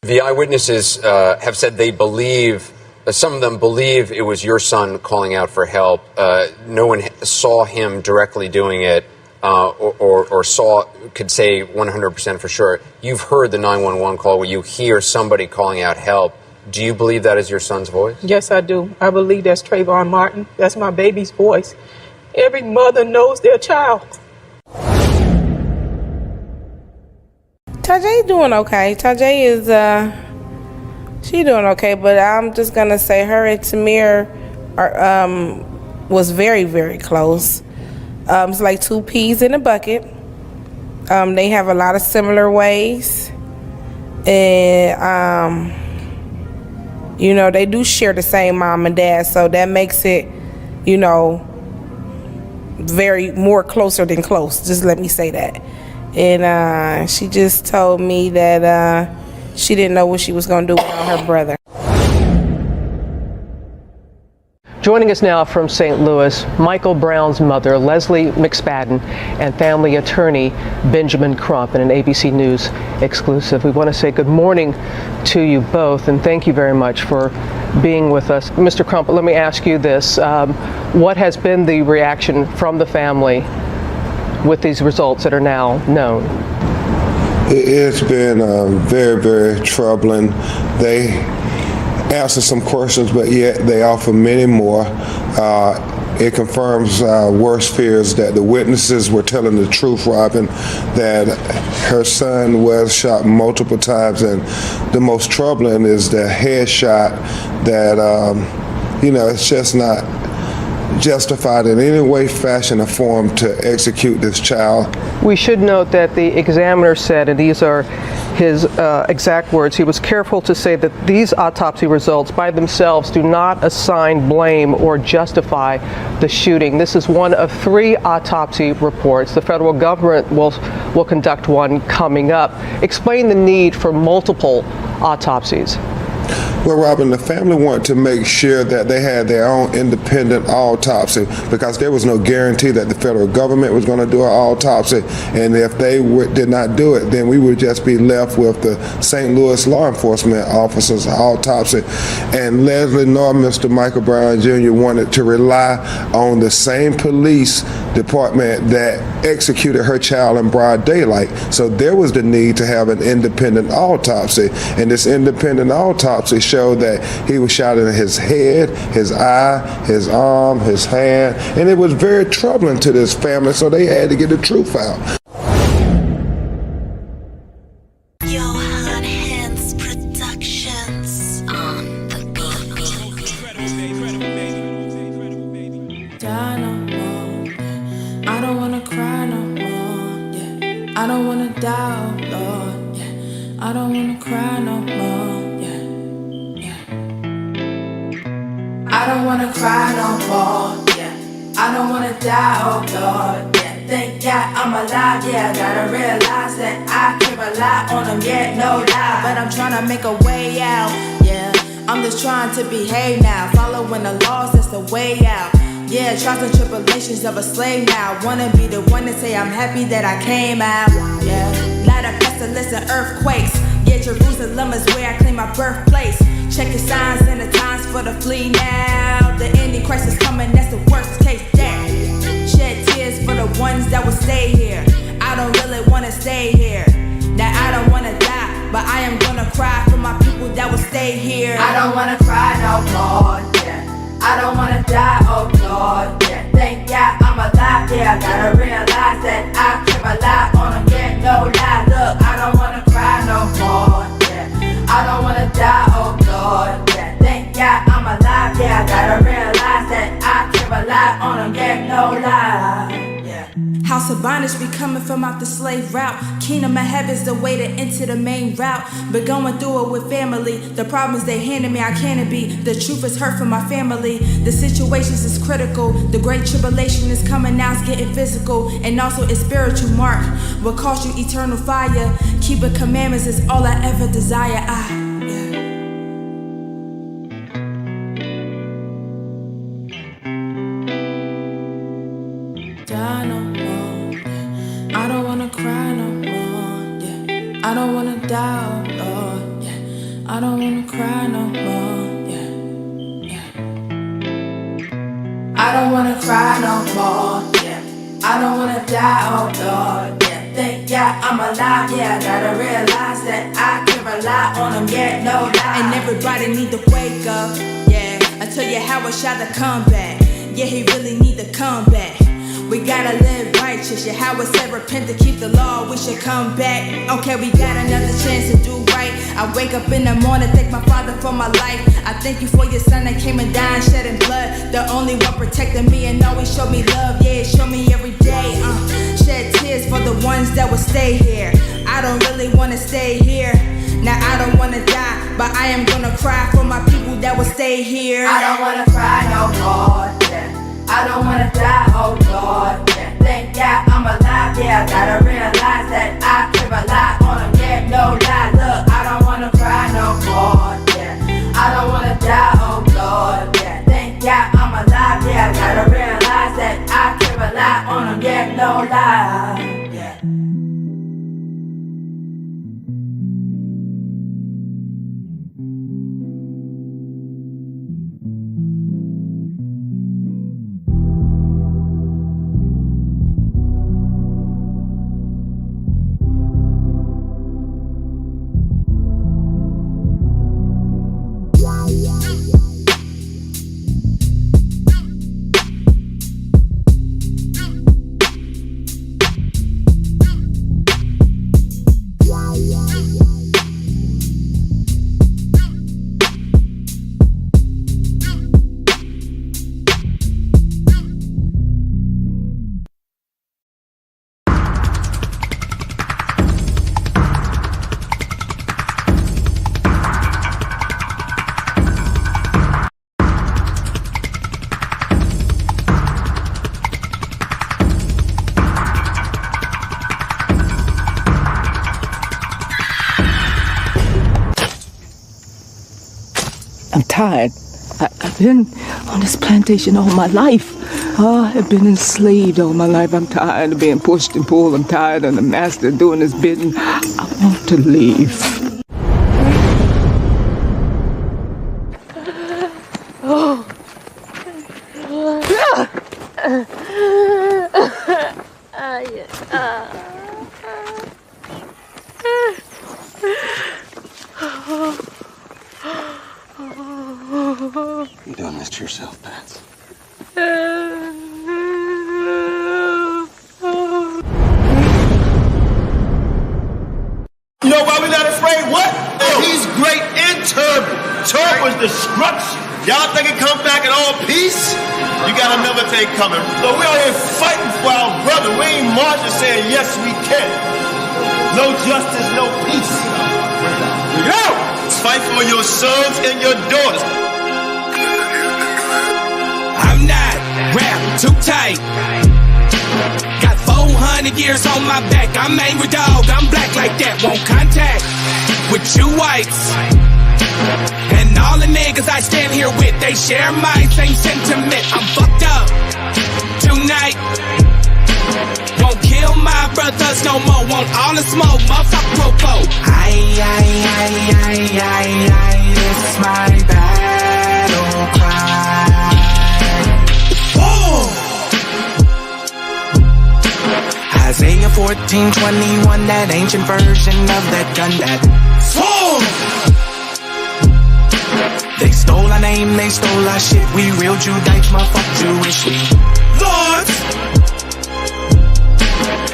The eyewitnesses have said they believe, some of them believe it was your son calling out for help. No one saw him directly doing it or could say 100% for sure. You've heard the 911 call where you hear somebody calling out help. Do you believe that is your son's voice? Yes, I do. I believe that's Trayvon Martin. That's my baby's voice. Every mother knows their child. Tajay doing okay. Tajay is, she doing okay, but I'm just gonna say her and Tamir was very, very close. It's like two peas in a bucket. They have a lot of similar ways, and you know, they do share the same mom and dad, so that makes it, you know, very more closer than close. Just let me say that. And she just told me that she didn't know what she was going to do without her brother. Joining us now from St. Louis, Michael Brown's mother, Leslie McSpadden, and family attorney Benjamin Crump in an ABC News exclusive. We want to say good morning to you both, and thank you very much for being with us. Mr. Crump, let me ask you this. What has been the reaction from the family with these results that are now known? It's been very, very troubling. They answer some questions, but yet they offer many more. It confirms our worst fears that the witnesses were telling the truth, Robin, that her son was shot multiple times, and the most troubling is the headshot that, you know, it's just not justified in any way, fashion, or form to execute this child. We should note that the examiner said, and these are his exact words, he was careful to say that these autopsy results by themselves do not assign blame or justify the shooting. This is one of 3 autopsy reports. The federal government will conduct one coming up. Explain the need for multiple autopsies. Well, Robin, the family wanted to make sure that they had their own independent autopsy because there was no guarantee that the federal government was going to do an autopsy. And if they did not do it, then we would just be left with the St. Louis law enforcement officers' autopsy. And Leslie nor Mr. Michael Brown Jr. wanted to rely on the same police department that executed her child in broad daylight. So there was the need to have an independent autopsy. And this independent autopsy showed that he was shot in his head, his eye, his arm, his hand, and it was very troubling to this family, so they had to get the truth out. I don't wanna die, oh Lord, yeah. I don't wanna cry no more, yeah, yeah. I don't wanna cry no more, yeah. I don't wanna die, oh Lord, yeah. Thank God I'm alive, yeah. I gotta realize that I can't rely on them yet, no lie. But I'm trying to make a way out, yeah. I'm just trying to behave now, following the laws, that's the way out. Yeah, trials and tribulations of a slave now. Wanna be the one to say I'm happy that I came out. Yeah, light of pestilence and earthquakes. Yeah, Jerusalem is where I claim my birthplace. Check the signs and the times for the flee now. The ending crisis coming, that's the worst case there. Shed tears for the ones that will stay here. I don't really wanna stay here. Now I don't wanna die, but I am gonna cry for my people that will stay here. I don't wanna cry no more, yeah. I don't wanna die, oh Lord, yeah. Thank God I'm alive, yeah. I gotta realize that I can't rely on them, yeah, no lie. Look, I don't wanna cry no more, yeah. I don't wanna die, oh Lord, yeah. Thank God I'm alive, yeah. I gotta realize that I can't rely on them, yeah, no lie, yeah. House of bondage be coming from out the slave route. Kingdom of heaven's the way to enter the main route. But going through it with family. The problems they handed me, I can't be. The truth is hurt for my family. The situations is critical. The great tribulation is coming now, it's getting physical. And also it's spiritual mark. Will cost you eternal fire. Keeping commandments is all I ever desire. I don't wanna cry no more, yeah. I don't wanna die, oh Lord, yeah. I don't wanna cry no more, yeah. I don't wanna cry no more, yeah. I don't wanna die, oh Lord, yeah. Thank God I'm alive, yeah. Gotta realize that I can rely on him, yeah, no lie. And everybody need to wake up, yeah. I tell you how I shot to come back, yeah, he really need to come back. We gotta live righteous, yeah, how it said repent to keep the law, we should come back. Okay, we got another chance to do right. I wake up in the morning, thank my Father for my life. I thank you for your son that came and died, shedding blood. The only one protecting me and always show me love, yeah, show me every day. Shed tears for the ones that will stay here. I don't really wanna stay here. Now I don't wanna die, but I am gonna cry for my people that will stay here. I don't wanna cry no more, yeah. I don't wanna die, oh Lord, yeah. Thank God I'm alive, yeah. Gotta realize that I can rely on him, yeah, no lie. Look, I don't wanna cry no more, yeah. I don't wanna die, oh Lord, yeah. Thank God I'm alive, yeah. Gotta realize that I can rely on him, yeah, no lie, yeah. I'm tired. I've been on this plantation all my life. I've been enslaved all my life. I'm tired of being pushed and pulled. I'm tired of the master doing his bidding. I want to leave. You done this to yourself, Pats. You know why we're not afraid? What? That he's great in turban. Turban's destruction. Y'all think it come back in all peace? You got another thing coming. So we out here fighting for our brother. We ain't marching saying, yes, we can. No justice, no peace. Go! Fight for your sons and your daughters. I'm not wrapped too tight. Got 400 years on my back. I'm angry dog. I'm black like that. Won't contact with you whites. And all the niggas I stand here with, they share my same sentiment. I'm fucked up tonight. Won't kill my brothers no more. Want all the smoke, motherfucker popo. This is my battle cry. Oh! Isaiah 14:21, that ancient version of that gun that swore. They stole our name, they stole our shit. We real Judites, motherfucker Jewish. We lords.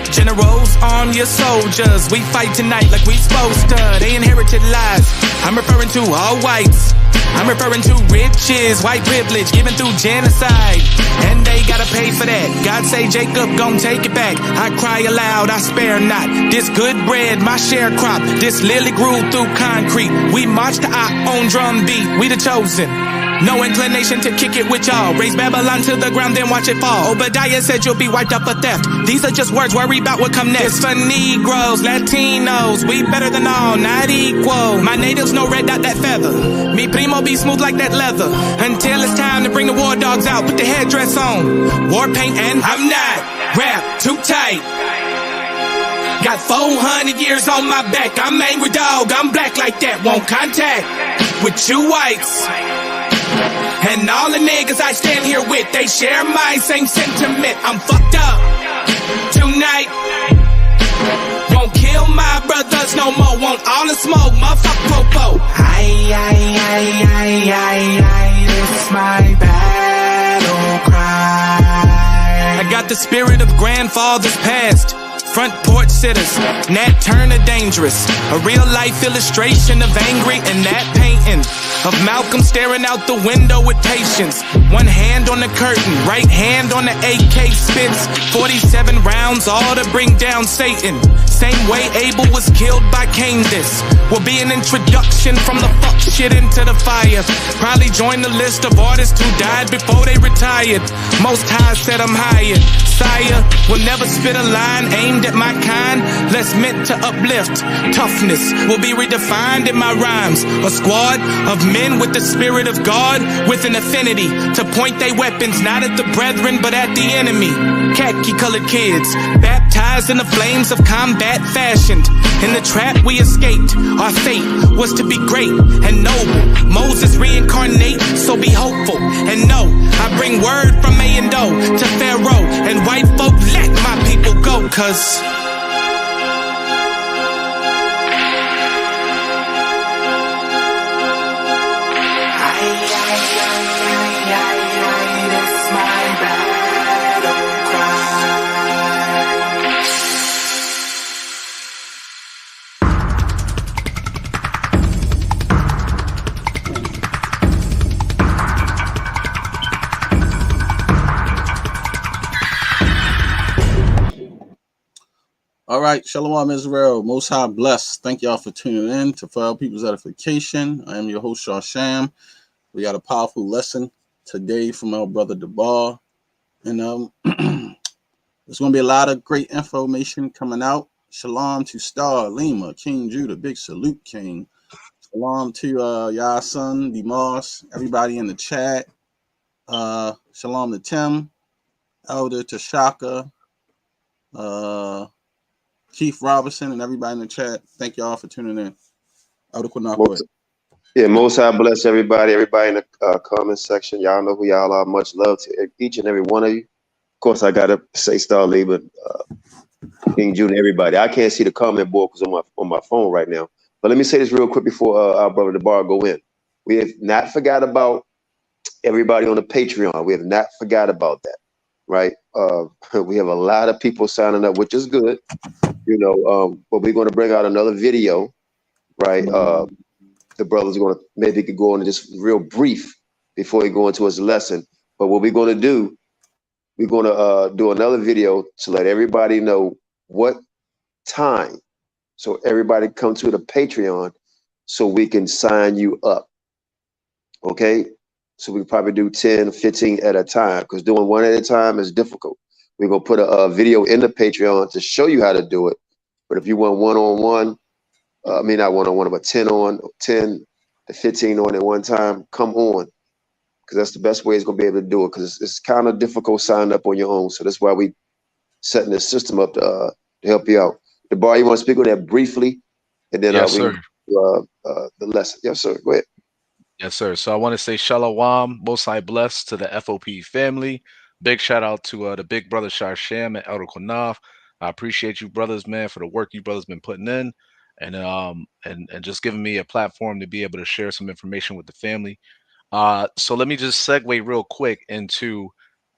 Generals, arm your soldiers. We fight tonight like we supposed to. They inherited lies. I'm referring to all whites. I'm referring to riches, white privilege given through genocide. And they gotta pay for that. God say Jacob gon' take it back. I cry aloud, I spare not. This good bread, my sharecrop. This lily grew through concrete. We march to our own drum beat. We the chosen. No inclination to kick it with y'all. Raise Babylon to the ground, then watch it fall. Obadiah said you'll be wiped up for theft. These are just words, worry about what come next. It's for Negroes, Latinos, we better than all, not equal. My natives no red dot that feather. Me primo be smooth like that leather. Until it's time to bring the war dogs out, put the headdress on. War paint and I'm not wrapped too tight. Got 400 years on my back. I'm angry dog. I'm black like that. Won't contact with you whites. And all the niggas I stand here with, they share my same sentiment. I'm fucked up tonight. Won't kill my brothers no more. Want all the smoke, motherfucker popo. This my battle cry. I got the spirit of grandfathers past. Front porch sitters, Nat Turner dangerous. A real life illustration of angry and that painting of Malcolm staring out the window with patience. One hand on the curtain, right hand on the AK spits. 47 rounds, all to bring down Satan. Same way Abel was killed by Cain. This will be an introduction from the fuck shit into the fire. Probably join the list of artists who died before they retired. Most High said I'm hired. Sire will never spit a line aimed at my kind, less meant to uplift. Toughness will be redefined in my rhymes. A squad of men with the spirit of God, with an affinity to point their weapons not at the brethren but at the enemy. Khaki colored kids, baptized in the flames of combat fashioned. In the trap we escaped, our fate was to be great and noble. Moses reincarnate, so be hopeful and know I bring word from A and O to Pharaoh and white folk, let my people go, cause it's my battle cry. All right, Shalom Israel, Most High bless. Thank y'all for tuning in to For Our People's Edification. I am your host, Sham. We got a powerful lesson today from our brother Debar. And there's going to be a lot of great information coming out. Shalom to Star, Lima, King Judah, big salute, King. Shalom to Yason, Demas, everybody in the chat. Shalom to Tim, Elder Tashaka, Keith Robinson, and everybody in the chat. Thank y'all for tuning in. Elder Qanath. Yeah, Most High bless everybody in the comment section. Y'all know who y'all are. Much love to each and every one of you. Of course, I got to say Starlee, but King Judah, everybody. I can't see the comment board because I'm on my phone right now. But let me say this real quick before our brother Debar go in. We have not forgot about everybody on the Patreon. We have not forgot about that, right? We have a lot of people signing up, which is good, you know. But we're going to bring out another video, right? The brother's going to maybe could go into just real brief before he go into his lesson. But what we're going to do, we're going to do another video to let everybody know what time. So everybody come to the Patreon so we can sign you up. Okay? So we probably do 10, 15 at a time because doing one at a time is difficult. We're going to put a video in the Patreon to show you how to do it. But if you want one-on-one, I mean, not one-on-one, but 10 to 15 on at one time, come on. Because that's the best way it's going to be able to do it, because it's kind of difficult signing up on your own. So that's why we setting this system up to help you out. Debar, you want to speak on that briefly? And then yes, sir. The lesson. Yes, sir. Go ahead. Yes, sir. So I want to say Shalom, Most High bless to the FOPE family. Big shout out to the big brother Sham and Elder Qanath. I appreciate you brothers, man, for the work you brothers been putting in. And just giving me a platform to be able to share some information with the family. So let me just segue real quick into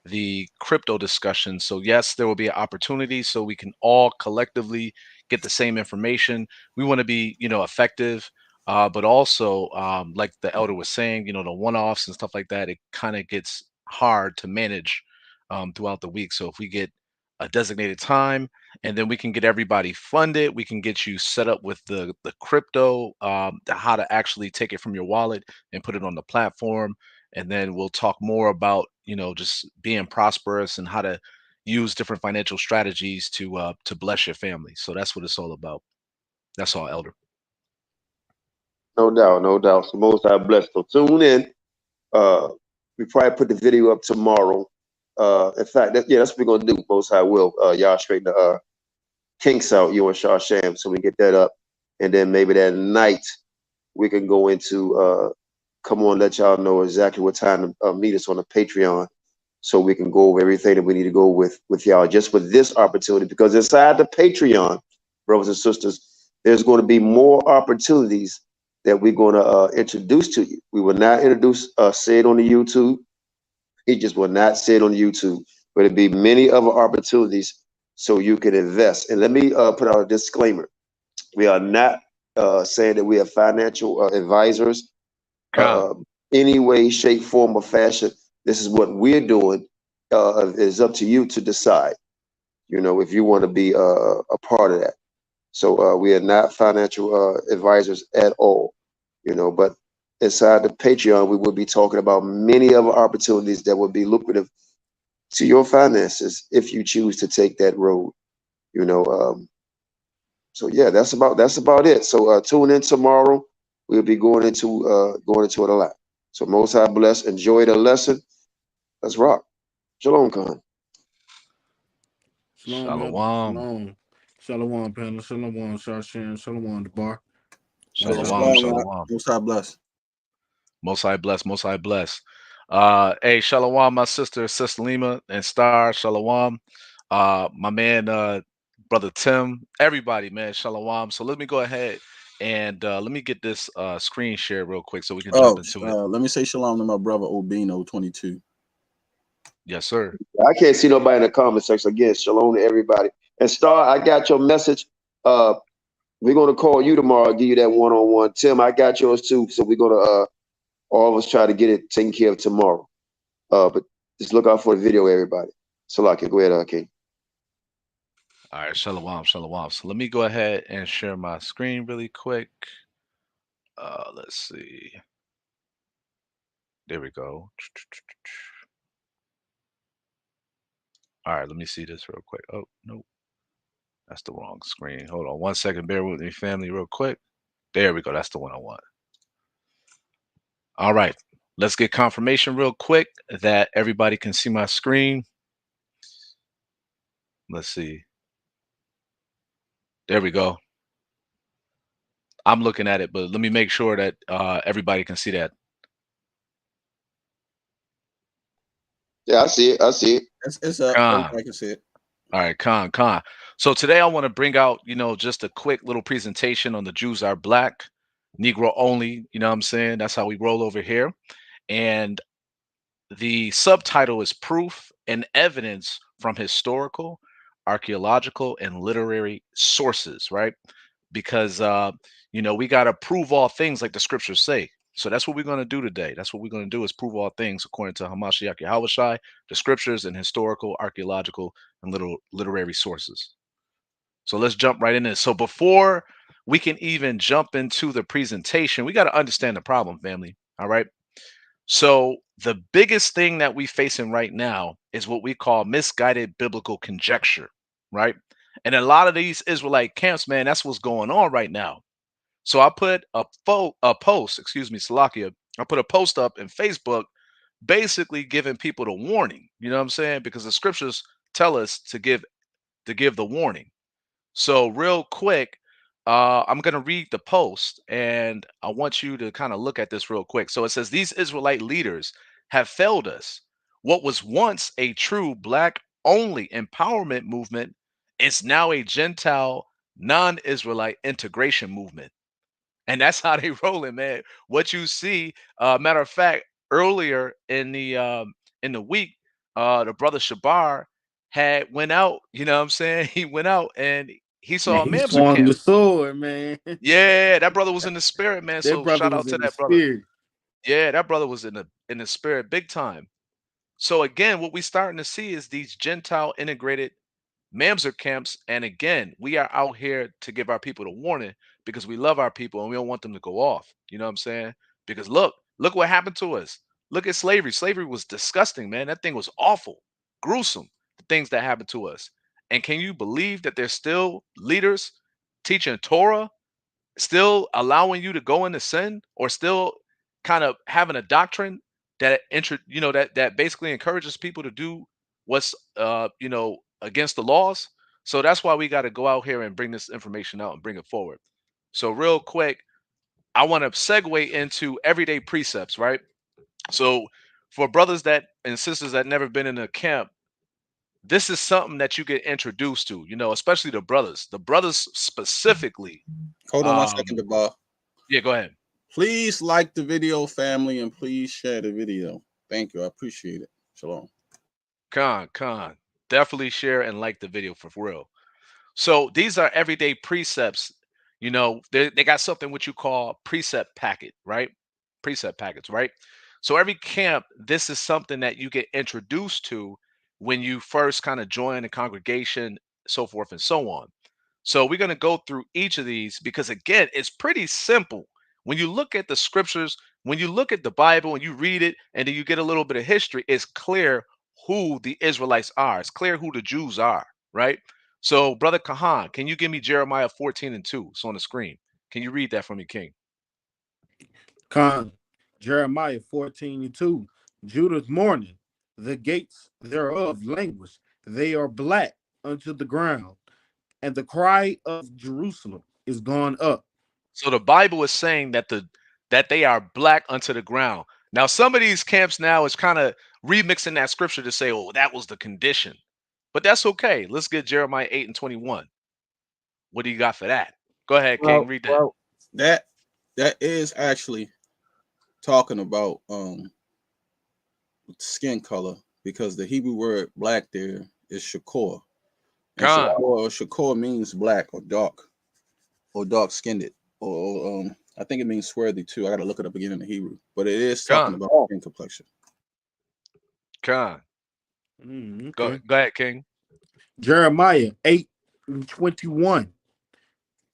the crypto discussion. So yes, there will be an opportunity so we can all collectively get the same information. We want to be, effective, but also like the elder was saying, the one-offs and stuff like that, it kind of gets hard to manage throughout the week. So if we get a designated time, and then we can get everybody funded. We can get you set up with the crypto, how to actually take it from your wallet and put it on the platform. And then we'll talk more about, just being prosperous and how to use different financial strategies to bless your family. So that's what it's all about. That's all, Elder. No doubt, no doubt. So Most High bless. So tune in. We probably put the video up tomorrow. In fact, that's what we're gonna do. Most High will. Y'all straighten kinks out, you and Sham, so we get that up. And then maybe that night we can go into come on, let y'all know exactly what time to meet us on the Patreon, so we can go over everything that we need to go with y'all just for this opportunity. Because inside the Patreon, brothers and sisters, there's going to be more opportunities that we're going to introduce to you. We will not say it on the YouTube. It just will not say it on the YouTube, but it'll be many other opportunities so you can invest. And let me put out a disclaimer. We are not saying that we are financial advisors any way, shape, form, or fashion. This is what we're doing. It's up to you to decide, you know, if you want to be a part of that. So we are not financial advisors at all, you know, but inside the Patreon, we will be talking about many other opportunities that will be lucrative to your finances if you choose to take that road, you know. So yeah, that's about it. So tune in tomorrow. We'll be going into it a lot. So Most High bless. Enjoy the lesson. Let's rock. Shalom, Khan. Shalom. Shalom, panel. Shalom, Shashan. Shalom, the bar. Shalom. Most High bless. Most High bless. Most High bless. Hey, Shalom, my sister Lima and Star. Shalom. My man, brother Tim. Everybody, man. Shalom. So let me go ahead and let me get this screen share real quick so we can jump into it. Let me say shalom to my brother Obino 22. Yes, sir. I can't see nobody in the comment section. Again, shalom to everybody. And Star, I got your message. We're gonna call you tomorrow, give you that one-on-one. Tim, I got yours too. So we're gonna all of us try to get it taken care of tomorrow. But just look out for the video, everybody. Salaki, go ahead, King. All right, shalom. So let me go ahead and share my screen really quick. Let's see. There we go. All right, let me see this real quick. Oh, nope. That's the wrong screen. Hold on 1 second. Bear with me, family, real quick. There we go. That's the one I want. All right. Let's get confirmation real quick that everybody can see my screen. Let's see. There we go. I'm looking at it, but let me make sure that everybody can see that. Yeah, I see it. It's up. I can see it. All right, Khan. So today I want to bring out, just a quick little presentation on the Jews are black, Negro only. You know what I'm saying? That's how we roll over here. And the subtitle is Proof and Evidence from Historical, Archaeological, and Literary Sources, right? Because, we got to prove all things like the scriptures say. So that's what we're going to do today. That's what we're going to do is prove all things according to Ha Mashayach Yahawashi, the scriptures and historical, archaeological, and literary sources. So let's jump right in this. So before we can even jump into the presentation, we got to understand the problem, family. All right. So the biggest thing that we facing right now is what we call misguided biblical conjecture, right? And a lot of these Israelite camps, man, that's what's going on right now. So I put a post, Salakia. I put a post up in Facebook basically giving people the warning, you know what I'm saying? Because the scriptures tell us to give the warning. So real quick, I'm going to read the post and I want you to kind of look at this real quick. So it says, these Israelite leaders have failed us. What was once a true black only empowerment movement is now a Gentile non-Israelite integration movement. And that's how they rolling, man. What you see, matter of fact, earlier in the week, the brother Shabar had went out, you know what I'm saying? He went out and he saw a He Mamzer swung camp. the sword, man. Yeah, that brother was in the spirit, man. So shout out to that brother. Spirit. Yeah, that brother was in the spirit big time. So again, what we starting to see is these Gentile integrated Mamzer camps. And again, we are out here to give our people the warning because we love our people and we don't want them to go off. You know what I'm saying? Because look what happened to us. Look at slavery. Slavery was disgusting, man. That thing was awful, gruesome, the things that happened to us. And can you believe that there's still leaders teaching Torah, still allowing you to go into sin, or still kind of having a doctrine that that basically encourages people to do what's against the laws? So that's why we got to go out here and bring this information out and bring it forward. So real quick, I want to segue into everyday precepts, right? So for brothers that and sisters that never been in a camp, this is something that you get introduced to, especially the brothers. The brothers specifically. Hold on 1 second, DeBar. Yeah, go ahead. Please like the video, family, and please share the video. Thank you. I appreciate it. Shalom. Con. Definitely share and like the video for real. So these are everyday precepts. They got something what you call precept packet, right? Precept packets, right? So every camp, this is something that you get introduced to when you first kind of join a congregation, so forth and so on. So we're going to go through each of these because, again, it's pretty simple. When you look at the scriptures, when you look at the Bible and you read it, and then you get a little bit of history, it's clear who the Israelites are. It's clear who the Jews are, right? So, Brother Kahan, can you give me Jeremiah 14:2? It's on the screen. Can you read that for me, King? Jeremiah 14:2. Judith mourning, the gates thereof languish, they are black unto the ground, and the cry of Jerusalem is gone up. So the Bible is saying that they are black unto the ground. Now, some of these camps now is kind of remixing that scripture to say, oh, that was the condition. But that's okay. Let's get Jeremiah 8:21. What do you got for that? Go ahead, King. Read that. Well, that is actually talking about skin color, because the Hebrew word black there is shakor. And shakor means black or dark skinned, or I think it means swarthy too. I got to look it up again in the Hebrew, but it is talking about skin complexion. Okay. Go ahead, King. Jeremiah 8:21.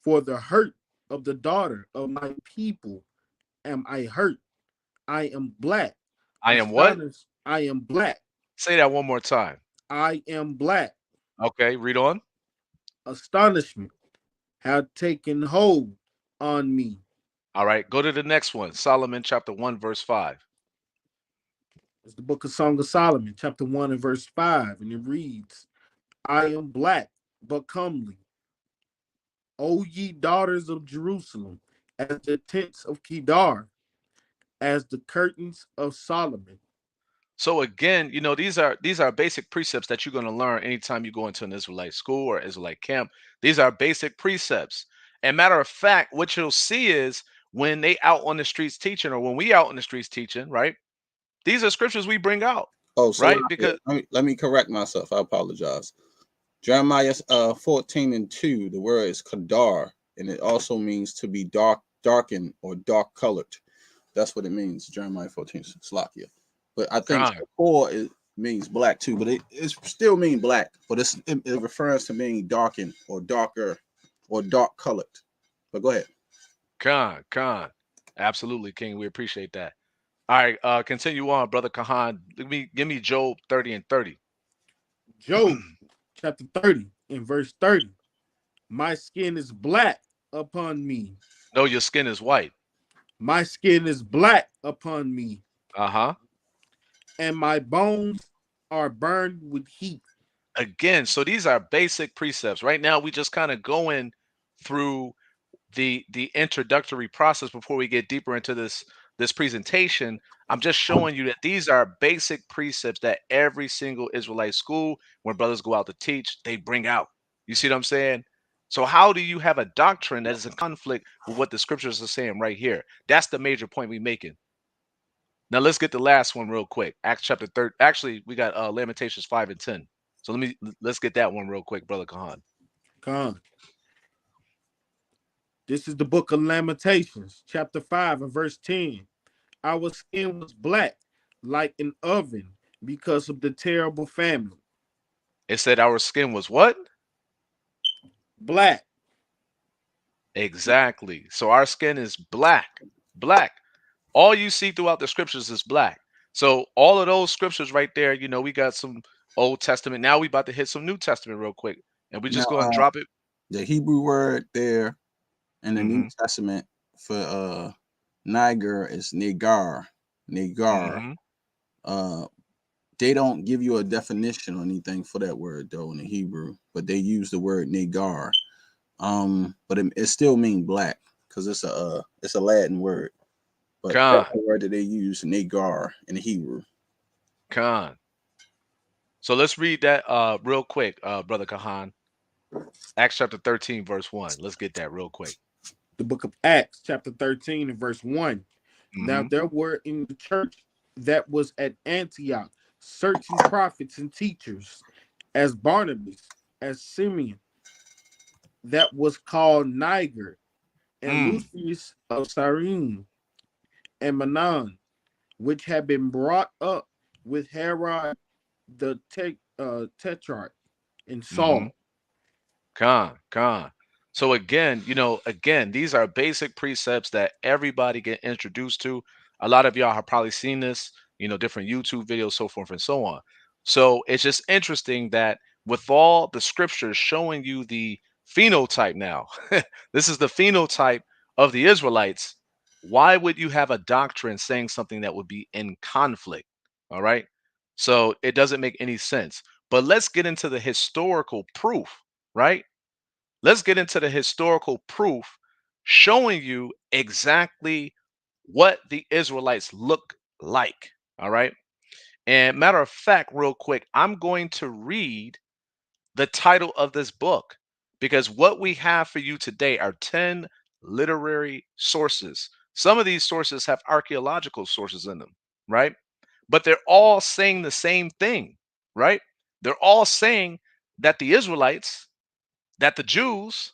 For the hurt of the daughter of my people am I hurt. I am black. I am what? I am black. Say that one more time. I am black. Okay, read on. Astonishment had taken hold on me. All right, go to the next one. Solomon chapter 1, verse 5. It's the book of Song of Solomon, chapter 1 and verse 5. And it reads, I am black, but comely. O ye daughters of Jerusalem, as the tents of Kedar, as the curtains of Solomon. So again, these are basic precepts that you're going to learn anytime you go into an Israelite school or Israelite camp. These are basic precepts. And matter of fact, what you'll see is when they out on the streets teaching, or when we out on the streets teaching, right? These are scriptures we bring out. Oh, so right? Because let me correct myself. I apologize. Jeremiah 14:2, the word is kadar, and it also means to be darkened or dark colored. That's what it means. Jeremiah 14, Slakia. But I think it means black too, but it still means black, but it refers to being darkened or darker or dark colored. But go ahead. Khan. Absolutely, King. We appreciate that. All right, continue on, Brother Kahan. Give me Job 30:30. Job chapter 30 and verse 30. My skin is black upon me. No, your skin is white. My skin is black upon me. Uh-huh. And my bones are burned with heat. Again, so these are basic precepts. Right now, we just kind of going through the introductory process before we get deeper into this presentation. I'm just showing you that these are basic precepts that every single Israelite school, when brothers go out to teach, they bring out. You see what I'm saying? So how do you have a doctrine that is in conflict with what the scriptures are saying right here? That's the major point we're making. Now let's get the last one real quick. Acts chapter 3. Actually, we got Lamentations 5 and 10. So let's get that one real quick, Brother Kahan. Kahan. This is the book of Lamentations, chapter 5 and verse 10. Our skin was black like an oven because of the terrible famine. It said our skin was what? Black. Exactly. So our skin is black. All you see throughout the scriptures is black. So all of those scriptures right there, we got some Old Testament. Now we about to hit some New Testament real quick. And we just go and drop it. The Hebrew word there in the New Testament for Niger is negar. They don't give you a definition or anything for that word though in the Hebrew, but they use the word negar. But it still means black because it's a Latin word. But that's the word that they use, negar, in the Hebrew. So let's read that real quick, Brother Kahan. Acts chapter 13, verse 1. Let's get that real quick. The book of Acts, chapter 13, and verse 1. Now there were in the church that was at Antioch certain prophets and teachers, as Barnabas, as Simeon, that was called Niger, and Lucius of Cyrene, and Manon, which had been brought up with Herod the tetrarch, and Saul. So again, these are basic precepts that everybody get introduced to. A lot of y'all have probably seen this, different YouTube videos, so forth and so on. So it's just interesting that with all the scriptures showing you the phenotype now, this is the phenotype of the Israelites. Why would you have a doctrine saying something that would be in conflict? All right. So it doesn't make any sense. But let's get into the historical proof, right? Let's get into the historical proof showing you exactly what the Israelites look like. All right. And matter of fact, real quick, I'm going to read the title of this book because what we have for you today are 10 literary sources. Some of these sources have archaeological sources in them, right? But they're all saying the same thing, right? They're all saying that the Israelites, that the Jews,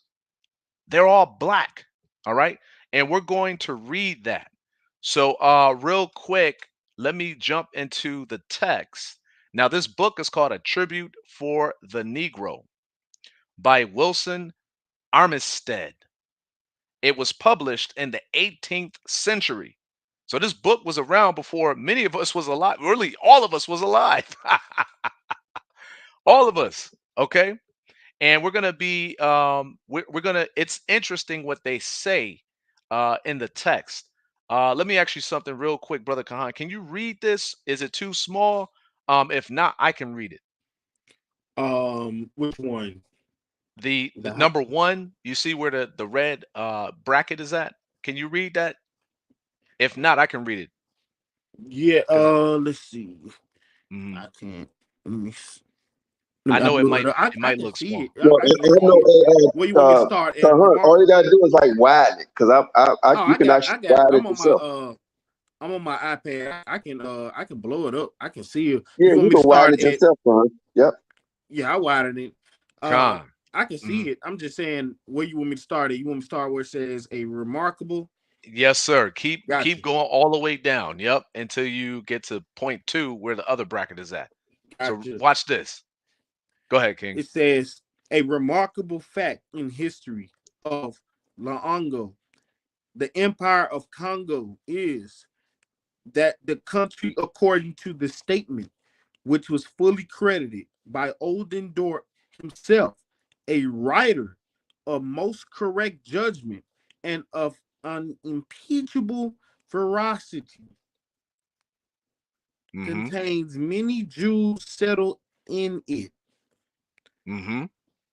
they're all black. All right. And we're going to read that. So, real quick, let me jump into the text. Now, this book is called A Tribute for the Negro by Wilson Armistead. It was published in the 18th century. So this book was around before many of us was alive. Really, all of us was alive. All of us. Okay. And we're gonna be we're gonna it's interesting what they say in the text. Let me ask you something real quick, Brother Kahan. Can you read this? Is it too small? If not, I can read it. Which one? The number one, you see where the red bracket is at? Can you read that? If not, I can read it. Yeah, let's see. I can't. Let me see. I know it might I can look see small. it. I can where you want me to start at? All you gotta do is like widen it, because you can actually widen it yourself. I'm on my iPad. I can blow it up. I can see it. Yeah, you can widen it yourself, son. Yep. Yeah, I widened it. I can see it. I'm just saying where you want me to start it. You want me to start where it says a remarkable? Yes, sir. Keep going all the way down. Yep, until you get to point 2 where the other bracket is at. Gotcha. So watch this. Go ahead, King. It says a remarkable fact in history of Laongo, the Empire of Congo, is that the country, according to the statement, which was fully credited by Oldendorp himself, a writer of most correct judgment and of unimpeachable veracity, contains many Jews settled in it.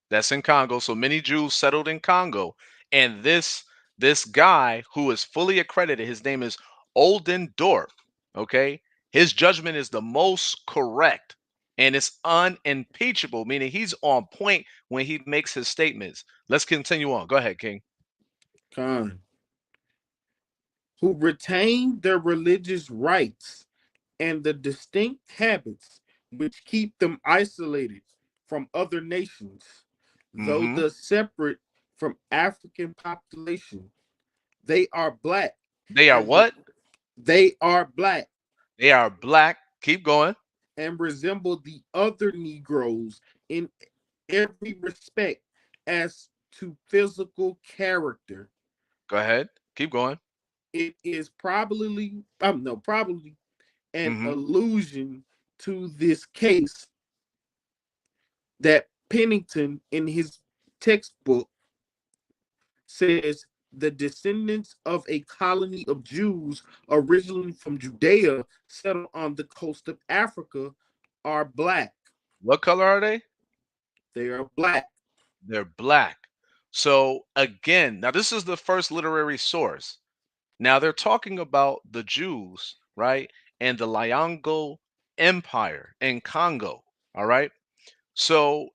That's in Congo. So many Jews settled in Congo. And this guy who is fully accredited, his name is Oldendorp. Okay. His judgment is the most correct and it's unimpeachable, meaning he's on point when he makes his statements. Let's continue on. Go ahead, King. Who retain their religious rights and the distinct habits which keep them isolated from other nations, though the separate from African population. They are black. They are what? They are black. They are black. Keep going. And resemble the other Negroes in every respect as to physical character. Go ahead. Keep going. It is probably an allusion to this case that Pennington in his textbook says the descendants of a colony of Jews originally from Judea settled on the coast of Africa are black. What color are they? They are black. They're black. So again, now this is the first literary source. Now they're talking about the Jews, right? And the Liango Empire in Congo. All right. So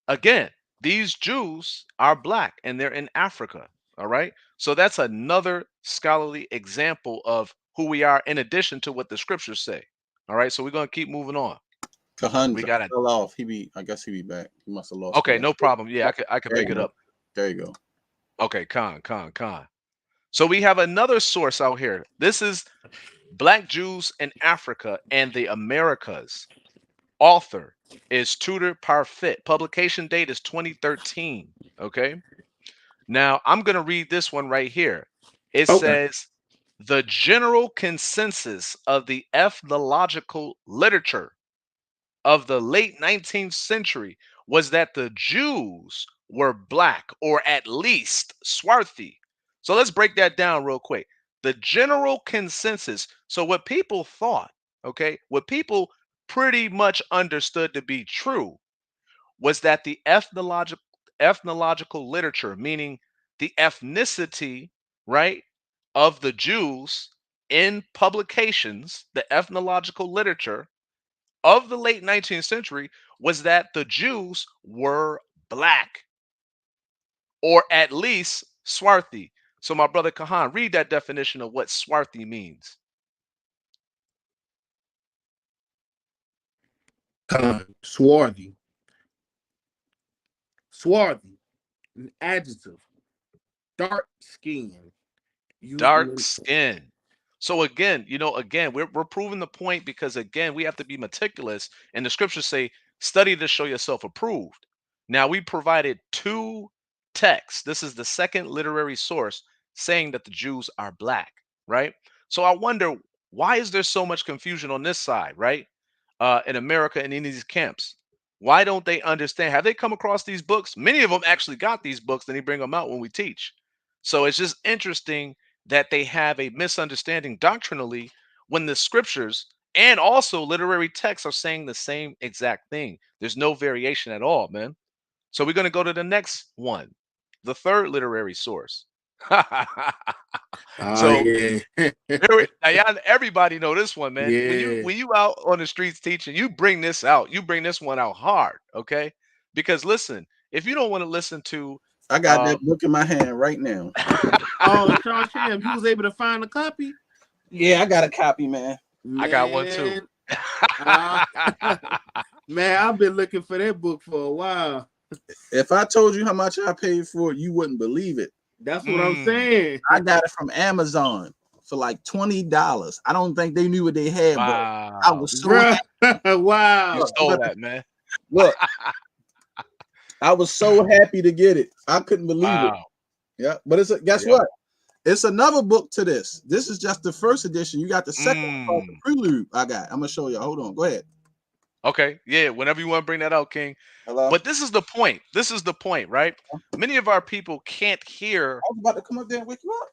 again, these Jews are black and they're in Africa. All right. So that's another scholarly example of who we are in addition to what the scriptures say. All right. So we're going to keep moving on. Kahan We got it. fell off. I guess he be back. He must have lost. Okay, no problem. Yeah, I could pick it up. There you go. Okay, Khan. So we have another source out here. This is Black Jews in Africa and the Americas. Author is Tudor Parfit. Publication date is 2013. Okay. Now I'm going to read this one right here. It says the general consensus of the ethnological literature of the late 19th century was that the Jews were black or at least swarthy. So let's break that down real quick. The general consensus. So what people thought, okay, what people pretty much understood to be true was that the ethnological literature, meaning the ethnicity, right, of the Jews in publications, the ethnological literature of the late 19th century was that the Jews were black or at least swarthy. So my brother Kahan, read that definition of what swarthy means. Swarthy. Swarthy, an adjective. Dark skin. Dark skin. So again, we're proving the point because again, we have to be meticulous. And the scriptures say, study to show yourself approved. Now we provided two texts. This is the second literary source saying that the Jews are black, right? So I wonder, why is there so much confusion on this side, right? In America and in these camps. Why don't they understand? Have they come across these books? Many of them actually got these books, then they bring them out when we teach. So it's just interesting that they have a misunderstanding doctrinally when the scriptures and also literary texts are saying the same exact thing. There's no variation at all, man. So we're going to go to the next one, the third literary source. So everybody know this one, man. Yeah. When you out on the streets teaching, you bring this out. You bring this one out hard, okay? Because listen, if you don't want to listen to, I got that book in my hand right now. Oh, Sean Sham, you was able to find a copy? Yeah, I got a copy, man. I got one too. Man, I've been looking for that book for a while. If I told you how much I paid for it, you wouldn't believe it. That's what I'm saying. I got it from Amazon for like $20. I don't think they knew what they had, wow. but I was so happy. Wow. You stole that, man. Look, I was so happy to get it. I couldn't believe it. Yeah, but guess what? It's another book to this. This is just the first edition. You got the second part, the prelude. I'm gonna show you. Hold on. Go ahead. Okay. Yeah. Whenever you want to bring that out, King. Hello? But this is the point. This is the point, right? Many of our people can't hear. I was about to come up there and wake you up.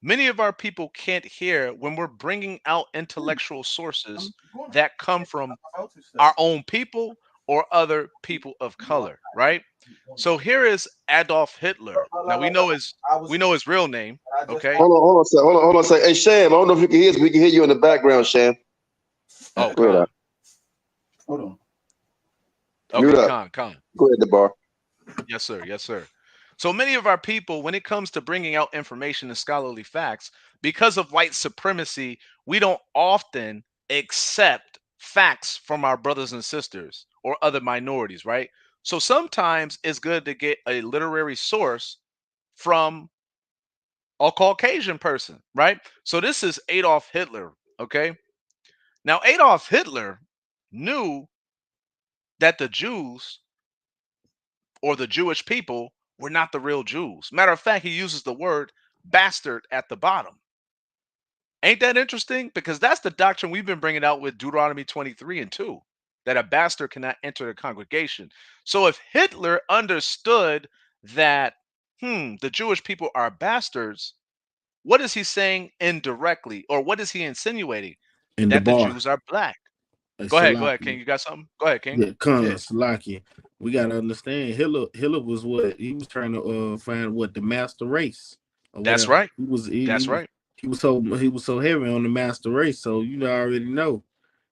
Many of our people can't hear when we're bringing out intellectual sources that come from our own people or other people of color, right? So here is Adolf Hitler. Now we know his real name. Okay. Hold on a second. Hey Sham, I don't know if you can hear us. We can hear you in the background, Sham. Oh, hold on. Okay, Con. Go ahead, DeBar. Yes, sir. So many of our people, when it comes to bringing out information and scholarly facts, because of white supremacy, we don't often accept facts from our brothers and sisters or other minorities, right? So sometimes it's good to get a literary source from a Caucasian person, right? So this is Adolf Hitler, okay? Now, Adolf Hitler knew that the Jews or the Jewish people were not the real Jews. Matter of fact, he uses the word bastard at the bottom. Ain't that interesting? Because that's the doctrine we've been bringing out with Deuteronomy 23 and 2, that a bastard cannot enter the congregation. So if Hitler understood that, the Jewish people are bastards, what is he saying indirectly? Or what is he insinuating? That the Jews are black. Go ahead, Salaki. King. You got something? Go ahead, King. Yeah, Yeah, Salaki. We gotta understand. Hitler was what he was trying to find what the master race or that's whatever. right. He was That's right. he was so heavy on the master race. So already know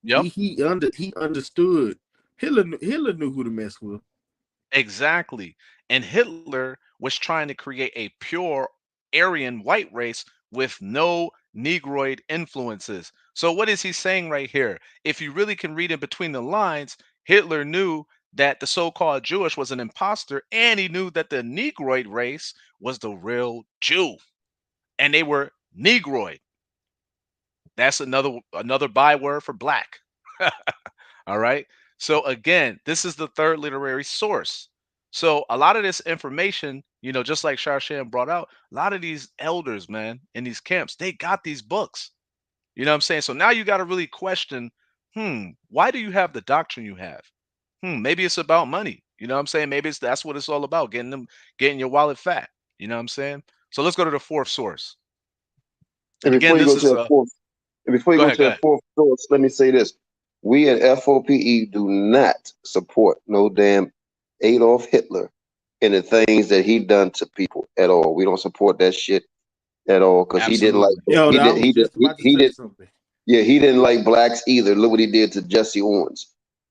Yep. he understood. Hitler knew who to mess with. Exactly. And Hitler was trying to create a pure Aryan white race with no Negroid influences. So, what is he saying right here? If you really can read in between the lines, Hitler knew that the so called Jewish was an imposter, and he knew that the Negroid race was the real Jew, and they were Negroid. That's another byword for black. All right. So again, this is the third literary source. So a lot of this information, just like Sharshan brought out, a lot of these elders, man, in these camps, they got these books. You know what I'm saying? So now you got to really question, why do you have the doctrine you have? Maybe it's about money. You know what I'm saying? Maybe that's what it's all about, getting your wallet fat. You know what I'm saying? So let's go to the fourth source. And And again, before you this go to is the fourth, and before you go go ahead, to go the ahead. fourth source, let me say this: we at FOPE do not support no damn Adolf Hitler and the things that he done to people at all. We don't support that shit at all because he didn't like Absolutely. Yo, he I did was he did just about to he say did something. yeah, he didn't like blacks either. Look what he did to Jesse Owens.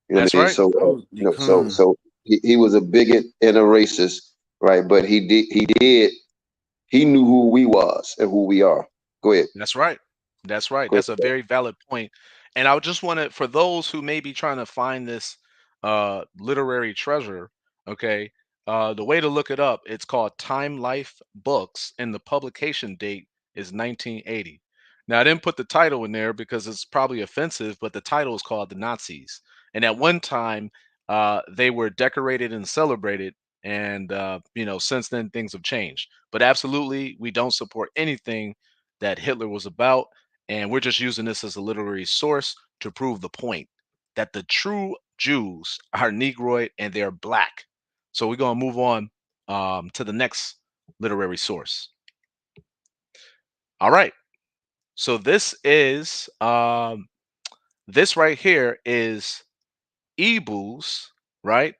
You know what That's I mean? right. So he was a bigot and a racist, right? But he knew who we was and who we are. Go ahead. That's right. That's right. Go That's a ahead. very valid point. And I just want to, for those who may be trying to find this literary treasure, okay, the way to look it up, it's called Time Life Books, and the publication date is 1980. Now, I didn't put the title in there because it's probably offensive, but the title is called The Nazis. And at one time, they were decorated and celebrated. And, since then, things have changed. But absolutely, we don't support anything that Hitler was about. And we're just using this as a literary source to prove the point that the true Jews are Negroid and they're black. So we're going to move on to the next literary source. All right. So this right here is Eboo's, right?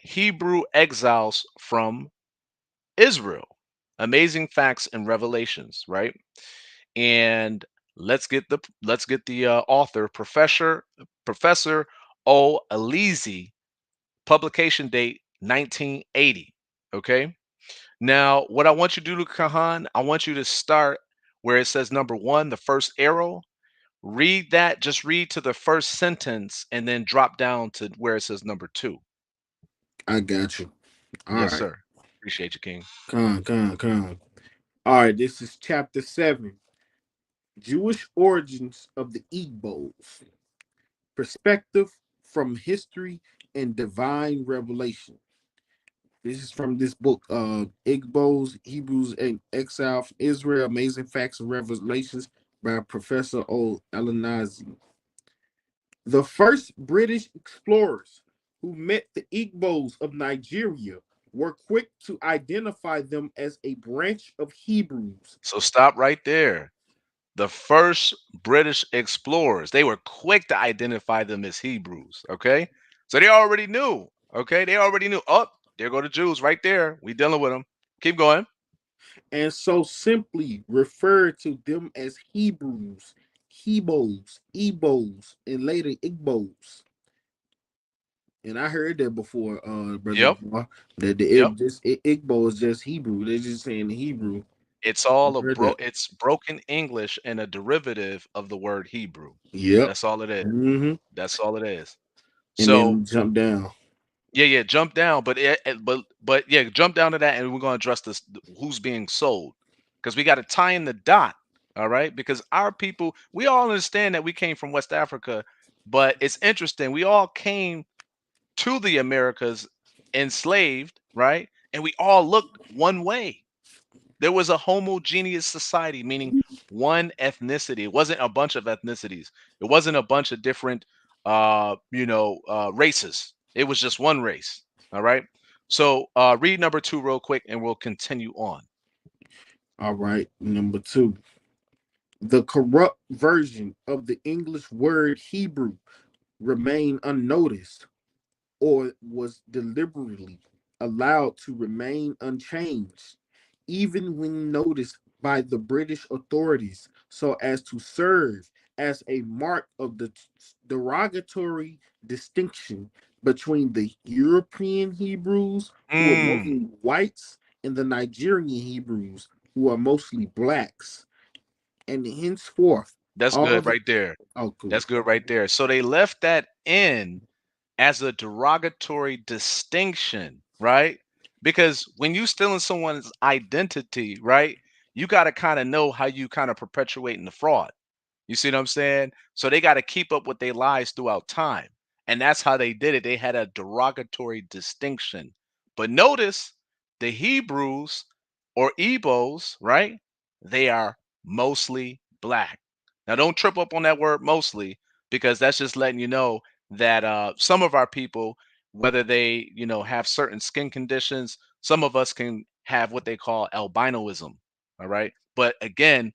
Hebrew exiles from Israel. Amazing facts and revelations, right? And let's get the author, Professor O. Alizi, publication date 1980. Okay. Now, what I want you to do, Kahan, I want you to start where it says number 1, the first arrow. Read that, just read to the first sentence and then drop down to where it says number 2. I got you. All Yes, right. sir. Appreciate you, King. Come. All right, this is chapter 7. Jewish origins of the Igbos. Perspective from history and divine revelation. This is from this book, Igbos, Hebrews and Exile from Israel, Amazing Facts and Revelations by Professor O. Elanazi. The first British explorers who met the Igbos of Nigeria were quick to identify them as a branch of Hebrews. So stop right there. The first British explorers, they were quick to identify them as Hebrews. Okay. So they already knew. Okay. They already knew. Oh, there go the Jews right there. We dealing with them. Keep going. And so simply referred to them as Hebrews, Hebos, Ebos, and later Igbos. And I heard that before, brother. Yep. That Yep. Igbo is just Hebrew. They're just saying Hebrew. It's I all heard that. it's broken English and a derivative of the word Hebrew. Yep. That's all it is. Mm-hmm. That's all it is. And So then jump down. yeah, jump down, but yeah, jump down to that, and we're gonna address this who's being sold, because we got to tie in the dot. All right, because our people, we all understand that we came from West Africa, but it's interesting. We all came to the Americas enslaved, right? And we all looked one way. There was a homogeneous society, meaning one ethnicity. It wasn't a bunch of ethnicities. It wasn't a bunch of different, races. It was just one race. All right. So read number 2 real quick, and we'll continue on. All right. Number 2. The corrupt version of the English word Hebrew remained unnoticed or was deliberately allowed to remain unchanged, even when noticed by the British authorities, so as to serve as a mark of the derogatory distinction between the European Hebrews, who are mostly whites, and the Nigerian Hebrews, who are mostly blacks. And henceforth, That's all good the right there. oh, cool. That's good right there. So they left that in as a derogatory distinction, right? Because when you stealing someone's identity, right, you got to kind of know how you kind of perpetuating the fraud. You see what I'm saying? So they got to keep up with their lies throughout time. And that's how they did it. They had a derogatory distinction. But notice the Hebrews or Ebos, right? They are mostly black. Now, don't trip up on that word mostly, because that's just letting you know that some of our people, whether they, have certain skin conditions, some of us can have what they call albinoism. All right. But again,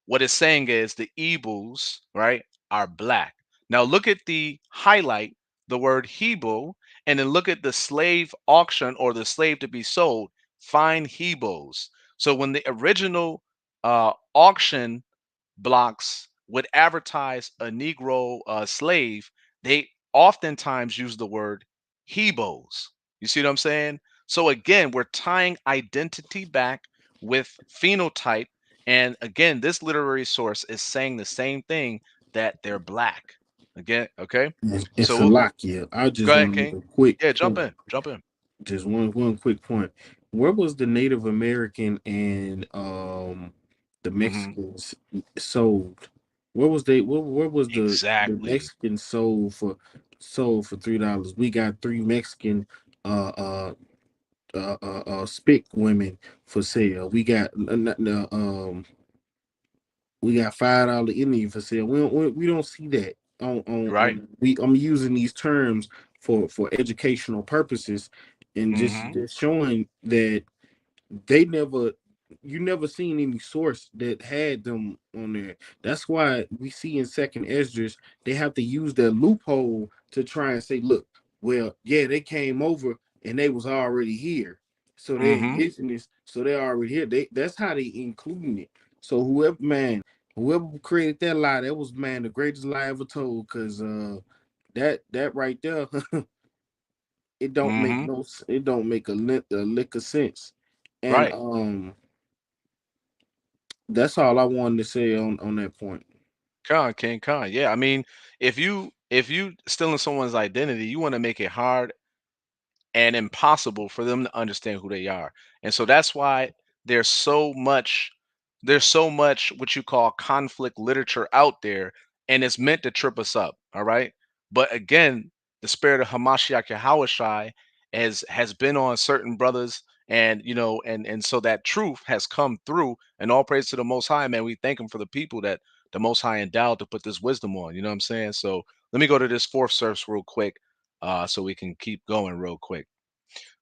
what it's saying is the Ebus, right, are black. Now look at the highlight, the word Hebrew, and then look at the slave auction or the slave to be sold. Find Hebrews. So when the original auction blocks would advertise a Negro slave, they oftentimes use the word Hebos. You see what I'm saying? So again, we're tying identity back with phenotype. And again, this literary source is saying the same thing, that they're black. Again, okay? It's So a lock, yeah. I go just ahead, want to make King. a quick Yeah, jump point. in. Jump in. Just one quick point. Where was the Native American and the hmm Mexicans sold? Where was they? Where was the Exactly. Mexican sold for $3? We got three Mexican uh uh spick women for sale. We got $5 Indian for sale. We don't see that Right. on we. I'm using these terms for educational purposes and just, hmm just showing that they never you never seen any source that had them on there. That's why we see in second Esdras they have to use that loophole to try and say, look, well, yeah, they came over and they was already here. So they're hmm indigenous, so they're already here. That's how they including it. So whoever created that lie, that was, man, the greatest lie ever told. Cause that right there, hmm it don't make a lick of sense. And Right. that's all I wanted to say on that point. King Khan. Yeah, I mean, if you stealing someone's identity, you want to make it hard and impossible for them to understand who they are. And so that's why there's so much there's so much what you call conflict literature out there, and it's meant to trip us up. All right. But again, the spirit of Ha Mashayach Yahawashi has been on certain brothers, and and so that truth has come through, and all praise to the most high, man. We thank him for the people that the most high endowed to put this wisdom on. You know what I'm saying? So let me go to this fourth verse real quick, so we can keep going real quick.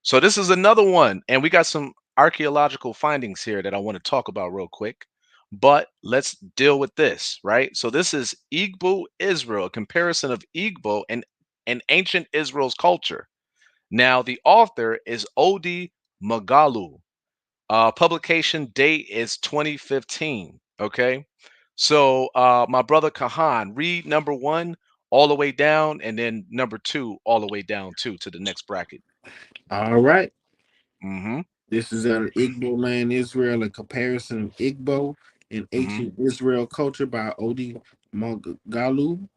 So this is another one, and we got some archaeological findings here that I want to talk about real quick. But let's deal with this, right? So this is Igbo Israel, a comparison of Igbo and ancient Israel's culture. Now the author is Odi Magalu. Publication date is 2015. Okay. So my brother Kahan, read number one all the way down, and then number two all the way down too to the next bracket. All right. Mm-hmm. This is out of Igbo land, Israel, a comparison of Igbo and Mm-hmm. ancient Israel culture by Odi Magalu.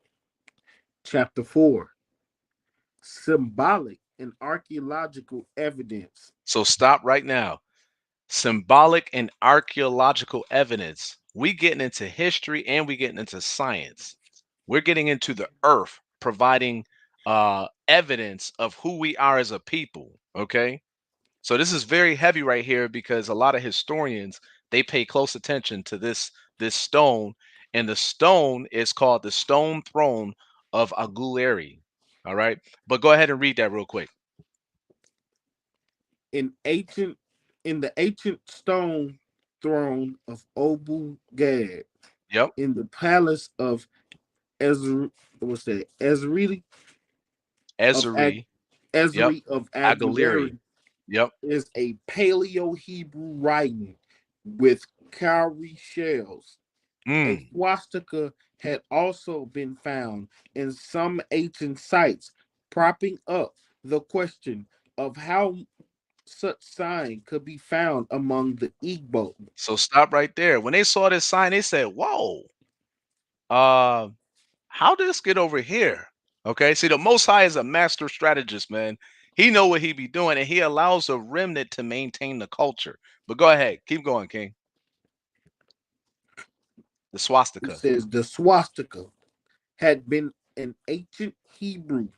Chapter 4, symbolic and archaeological evidence. So stop right now. Symbolic and archaeological evidence. We getting into history and we getting into science. We're getting into the earth, providing evidence of who we are as a people. Okay. So this is very heavy right here, because a lot of historians, they pay close attention to this stone, and the stone is called the stone throne of Aguleri. All right. But go ahead and read that real quick. In ancient in the ancient stone throne of Obu Gad, Yep. in the palace of Ezra. What's that? Of Ezri. Yep. Ezri of Aguilera. Aguilera Yep. is a Paleo Hebrew writing with cowrie shells. A Mm. swastika had also been found in some ancient sites, propping up the question of how such sign could be found among the Igbo. So stop right there. When they saw this sign, they said, "Whoa, uh, how did this get over here?" Okay. See, the Most High is a master strategist, man. He know what he be doing, and he allows a remnant to maintain the culture. But go ahead, keep going, King. The It swastika. says the swastika had been an ancient Hebrew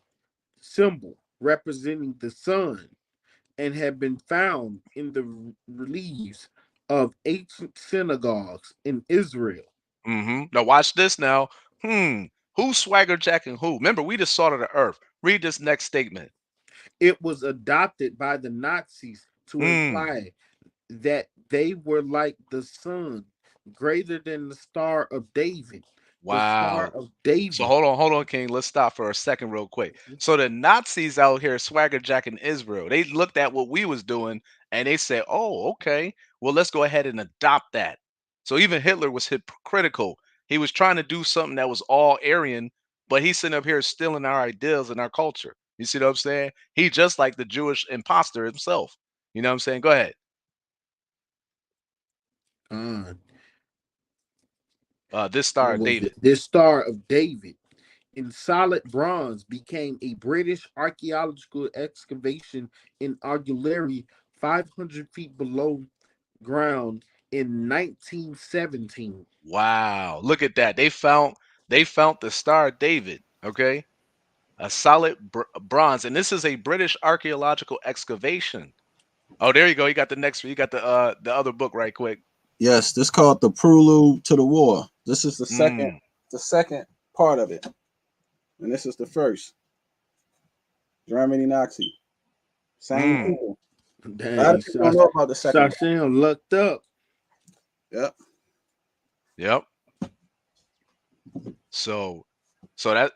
symbol representing the sun and had been found in the reliefs of ancient synagogues in Israel. Now watch this now. Who's swagger jacking who? Remember, we the salt of the earth. Read this next statement. It was adopted by the Nazis to Mm. imply that they were like the sun, greater than the Star of David. The Star Wow. of So David. hold on, King. Let's stop for a second, real quick. So the Nazis out here swagger jacking Israel. They looked at what we was doing and they said, "Oh, okay. Well, let's go ahead and adopt that." So even Hitler was hypocritical. He was trying to do something that was all Aryan, but he's sitting up here stealing our ideals and our culture. You see what I'm saying? He just like the Jewish imposter himself. You know what I'm saying? Go ahead. This Star What of was David. it? This Star of David in solid bronze became a British archaeological excavation in Aguilera, 500 feet below ground in 1917. Wow, look at that. They found the Star of David, okay? A solid bronze, and this is a British archaeological excavation. Oh, there you go. You got the next one. You got the other book right quick. Yes, this called the Prelude to the War. This is the Mm. second part of it, and this is the first. Germany Nazi. Same Mm. people. A lot Dang, of people don't know about the second one. Sashem lucked up. Yep. Yep. So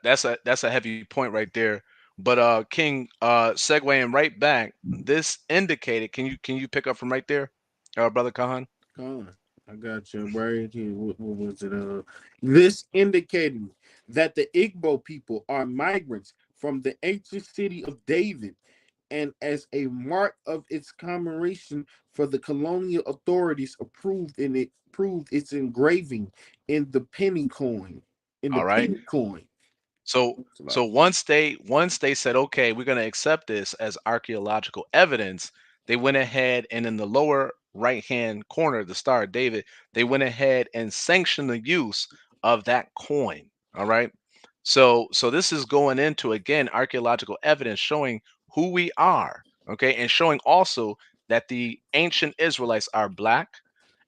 that's a heavy point right there. But King, segueing right back, this indicated, can you pick up from right there, brother Kahan? I got you right here. What was it? This indicating that the Igbo people are migrants from the ancient city of David, and as a mark of its commemoration for the colonial authorities approved its engraving in the penny coin. In the All right. penny coin. So once they said, okay, we're going to accept this as archaeological evidence, they went ahead and in the lower right hand corner, the Star of David, they went ahead and sanctioned the use of that coin. All right. So this is going into again archaeological evidence showing who we are, okay, and showing also that the ancient Israelites are black,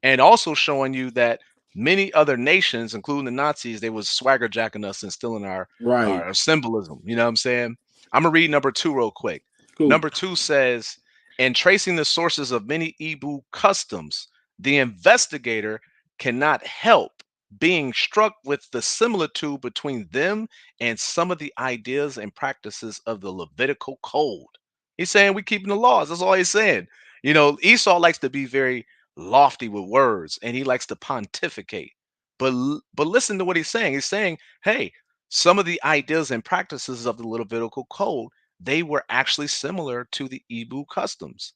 and also showing you that many other nations, including the Nazis, they was swagger jacking us and stealing Right. our symbolism. You know what I'm saying? I'm gonna read number 2 real quick. Cool. Number 2 says, in tracing the sources of many Ibu customs, the investigator cannot help being struck with the similitude between them and some of the ideas and practices of the Levitical code. He's saying we keeping the laws. That's all he's saying. You know, Esau likes to be very lofty with words and he likes to pontificate. But listen to what he's saying. He's saying, hey, some of the ideas and practices of the Levitical code, they were actually similar to the Ibu customs.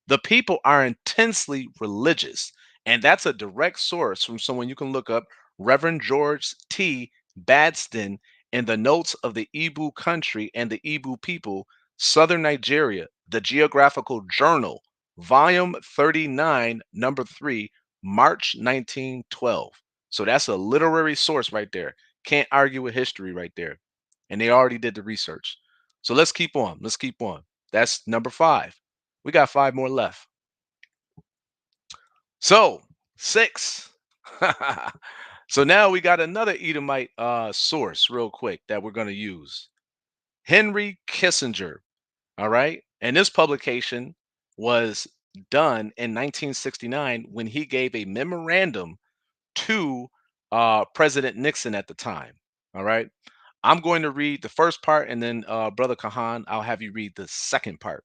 The people are intensely religious, and that's a direct source from someone you can look up, Reverend George T. Badston, in the notes of the Ibu country and the Ibu people, Southern Nigeria, the Geographical Journal, volume 39, number 3, March 1912. So that's a literary source right there. Can't argue with history right there. And they already did the research. So let's keep on. Let's keep on. That's number 5. We got 5 more left. So 6. So now we got another Edomite source real quick that we're going to use. Henry Kissinger. All right. And this publication was done in 1969 when he gave a memorandum to President Nixon at the time. All right. I'm going to read the first part, and then Brother Kahan, I'll have you read the second part.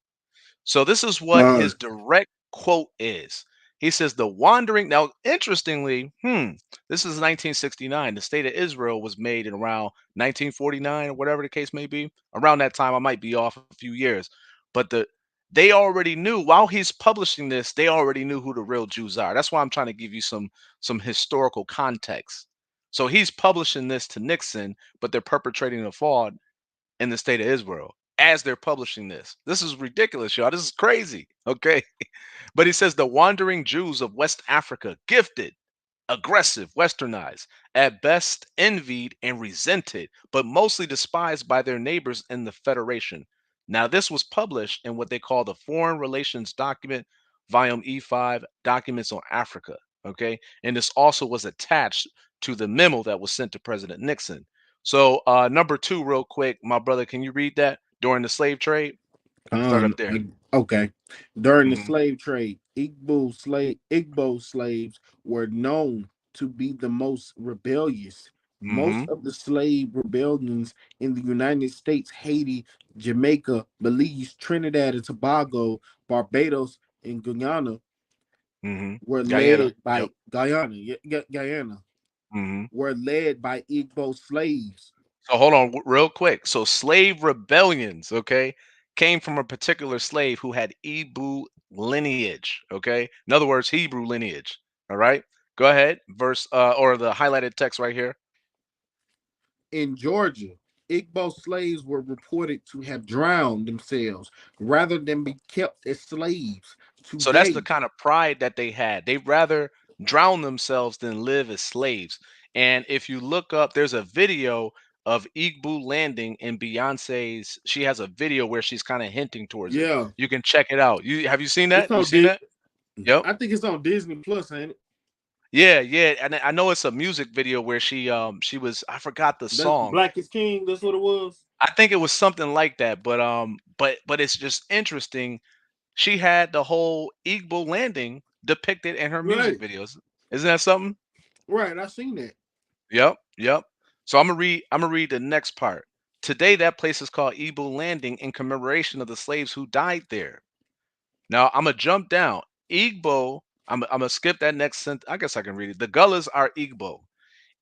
So this is what his direct quote is. He says, the wandering. Now, interestingly, this is 1969. The state of Israel was made in around 1949 or whatever the case may be. Around that time, I might be off a few years. But they already knew, while he's publishing this, they already knew who the real Jews are. That's why I'm trying to give you some historical context. So he's publishing this to Nixon, but they're perpetrating a fraud in the state of Israel as they're publishing this. This is ridiculous, y'all. This is crazy. Okay. But he says the wandering Jews of West Africa, gifted, aggressive, westernized, at best envied and resented, but mostly despised by their neighbors in the Federation. Now, this was published in what they call the Foreign Relations Document, Volume E5, Documents on Africa. Okay. And this also was attached to the memo that was sent to President Nixon. So, number 2, real quick, my brother, can you read that? During the slave trade? Start up there. Okay. During the slave trade, Igbo slaves were known to be the most rebellious. Most of the slave rebellions in the United States, Haiti, Jamaica, Belize, Trinidad and Tobago, Barbados, and Guyana were led by Guyana. Were led by Igbo slaves. So hold on real quick. So slave rebellions, okay, came from a particular slave who had Hebrew lineage, okay? In other words, Hebrew lineage. All right. Go ahead. Verse or the highlighted text right here. In Georgia, Igbo slaves were reported to have drowned themselves rather than be kept as slaves. So that's the kind of pride that they had. They'd rather drown themselves than live as slaves. And if you look up, there's a video of Igbo landing in Beyonce's. She has a video where she's kind of hinting towards it. You can check it out. Have you seen that? You seen that? Yep. I think it's on Disney Plus, ain't it? Yeah, yeah. And I know it's a music video where she was, I forgot the song. Black is King, that's what it was. I think it was something like that, but it's just interesting. She had the whole Igbo landing depicted in her music videos. Isn't that something? Right, I seen that. Yep. So I'm gonna read the next part. Today, that place is called Igbo Landing in commemoration of the slaves who died there. Now I'm gonna jump down. Igbo. I'm gonna skip that next sentence. I guess I can read it. The Gullahs are Igbo.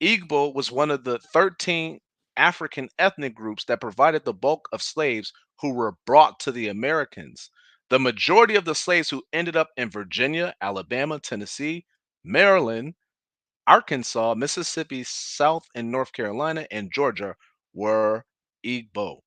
Igbo was one of the 13 African ethnic groups that provided the bulk of slaves who were brought to the Americans. The majority of the slaves who ended up in Virginia, Alabama, Tennessee, Maryland, Arkansas, Mississippi, South and North Carolina, and Georgia were Igbo.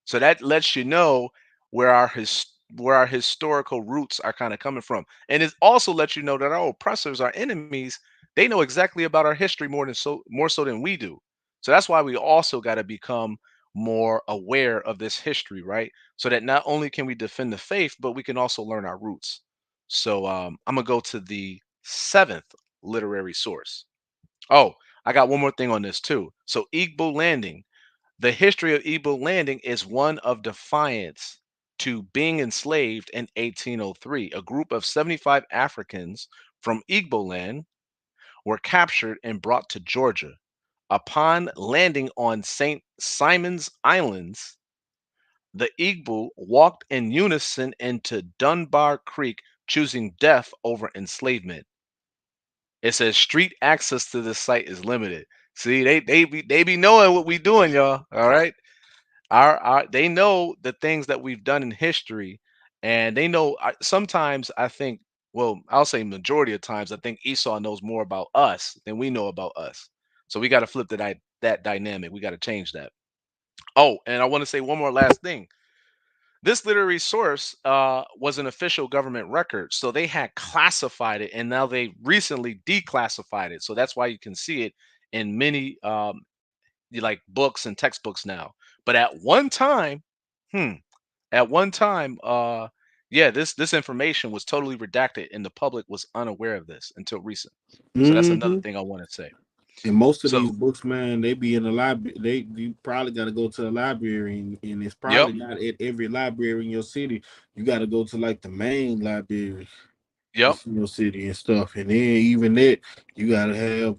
So that lets you know where our historical roots are kind of coming from. And it also lets you know that our oppressors, our enemies, they know exactly about our history more so than we do. So that's why we also got to become more aware of this history, right? So that not only can we defend the faith, but we can also learn our roots. So I'm gonna go to the 7th literary source. Oh, I got one more thing on this too. So Igbo landing. The history of Igbo landing is one of defiance to being enslaved in 1803. A group of 75 Africans from Igbo land were captured and brought to Georgia. Upon landing on St. Simon's Islands, the Igbo walked in unison into Dunbar Creek, choosing death over enslavement. It says street access to this site is limited. See, they be knowing what we doing, y'all. All right. They know the things that we've done in history, and they know sometimes I think, well, I'll say majority of times I think Esau knows more about us than we know about us. So we got to flip that dynamic. We got to change that. Oh, and I want to say one more last thing. This literary source was an official government record, so they had classified it, and now they recently declassified it. So that's why you can see it in many like books and textbooks now. But at one time, yeah, this information was totally redacted, and the public was unaware of this until recent. So that's another thing I want to say. And most of these books, man, they be in the library. You probably got to go to the library, and it's probably not at every library in your city. You got to go to like the main library in your city and stuff. And then even that, you got to have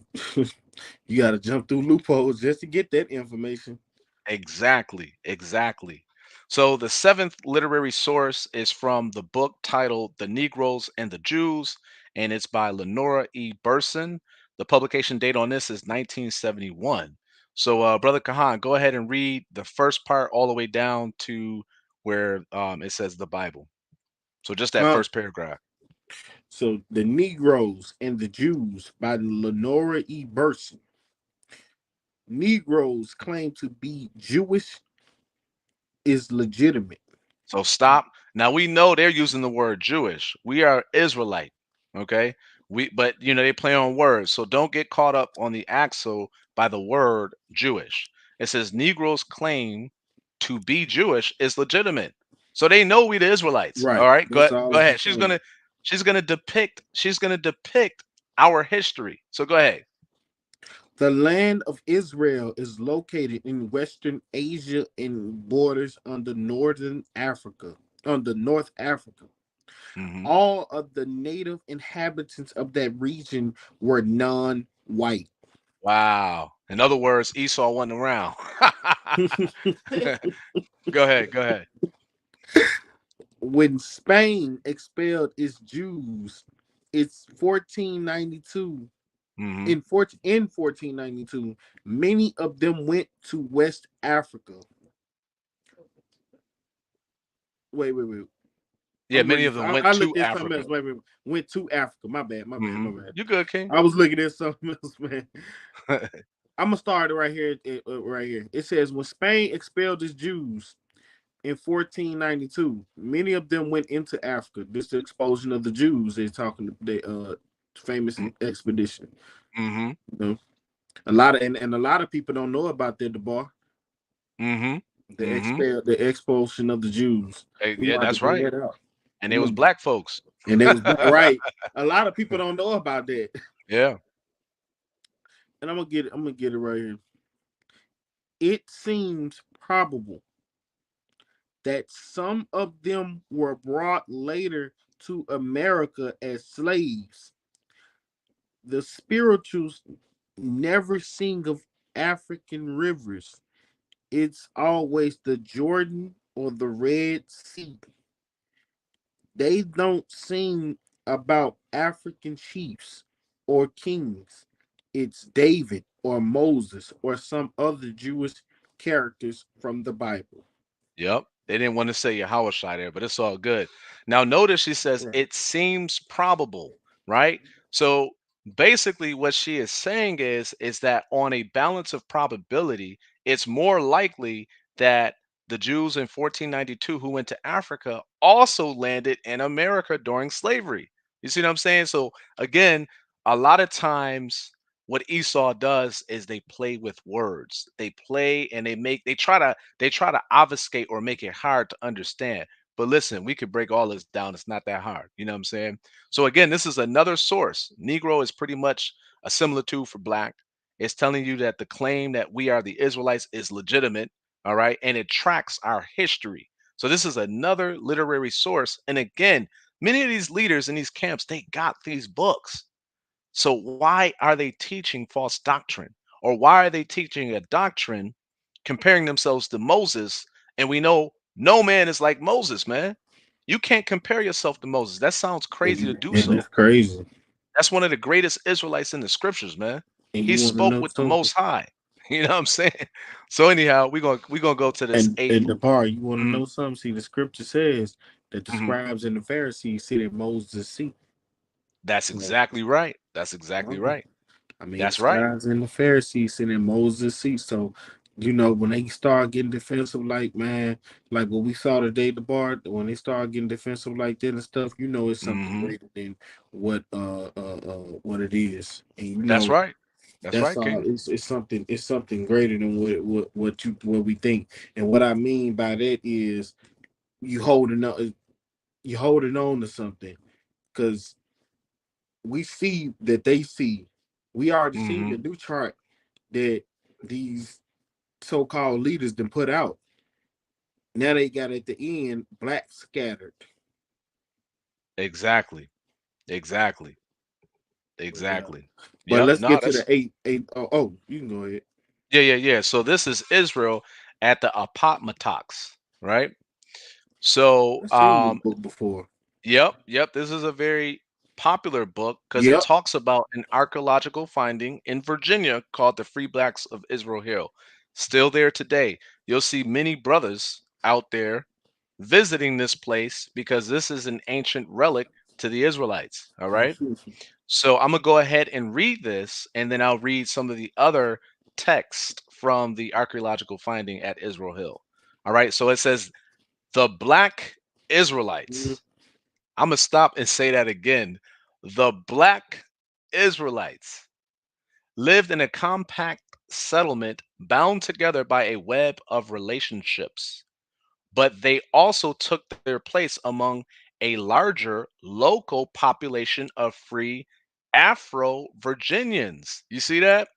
You got to jump through loopholes just to get that information. Exactly, exactly. So the seventh literary source is from the book titled The Negroes and the Jews, and it's by Lenora E. Burson. The publication date on this is 1971. So, Brother Kahan, go ahead and read the first part all the way down to where it says the Bible. So just that first paragraph. So the Negroes and the Jews by Lenora E. Burson. Negroes claim to be Jewish is legitimate. So stop. Now we know they're using the word Jewish. We are Israelite. Okay. But they play on words. So don't get caught up on the axle by the word Jewish. It says Negroes claim to be Jewish is legitimate. So they know we the Israelites. Right. All right. Go That's all ahead. it's She's gonna depict our history. So go ahead. The land of Israel is located in Western Asia and borders on the North Africa. Mhm. All of the native inhabitants of that region were non-white. Wow. In other words, Esau wasn't around. Go ahead. Go ahead. When Spain expelled its Jews, it's 1492. Mhm. In 1492, many of them went to West Africa. Wait. Yeah, many of them went I to looked at something Africa. else. Wait. Went to Africa. My bad. You good, King? I was looking at something else, man. I'm gonna start it right here. Right here. It says when Spain expelled its Jews in 1492, many of them went into Africa. This is the expulsion of the Jews. They're talking the famous expedition. Mm-hmm. You know, a lot of and a lot of people don't know about that, the bar. Mm-hmm. The expulsion of the Jews. We Yeah, want to that's bring right. that out. And they was black folks. And they was right. A lot of people don't know about that. Yeah. And I'm gonna get it right here. It seems probable that some of them were brought later to America as slaves. The spirituals never sing of African rivers. It's always the Jordan or the Red Sea. They don't sing about African chiefs or kings. It's David or Moses or some other Jewish characters from the Bible. Yep. They didn't want to say Yahawashi there, but it's all good. Now notice she says Right. it seems probable, right? So basically what she is saying is that on a balance of probability, it's more likely that the Jews in 1492 who went to Africa also landed in America during slavery. You see what I'm saying? So again, a lot of times what Esau does is they play with words. They play and they try to obfuscate or make it hard to understand. But listen, we could break all this down. It's not that hard. You know what I'm saying? So again, this is another source. Negro is pretty much a similitude for black. It's telling you that the claim that we are the Israelites is legitimate. All right. And it tracks our history. So this is another literary source. And again, many of these leaders in these camps, they got these books. So why are they teaching false doctrine? Or why are they teaching a doctrine comparing themselves to Moses? And we know no man is like Moses, man. You can't compare yourself to Moses. That sounds crazy to do And so. it's crazy. That's one of the greatest Israelites in the scriptures, man. And He you want to spoke know with the something? most high. You know what I'm saying? So anyhow, we're gonna go to this eighth. And the part you want to Mhm, know something? See, the scripture says that the mhm. scribes and the Pharisees sit at Moses' seat. That's So, exactly right. That's exactly right. I mean, the That's right. scribes and the Pharisees sit in Moses' seat. So, when they start getting defensive, like man, like what we saw today, the bar, when they start getting defensive like that and stuff, it's something Hmm. greater than what it is, and That's right. That's that's right, all. King. It's something greater than what we think, and what I mean by that is you holding on, you holding on to something because we see that they see. We already seen Hmm. the new chart that these so-called leaders then put out. Now they got at the end black scattered. Exactly. Exactly. But yeah, Exactly. But Yep. let's No, get to that's the eight. Oh, you can go ahead. yeah. So this is Israel at the Apopmatox, right? So I've seen this book before. Yep. This is a very popular book because it Yep. talks about an archaeological finding in Virginia called the Free Blacks of Israel Hill. Still there today. You'll see many brothers out there visiting this place because this is an ancient relic to the Israelites. All right. So I'm gonna go ahead and read this, and then I'll read some of the other text from the archaeological finding at Israel Hill. All right. So it says the Black Israelites. I'm gonna stop and say that again. The Black Israelites lived in a compact settlement bound together by a web of relationships, but they also took their place among a larger local population of free Afro Virginians. You see that?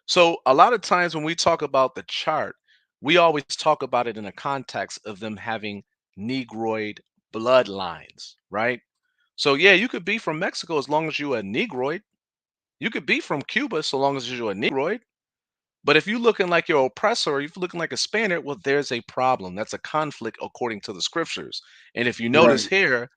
So, a lot of times when we talk about the chart, we always talk about it in a context of them having Negroid bloodlines, right? So, yeah, you could be from Mexico as long as you're a Negroid. You could be from Cuba so long as you're a Negroid. But if you're looking like your oppressor or if you're looking like a Spaniard, well, there's a problem. That's a conflict according to the scriptures. And if you notice Right. here,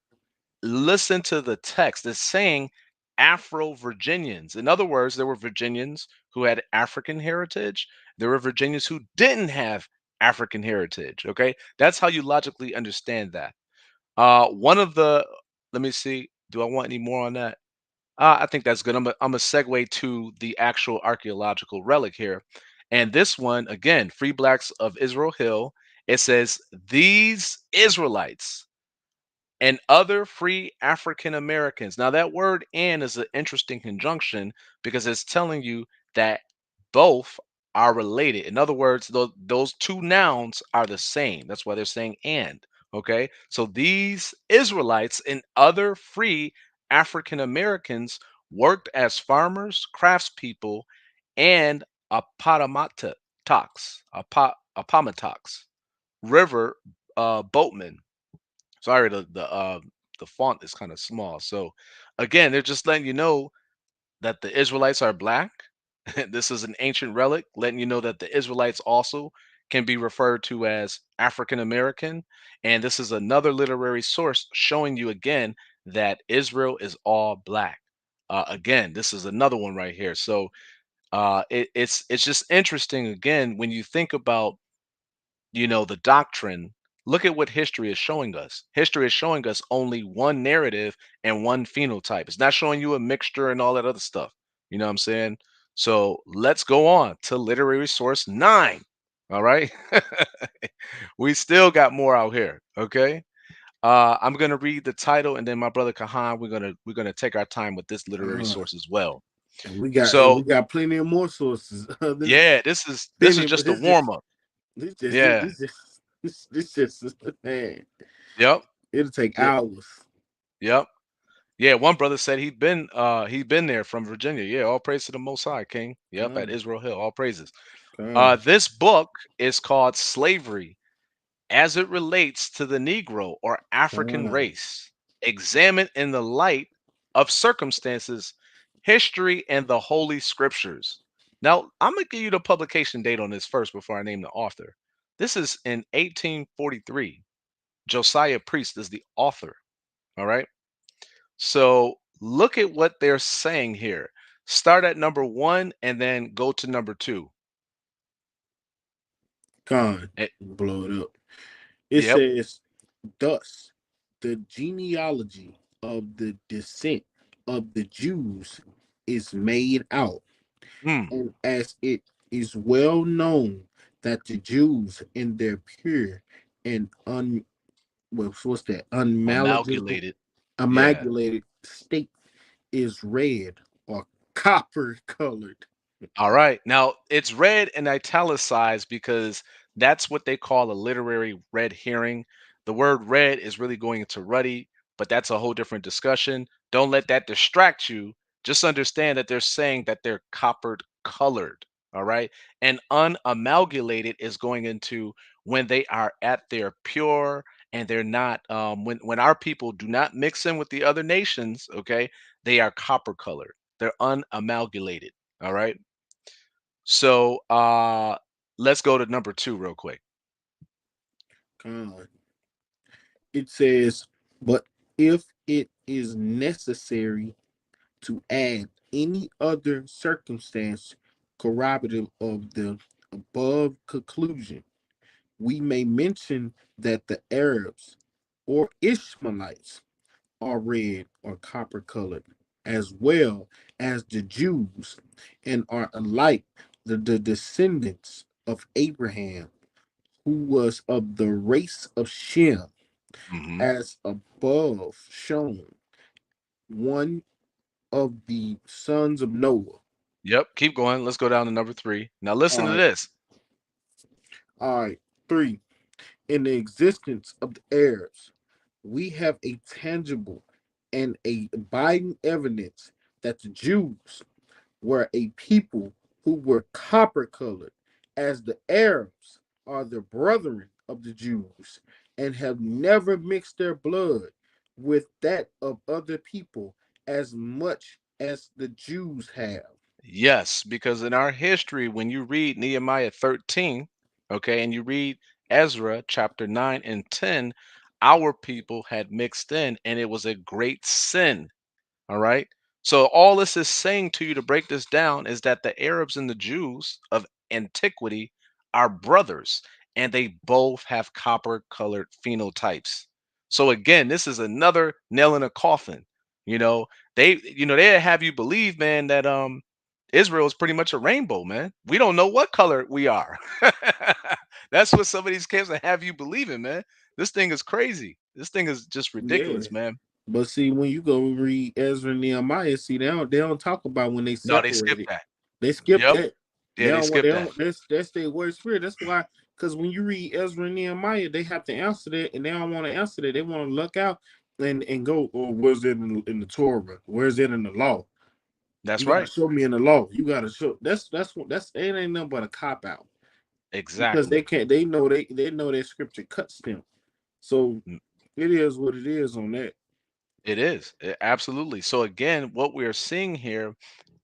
listen to the text. It's saying Afro Virginians. In other words, there were Virginians who had African heritage. There were Virginians who didn't have African heritage. Okay. That's how you logically understand that. One of the, let me see, do I want any more on that? I think that's good. I'm a segue to the actual archaeological relic here. And this one, again, Free Blacks of Israel Hill, it says, these Israelites and other free African Americans. Now, that word and is an interesting conjunction because it's telling you that both are related. In other words, those two nouns are the same. That's why they're saying and. Okay. So these Israelites and other free African Americans worked as farmers, craftspeople, and apomatox, apomatox, river boatmen. Sorry, the font is kind of small. So again, they're just letting you know that the Israelites are black. This is an ancient relic, letting you know that the Israelites also can be referred to as African American. And this is another literary source showing you again that Israel is all black. Again, this is another one right here. So it's just interesting again when you think about the doctrine. Look at what history is showing us. History is showing us only one narrative and one phenotype. It's not showing you a mixture and all that other stuff. You know what I'm saying? So let's go on to literary source 9. All right. We still got more out here. Okay. I'm gonna read the title, and then my brother Kahan, we're gonna take our time with this literary Uh, source as well. and we So got plenty of more sources. yeah, this is Plenty, but just a warm up. Yeah. this just man. Yep. It'll take Yeah. hours. Yep. Yeah, one brother said he'd been there from Virginia. Yeah, all praise to the Most High, King. Yep, at Con, Israel Hill. All praises. con. This book is called Slavery as it relates to the Negro or African race, examined in the light of circumstances, history, and the Holy Scriptures. Now, I'm gonna give you the publication date on this first before I name the author. This is in 1843. Josiah Priest is the author. All right. So look at what they're saying here. Start at number 1 and then go to number 2. Con. Eh, Blow it up. It Yep. says, thus, the genealogy of the descent of the Jews is made out, Hmm. and as it is well known that the Jews in their pure and what's that Amalgamated. Yeah. amalgamated state is red or copper colored. All right. Now it's red and italicized because that's what they call a literary red herring. The word red is really going into ruddy, but that's a whole different discussion. Don't let that distract you. Just understand that they're saying that they're coppered colored. All right. And unamalgamated is going into when they are at their pure and they're not when our people do not mix in with the other nations, okay, they are copper colored. They're unamalgamated. All right. So let's go to number 2 real quick. It says, but if it is necessary to add any other circumstance corroborative of the above conclusion, we may mention that the Arabs or Ishmaelites are red or copper colored, as well as the Jews, and are alike the descendants of Abraham, who was of the race of Shem, as above shown, one of the sons of Noah. Yep, keep going. Let's go down to number 3. Now listen to this. All right. 3. In the existence of the Arabs, we have a tangible and a abiding evidence that the Jews were a people who were copper colored, as the Arabs are the brethren of the Jews, and have never mixed their blood with that of other people as much as the Jews have. Yes, because in our history, when you read Nehemiah 13, okay, and you read Ezra chapter 9 and 10, our people had mixed in, and it was a great sin. All right. So all this is saying to you, to break this down, is that the Arabs and the Jews of antiquity are brothers, and they both have copper colored phenotypes. So again, this is another nail in a coffin. They have you believe, man, that Israel is pretty much a rainbow, man. We don't know what color we are. That's what some of these camps have you believing, man. This thing is crazy. This thing is just Yeah. ridiculous, man. But see, when you go read Ezra and Nehemiah, see they don't talk about when they No, they skipped separated. that. They skip Yep. that. They Yeah, they don't want. They skipped that. don't. That's their word spirit. That's why. Because when you read Ezra and Nehemiah, they have to answer that, and they don't want to answer that. They want to look out and go. Or where's it in the Torah? Where's it in the law? That's You got to right. show me in the law. You got to show. That's it. Ain't nothing but a cop out. Because they Exactly. can't. They know that scripture cuts them. So Mm. it is what it is on that. It is. Absolutely. So again, what we're seeing here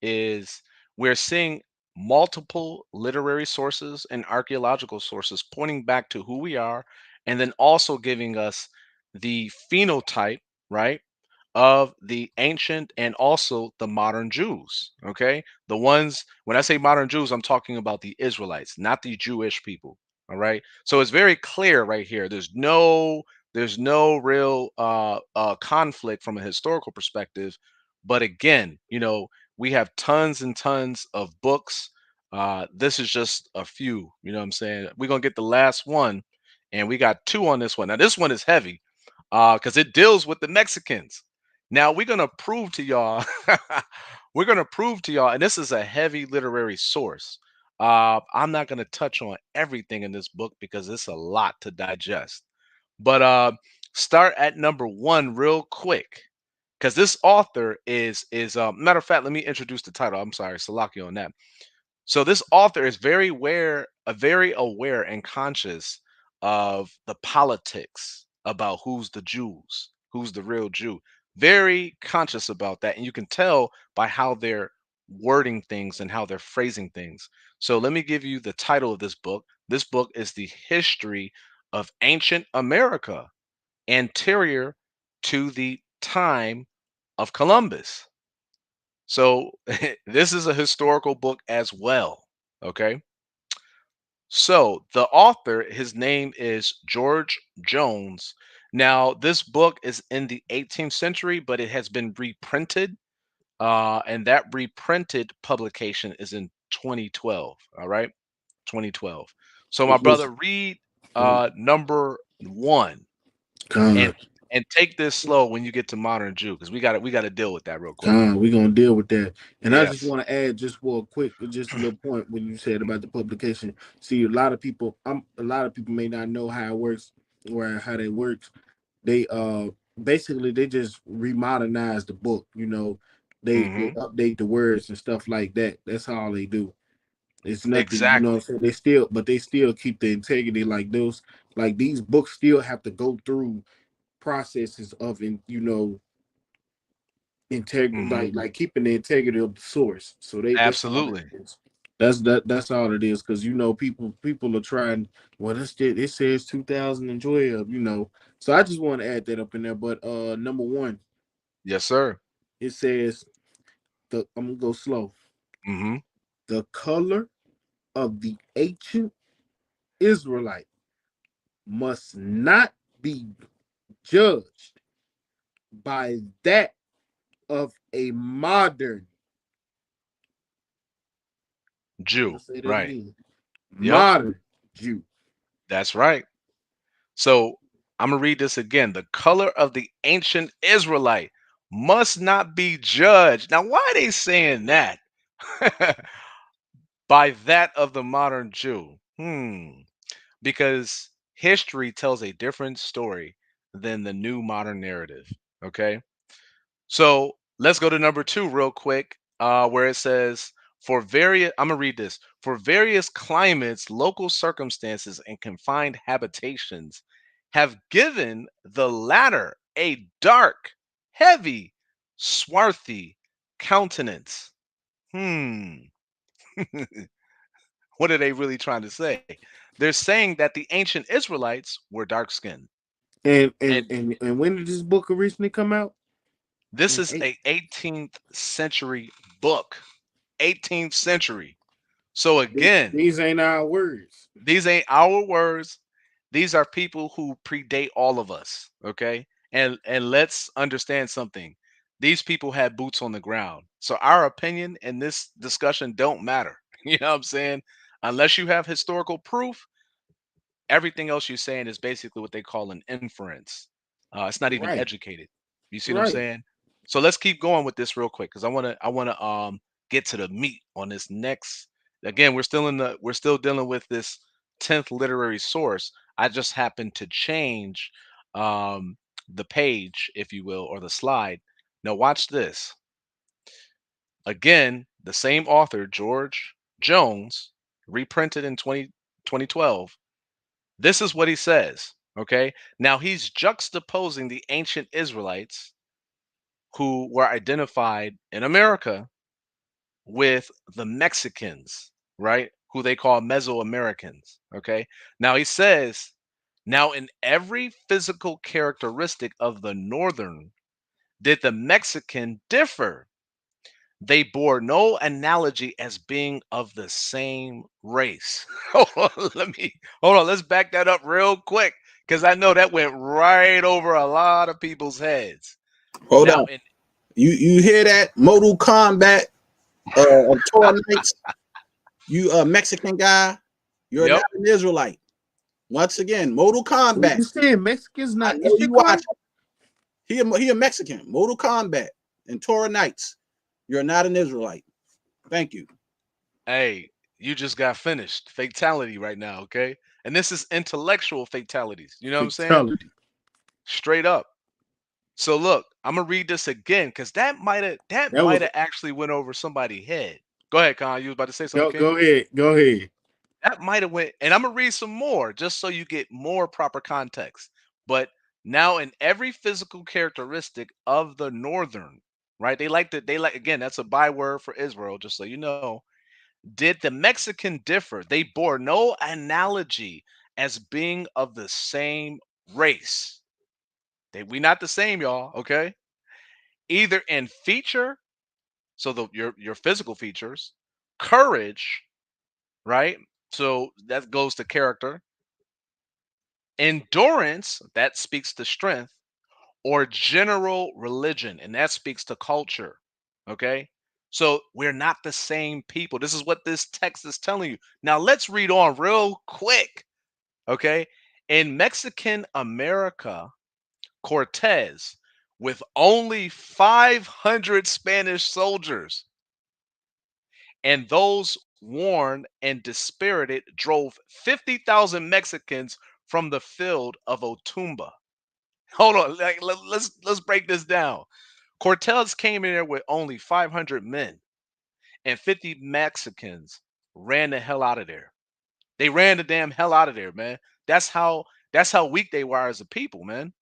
is we're seeing multiple literary sources and archaeological sources pointing back to who we are, and then also giving us the phenotype, right, of the ancient and also the modern Jews. Okay. The ones, when I say modern Jews, I'm talking about the Israelites, not the Jewish people. All right. So it's very clear right here. There's no real conflict from a historical perspective. But again, we have tons and tons of books. This is just a few, you know what I'm saying? We're going to get the last one, and we got 2 on this one. Now, this one is heavy because it deals with the Mexicans. Now, we're going to prove to y'all, and this is a heavy literary source. I'm not going to touch on everything in this book because it's a lot to digest. But start at number 1 real quick, because this author is matter of fact. Let me introduce the title. I'm sorry, Salaki on that. So this author is very aware and conscious of the politics about who's the Jews, who's the real Jew. Very conscious about that, and you can tell by how they're wording things and how they're phrasing things. So let me give you the title of this book. This book is The History of Ancient America, Anterior to the Time of Columbus. So this is a historical book as well. Okay. So the author, his name is George Jones. Now, this book is in the 18th century, but it has been reprinted. And that reprinted publication is in 2012. All right. 2012. So my brother, read number 1 and and take this slow when you get to modern Jew, because we gotta deal with that real quick. We're gonna deal with that. And I just Yes. want to add just for just a little point when you said about the publication. See, a lot of people may not know how it works or how they works. They basically they just remodernize the book, they update the words and stuff like that. That's all they do. It's nothing, Exactly. so they still keep the integrity. Like these books still have to go through processes of like keeping the integrity of the source. So that's all Absolutely. it is. That's all it is. Because people are trying. Well, it says 2012. So I just want to add that up in there. But number one, Yes, sir. it says I'm gonna go slow. Mm-hmm. The color of the ancient Israelite must not be judged by that of a modern. Jew. Let's say that Right. again. Yep. Modern Jew. That's right. So I'm gonna read this again. The color of the ancient Israelite must not be judged. Now, why are they saying that? By that of the modern Jew. Because history tells a different story than the new modern narrative. Okay. So let's go to number 2 real quick, where it says, I'm going to read this. For various climates, local circumstances, and confined habitations have given the latter a dark, heavy, swarthy countenance. What are they really trying to say? They're saying that the ancient Israelites were dark skinned. And when did this book originally come out? This is a 18th century book. 18th century. So again, These ain't our words. these ain't our words. These are people who predate all of us. Okay. And let's understand something. These people had boots on the ground. So our opinion in this discussion don't matter. You know what I'm saying? Unless you have historical proof, everything else you're saying is basically what they call an inference. It's not even Right. educated. You see what I'm Right. saying? So let's keep going with this real quick because I want to get to the meat on this next. Again, we're still dealing with this 10th literary source. I just happened to change the page, if you will, or the slide. Now watch this. Again, the same author, George Jones, reprinted in 2012. This is what he says. Okay. Now he's juxtaposing the ancient Israelites who were identified in America with the Mexicans, right? Who they call Mesoamericans. Okay. Now he says, now in every physical characteristic of the northern did the Mexican differ. They bore no analogy as being of the same race. Hold on, hold on. Let's back that up real quick because I know that went right over a lot of people's heads. Hold Now, on. You hear that? Mortal Kombat of Torah Knights. You a Mexican guy. You're not an Israelite. Once again, Mortal Kombat. You saying Mexicans I not know you watch. Issachar? He a Mexican. Mortal Kombat and Torah Knights. You're not an Israelite. Thank you. hey, you just got finished. Fatality right now, okay? And this is intellectual fatalities. You know what I'm saying? Fatality. Straight up. So look, I'm gonna read this again because that might have actually went over somebody's head. Go ahead, Con. You was about to say something, King? Go ahead. Go ahead. That might have went, and I'm gonna read some more just so you get more proper context. But now, in every physical characteristic of the northern, right? They like again. That's a byword for Israel, just so you know. Did the Mexican differ? They bore no analogy as being of the same race. We not the same, y'all. Okay, either in feature, so your physical features, courage, right? So that goes to character. Endurance, that speaks to strength, or general religion, and that speaks to culture. Okay. So we're not the same people. This is what this text is telling you. Now let's read on real quick. Okay. In Mexican America, Cortez, with only 500 Spanish soldiers, and those warned and dispirited, drove 50,000 Mexicans from the field of Otumba. Hold on, let's break this down. Cortez came in there with only 500 men, and 50 Mexicans ran the hell out of there. They ran the damn hell out of there, man. That's how weak they were as a people, man.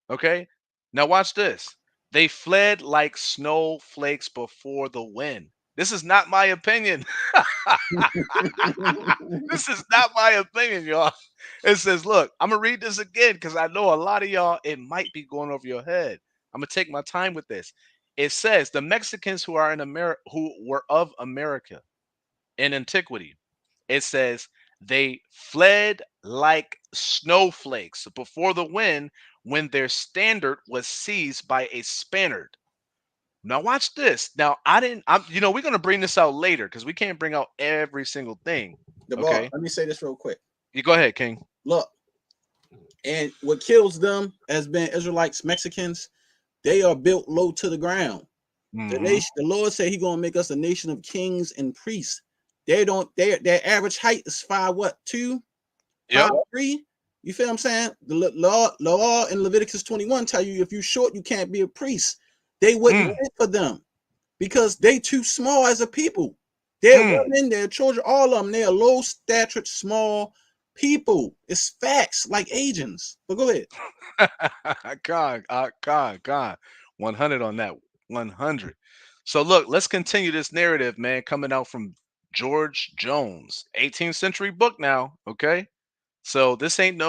Okay? Now watch this. They fled like snowflakes before the wind. This is not my opinion. This is not my opinion, y'all. It says, look, I'm going to read this again because I know a lot of y'all, it might be going over your head. I'm going to take my time with this. It says the Mexicans who are in America, who were of America in antiquity, it says they fled like snowflakes before the wind when their standard was seized by a Spaniard. Now watch this. Now we're gonna bring this out later because we can't bring out every single thing. Okay. Let me say this real quick. You go ahead, King. Look, and what kills them as being Israelites, Mexicans, they are built low to the ground. The nation, the Lord said He gonna make us a nation of kings and priests. Their average height is 5'2", 5'3". You feel what I'm saying? The law in Leviticus 21 tell you if you're short, you can't be a priest. They wouldn't fit for them because they too small as a people. They're women, their children, all of them. They're low statured, small people. It's facts, like Asians. But go ahead. God. 100 on that. 100. So look, let's continue this narrative, man, coming out from George Jones, 18th century book now. Okay. So this ain't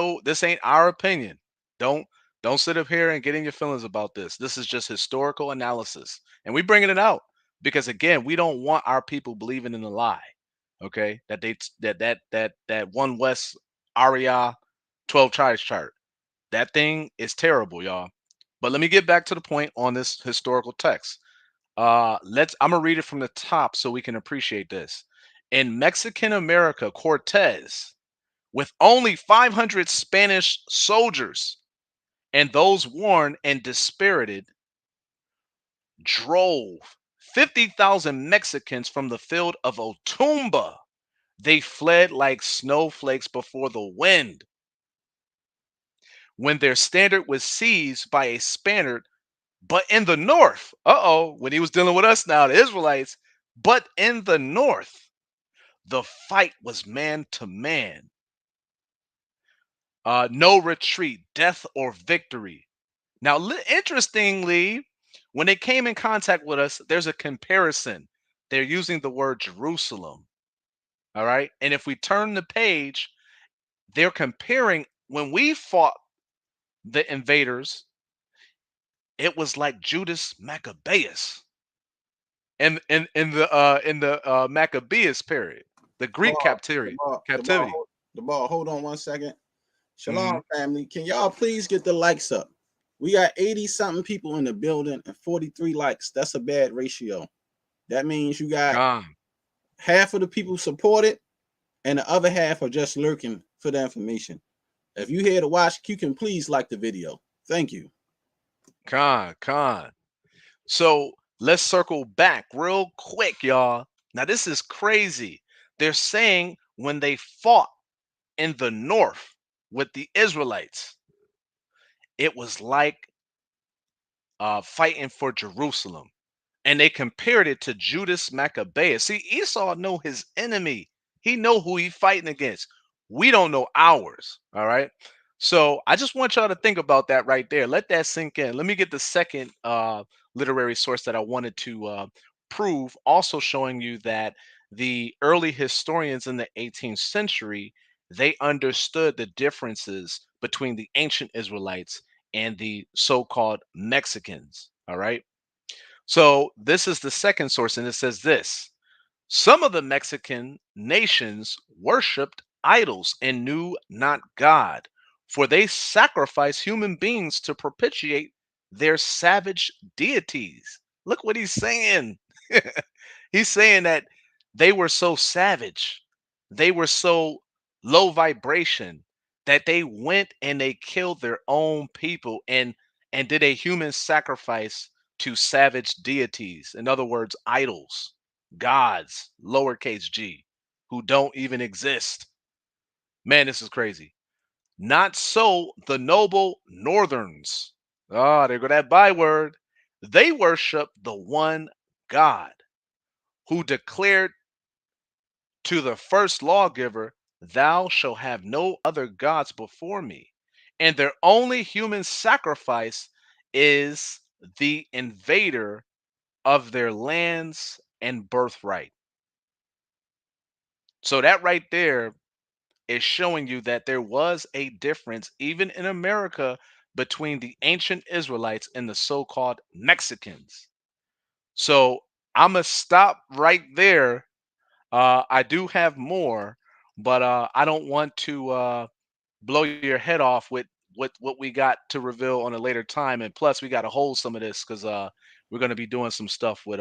our opinion. Don't sit up here and get in your feelings about this. This is just historical analysis. And we bringing it out because again, we don't want our people believing in the lie. Okay? That one West AREA 12 tribes chart. That thing is terrible, y'all. But let me get back to the point on this historical text. I'm gonna read it from the top so we can appreciate this. In Mexican America, Cortez, with only 500 Spanish soldiers and those worn and dispirited, drove 50,000 Mexicans from the field of Otumba. They fled like snowflakes before the wind. When their standard was seized by a Spaniard, but in the north, when he was dealing with us now, the Israelites, but in the north, the fight was man to man. No retreat, death or victory. Now, interestingly, when they came in contact with us, there's a comparison. They're using the word Jerusalem. All right. And if we turn the page, they're comparing when we fought the invaders, it was like Judas Maccabeus in the Maccabeus period, the Greek captivity. The ball. Hold on 1 second. Shalom, family. Can y'all please get the likes up? We got 80 something people in the building and 43 likes. That's a bad ratio. That means you got half of the people support it and the other half are just lurking for the information. If you here to watch, you can please like the video. Thank you. Con. So let's circle back real quick, y'all. Now, this is crazy. They're saying when they fought in the north with the Israelites, it was like fighting for Jerusalem. And they compared it to Judas Maccabeus. See, Esau know his enemy. He know who he fighting against. We don't know ours. All right. So I just want y'all to think about that right there. Let that sink in. Let me get the second literary source that I wanted to prove, also showing you that the early historians in the 18th century, they understood the differences between the ancient Israelites and the so-called Mexicans. All right. So this is the second source, and it says this: some of the Mexican nations worshipped idols and knew not God, for they sacrifice human beings to propitiate their savage deities. Look what he's saying. He's saying that they were so savage, they were so low vibration that they went and they killed their own people and did a human sacrifice to savage deities. In other words, idols, gods, lowercase g, who don't even exist. Man, this is crazy. Not so the noble northerns. There go that byword. They worship the one God who declared to the first lawgiver, thou shalt have no other gods before me. And their only human sacrifice is the invader of their lands and birthright. So that right there is showing you that there was a difference, even in America, between the ancient Israelites and the so-called Mexicans. So I'm gonna stop right there. I do have more, but I don't want to blow your head off with what we got to reveal on a later time. And plus, we got to hold some of this because we're going to be doing some stuff with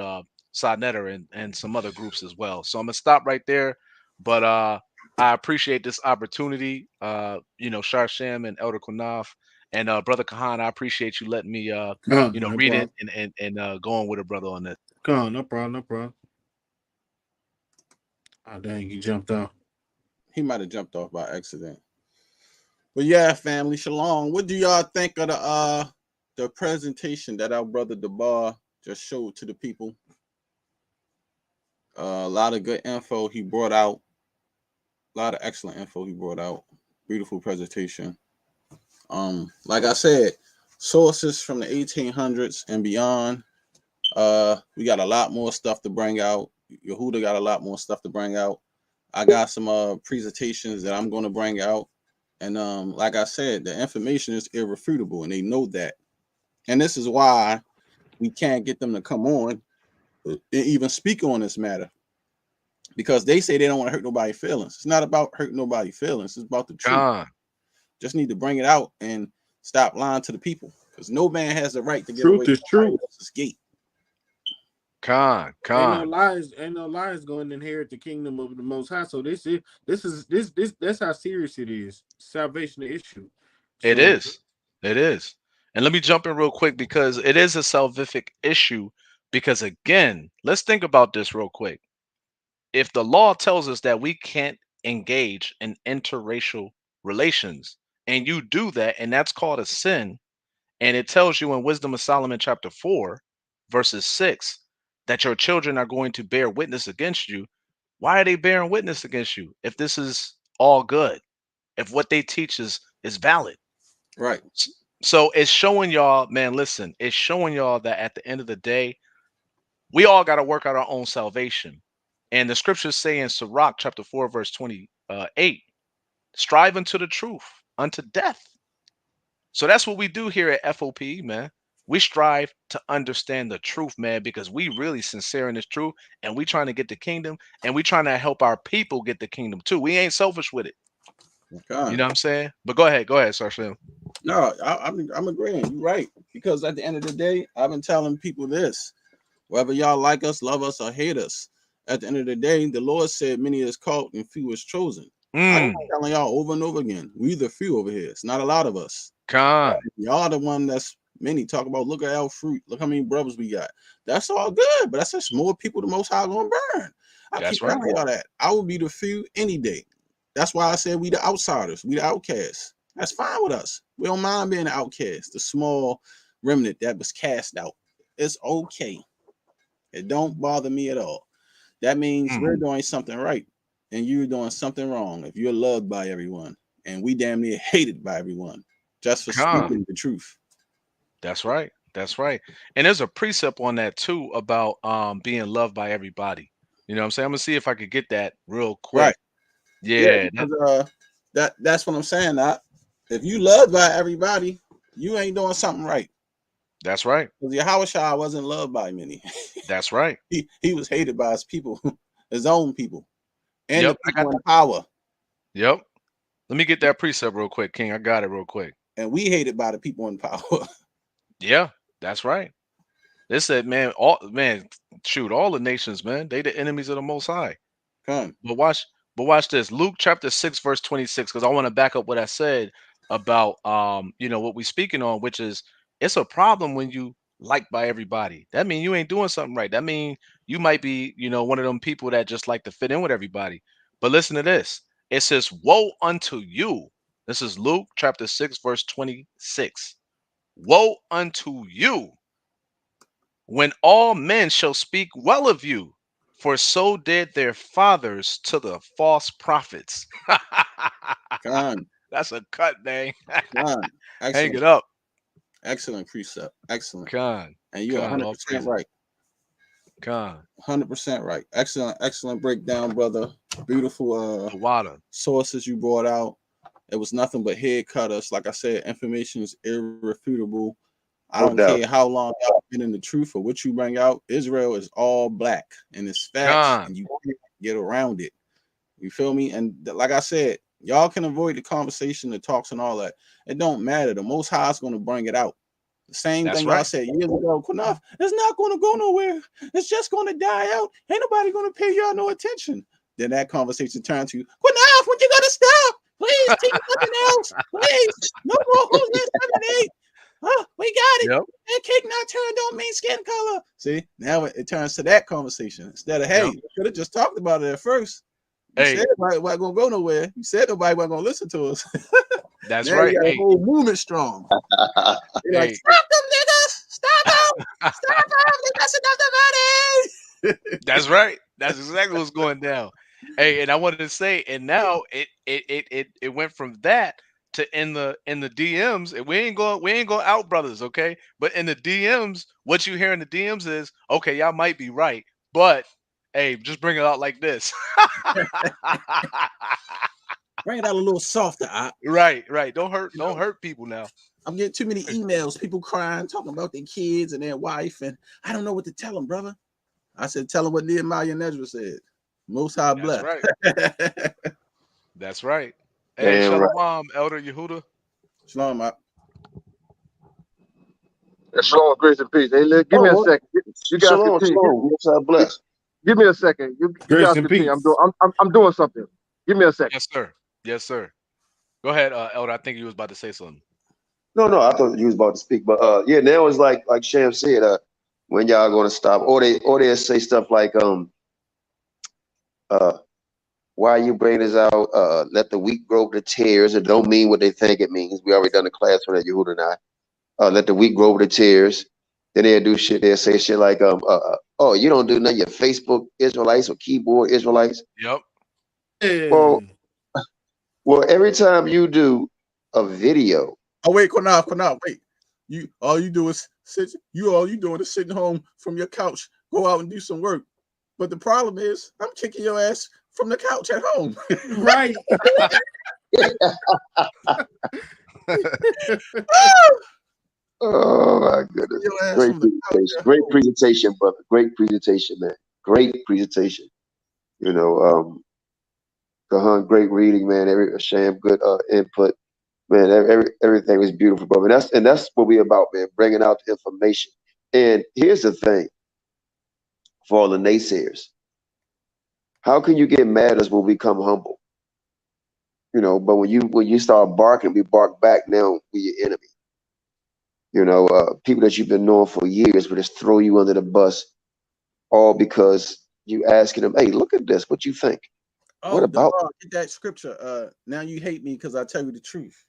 Sonetta and some other groups as well. So I'm gonna stop right there. But I appreciate this opportunity. Sharsham and Elder Qanath and Brother Kahan, I appreciate you letting me No read it problem. and going with a brother on this. No problem, no problem. Oh dang, he jumped off. He might have jumped off by accident. But yeah, family, shalom. What do y'all think of the presentation that our brother Debar just showed to the people? A lot of good info he brought out. A lot of excellent info he brought out. Beautiful presentation. Like I said, sources from the 1800s and beyond. We got a lot more stuff to bring out. Yehuda got a lot more stuff to bring out. I got some presentations that I'm going to bring out. And like I said, the information is irrefutable, and they know that. And this is why we can't get them to come on and even speak on this matter, because they say they don't want to hurt nobody's feelings. It's not about hurting nobody's feelings. It's about the truth. Just need to bring it out and stop lying to the people, because no man has the right to get away Truth is from true. else's gate. Ain't no lies going to inherit the kingdom of the Most High. So this that's how serious it is. Salvation the issue. It is. And let me jump in real quick because it is a salvific issue. Because again, let's think about this real quick. If the law tells us that we can't engage in interracial relations, and you do that, and that's called a sin, and it tells you in Wisdom of Solomon chapter 4, verses 6, that your children are going to bear witness against you, why are they bearing witness against you if this is all good? If what they teach is valid? Right. So it's showing y'all, man, listen, it's showing y'all that at the end of the day, we all got to work out our own salvation. And the scriptures say in Sirach chapter 4, verse 28, strive unto the truth, unto death. So that's what we do here at FOPE, man. We strive to understand the truth, man, because we really sincere in this truth, and we trying to get the kingdom, and we trying to help our people get the kingdom too. We ain't selfish with it. God. You know what I'm saying? But go ahead, Sir Slim. No, I'm agreeing. You're right. Because at the end of the day, I've been telling people this: whether y'all like us, love us, or hate us, at the end of the day, the Lord said, "Many is called and few is chosen." I'm telling y'all over and over again, we the few over here. It's not a lot of us. Y'all the one that's many. Talk about, look at our fruit. Look how many brothers we got. That's all good, but that's just more people the Most High gonna burn. I keep telling y'all that. I will be the few any day. That's why I said we the outsiders, we the outcasts. That's fine with us. We don't mind being the outcast, the small remnant that was cast out. It's okay. It don't bother me at all. That means we're doing something right and you're doing something wrong if you're loved by everyone, and we damn near hated by everyone just for speaking the truth. That's right. That's right. And there's a precept on that too about being loved by everybody. You know what I'm saying? I'm gonna see if I could get that real quick. Right. Yeah. Because, that's what I'm saying. If you loved by everybody, you ain't doing something right. That's right. Because Yahawashi wasn't loved by many. That's right. He was hated by his people, his own people, and Yep, the people in power. Yep. Let me get that precept real quick, King. I got it real quick. And we hated by the people in power. Yeah, that's right. They said, man, all the nations, man, they the enemies of the Most High. Come. But watch this. Luke chapter 6, verse 26, because I want to back up what I said about what we speaking on, which is it's a problem when you like by everybody. That means you ain't doing something right. That means you might be, one of them people that just like to fit in with everybody. But listen to this. It says, woe unto you. This is Luke chapter 6, verse 26. Woe unto you when all men shall speak well of you, for so did their fathers to the false prophets. Come. That's a cut, man. Come. Hang it up. Excellent precept. Excellent. Con. And you're Con, 100% right. Con. 100% right. Excellent breakdown, brother. Beautiful sources you brought out. It was nothing but head cutters. Like I said, information is irrefutable. I don't care how long y'all been in the truth or what you bring out. Israel is all black and it's facts, and you can't get around it. You feel me? And like I said, y'all can avoid the conversation, the talks, and all that. It don't matter. The Most High is going to bring it out. The same thing y'all said years ago. Qanath, it's not going to go nowhere. It's just going to die out. Ain't nobody going to pay y'all no attention. Then that conversation turned to, Qanath, when you got to stop? Please teach something else. Please. No more Hosea 7-8. Oh, we got it. Yep. That cake not turned don't mean skin color. See, now it turns to that conversation instead of, hey, you could have just talked about it at first. You said nobody wasn't gonna go nowhere. You said nobody wasn't gonna listen to us. That's now right. You got a whole movement strong. Like, stop them niggas! Stop them! Stop them! They messing up the money. That's right. That's exactly what's going down. Hey, and I wanted to say, and now it went from that to in the DMs, and we ain't going out, brothers, okay? But in the DMs, what you hear in the DMs is, okay, y'all might be right, but hey, just bring it out like this. Bring it out a little softer. Right. Don't hurt people now. I'm getting too many emails, people crying, talking about their kids and their wife, and I don't know what to tell them, brother. I said, tell them what Nehemiah and Ezra said. Most High bless. That's right. That's right. Hey, Shalom, Elder Yehuda. Shalom, Mark. Shalom, grace and peace. Hey, give me a second. You guys continue. Bless. Give me a second. You guys continue. I'm doing something. Give me a second. Yes, sir. Go ahead, Elder. I think you was about to say something. No, I thought you was about to speak, but yeah, now it's like Sham said, when y'all gonna stop, or they say stuff like why you bring this out? Let the wheat grow to tears. It don't mean what they think it means. We already done the class for that, Yehuda and I. Let the wheat grow over the tears. Then they'll do shit. They'll say shit like, oh, you don't do none of your Facebook Israelites or keyboard Israelites. Yep. Well, every time you do a video. Oh wait, Qanath, wait. All you do is sit. All you doing is sitting home from your couch. Go out and do some work. But the problem is, I'm kicking your ass from the couch at home. Right. Oh my goodness! Great presentation, brother. Great presentation, man. Great presentation. You know, Kahan, great reading, man. Sham, good input, man. Everything was beautiful, brother. And that's what we about, man. Bringing out the information. And here's the thing, for all the naysayers, how can you get mad at us when we become humble? You know, but when you start barking, we bark back. Now we your enemy. You know, people that you've been knowing for years will just throw you under the bus, all because you asking them, "Hey, look at this. What you think?" Oh, what about get that scripture? Now you hate me because I tell you the truth.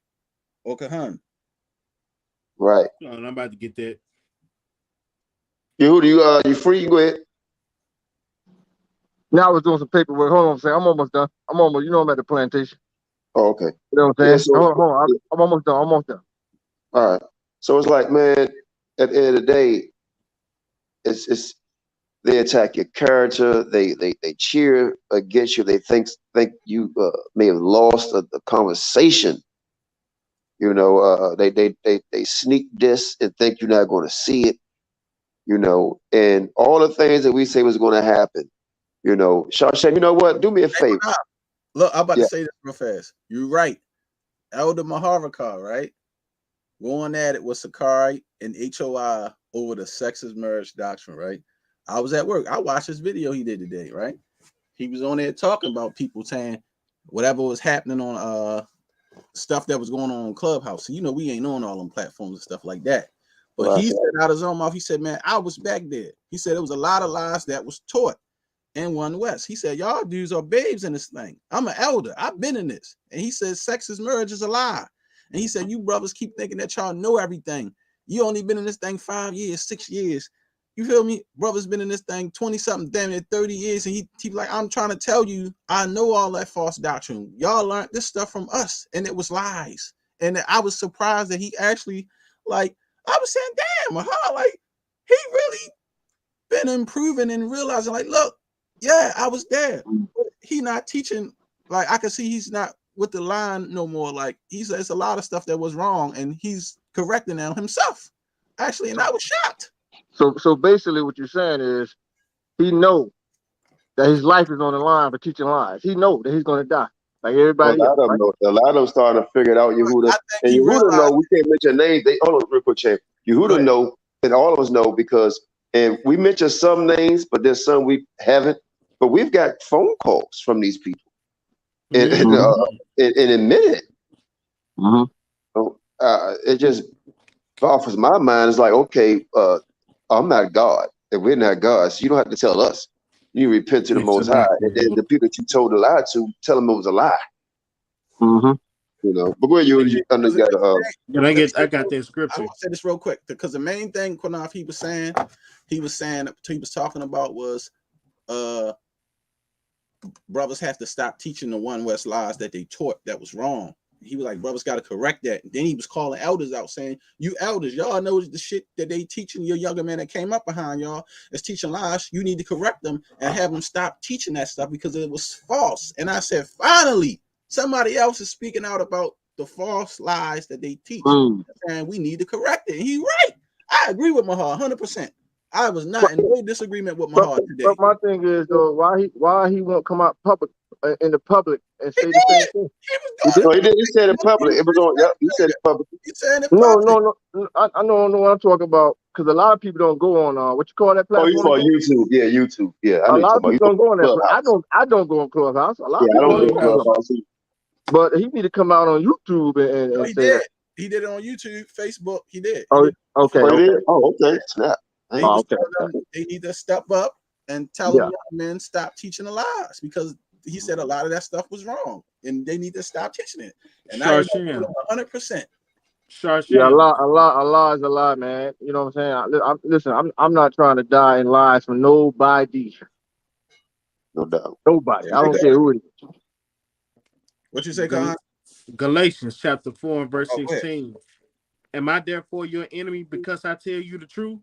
Okahan. Right. I'm about to get that. You free? You go ahead. Now I was doing some paperwork. Hold on a second. I'm almost done. You know I'm at the plantation. Oh, okay. You know what I'm saying? Yeah, hold on. I'm almost done. All right. So it's like, man, at the end of the day, it's they attack your character. They cheer against you. They think you may have lost the conversation. You know, they sneak diss and think you're not going to see it. You know, and all the things that we say was going to happen. You know, Shashem, you know what? Do me a favor. Look, I'm about to say this real fast. You're right. Elder Maharakar, right? Going at it with Sakari and HOI over the sexist marriage doctrine, right? I was at work. I watched this video he did today, right? He was on there talking about people saying whatever was happening on stuff that was going on Clubhouse. So, you know, we ain't on all them platforms and stuff like that. But he said out of his own mouth, he said, man, I was back there. He said there was a lot of lies that was taught in One West. He said, y'all dudes are babes in this thing. I'm an elder. I've been in this. And he said, sexist marriage is a lie. And he said, you brothers keep thinking that y'all know everything. You only been in this thing 5 years, 6 years. You feel me? Brothers been in this thing 20-something, damn near 30 years. And he like, I'm trying to tell you, I know all that false doctrine. Y'all learned this stuff from us. And it was lies. And I was surprised that he actually like I was saying, damn, Mahal, like, he really been improving and realizing, like, look, yeah, I was there. But he not teaching, like, I can see he's not with the line no more. Like, he says a lot of stuff that was wrong, and he's correcting them himself. Actually, and I was shocked. So basically what you're saying is he know that his life is on the line for teaching lies. He know that he's gonna die. Like everybody else. Right? A lot of them starting to figure it out. Yehuda and Yehuda know, we can't mention names. They hold on real quick, champ. Yehuda know, and all of us know, because and we mentioned some names, but there's some we haven't. But we've got phone calls from these people and admitted it. So, it just boggles my mind. It's like, okay, I'm not God, and we're not God, so you don't have to tell us. You repent to the Most High, and then the people that you told a lie to, tell them it was a lie. You know, but where you got I got that scripture. I want to say this real quick, because the main thing Qanath he was talking about was brothers have to stop teaching the One West lies that they taught that was wrong. He was like, brothers got to correct that. And then he was calling elders out, saying, you elders, y'all know the shit that they teaching your younger men that came up behind y'all is teaching lies. You need to correct them and have them stop teaching that stuff because it was false. And I said, finally, somebody else is speaking out about the false lies that they teach. And we need to correct it. And he's right. I agree with Mahal 100%. I was not in no disagreement with Mahal today. But my thing is, though, why he won't come out public in the public and say the same thing? He said it public. It was on. Yep, he said it public. He said it public. No. I know what I'm talking about, because a lot of people don't go on what you call that platform? Oh, you call YouTube? Yeah, YouTube. Yeah, a lot of people don't go on that. I don't go on Clubhouse. A lot of people don't go on Clubhouse. But he need to come out on YouTube and say that. He did it on YouTube, Facebook. He did. Oh, okay. Oh, okay. Snap. They need to step up and tell young men stop teaching the lies, because he said a lot of that stuff was wrong, and they need to stop teaching it. And I 100%. Yeah, a lie is a lie, man. You know what I'm saying? I'm not trying to die in lies from nobody. No doubt. Nobody. I don't care who it is. What you say, Conjecture? Galatians chapter 4 and verse 16. Am I therefore your enemy because I tell you the truth?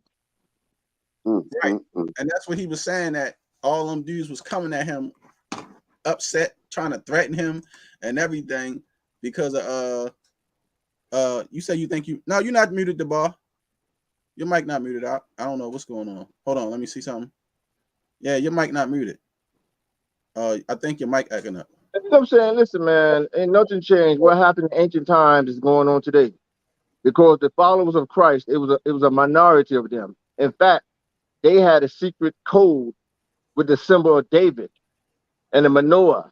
Right. And that's what he was saying, that all them dudes was coming at him upset, trying to threaten him and everything because you say you think no, you're not muted, the bar. Your mic not muted out. I don't know what's going on. Hold on, let me see something. Yeah, your mic not muted. I think your mic acting up. You know what I'm saying? Listen, man, ain't nothing changed. What happened in ancient times is going on today. Because the followers of Christ, it was a minority of them. In fact, they had a secret code with the symbol of David and the menorah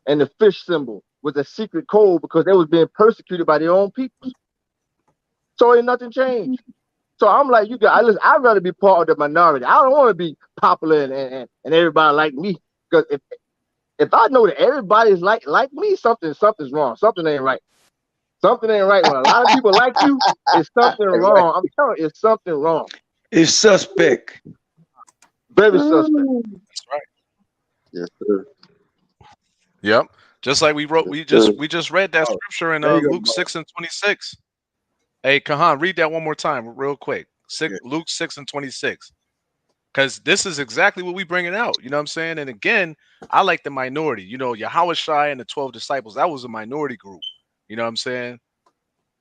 and the fish symbol with a secret code, because they was being persecuted by their own people. So ain't nothing changed. So I'm like, you guys, listen, I'd rather be part of the minority. I don't want to be popular and everybody like me. Because if I know that everybody's like me, something's wrong. Something ain't right. Something ain't right. When a lot of people like you, it's something wrong. I'm telling you, it's something wrong. It's suspect. Very suspect. That's right. Yes, sir. Yep. Just like we just read that scripture in Luke 6 and 26. Hey, Kahan, read that one more time real quick. Luke 6 and 26. Because this is exactly what we bringing out. You know what I'm saying? And again, I like the minority. You know, Yahawashi and the 12 disciples, that was a minority group. You know what I'm saying?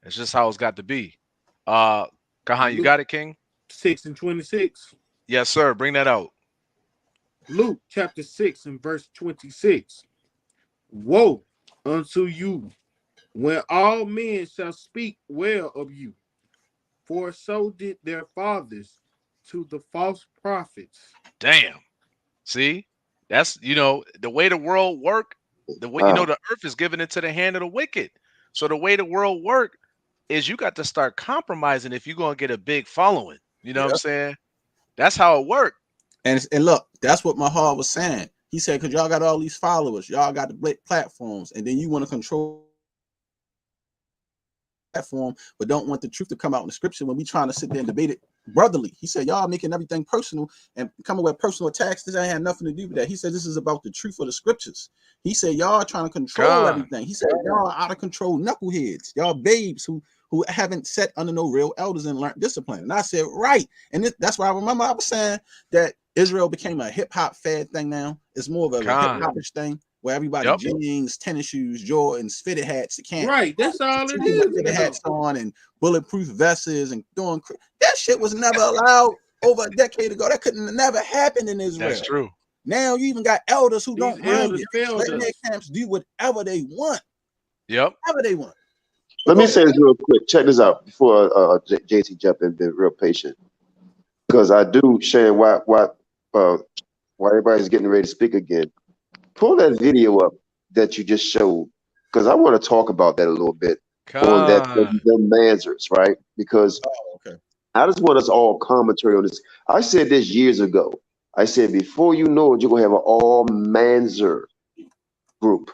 It's just how it's got to be. Kahan, you got it, King? 6 and 26. Yes, sir. Bring that out. Luke chapter 6 and verse 26. Woe unto you when all men shall speak well of you, for so did their fathers to the false prophets. Damn. See? That's, the way the world work, the way, the earth is given into the hand of the wicked. So the way the world work is you got to start compromising if you're going to get a big following. You know what I'm saying? That's how it worked. And look, that's what Mahal was saying. He said, because y'all got all these followers, y'all got the platforms, and then you want to control platform, but don't want the truth to come out in the scripture when we trying to sit there and debate it brotherly. He said, y'all making everything personal and coming with personal attacks. This ain't had nothing to do with that. He said, this is about the truth of the scriptures. He said, y'all trying to control everything. He said, y'all out of control knuckleheads. Y'all babes who who haven't sat under no real elders and learned discipline. And I said, right. And that's why I remember I was saying that Israel became a hip hop fad thing now. It's more of a hip hopish thing where everybody jeans, tennis shoes, Jordans, fitted hats. Right, that's all it is. Fitted hats on and bulletproof vests and doing that shit was never allowed over a decade ago. That couldn't never happen in Israel. That's true. Now you even got elders who don't mind elders it. Letting their camps do whatever they want. Yep. Whatever they want. Let me say this real quick. Check this out before JT jump in. Been real patient because I do share why everybody's getting ready to speak again. Pull that video up that you just showed because I want to talk about that a little bit on that them Mansers, right? Because I just want us all commentary on this. I said this years ago. I said before you know it, you're gonna have an all Manzer group,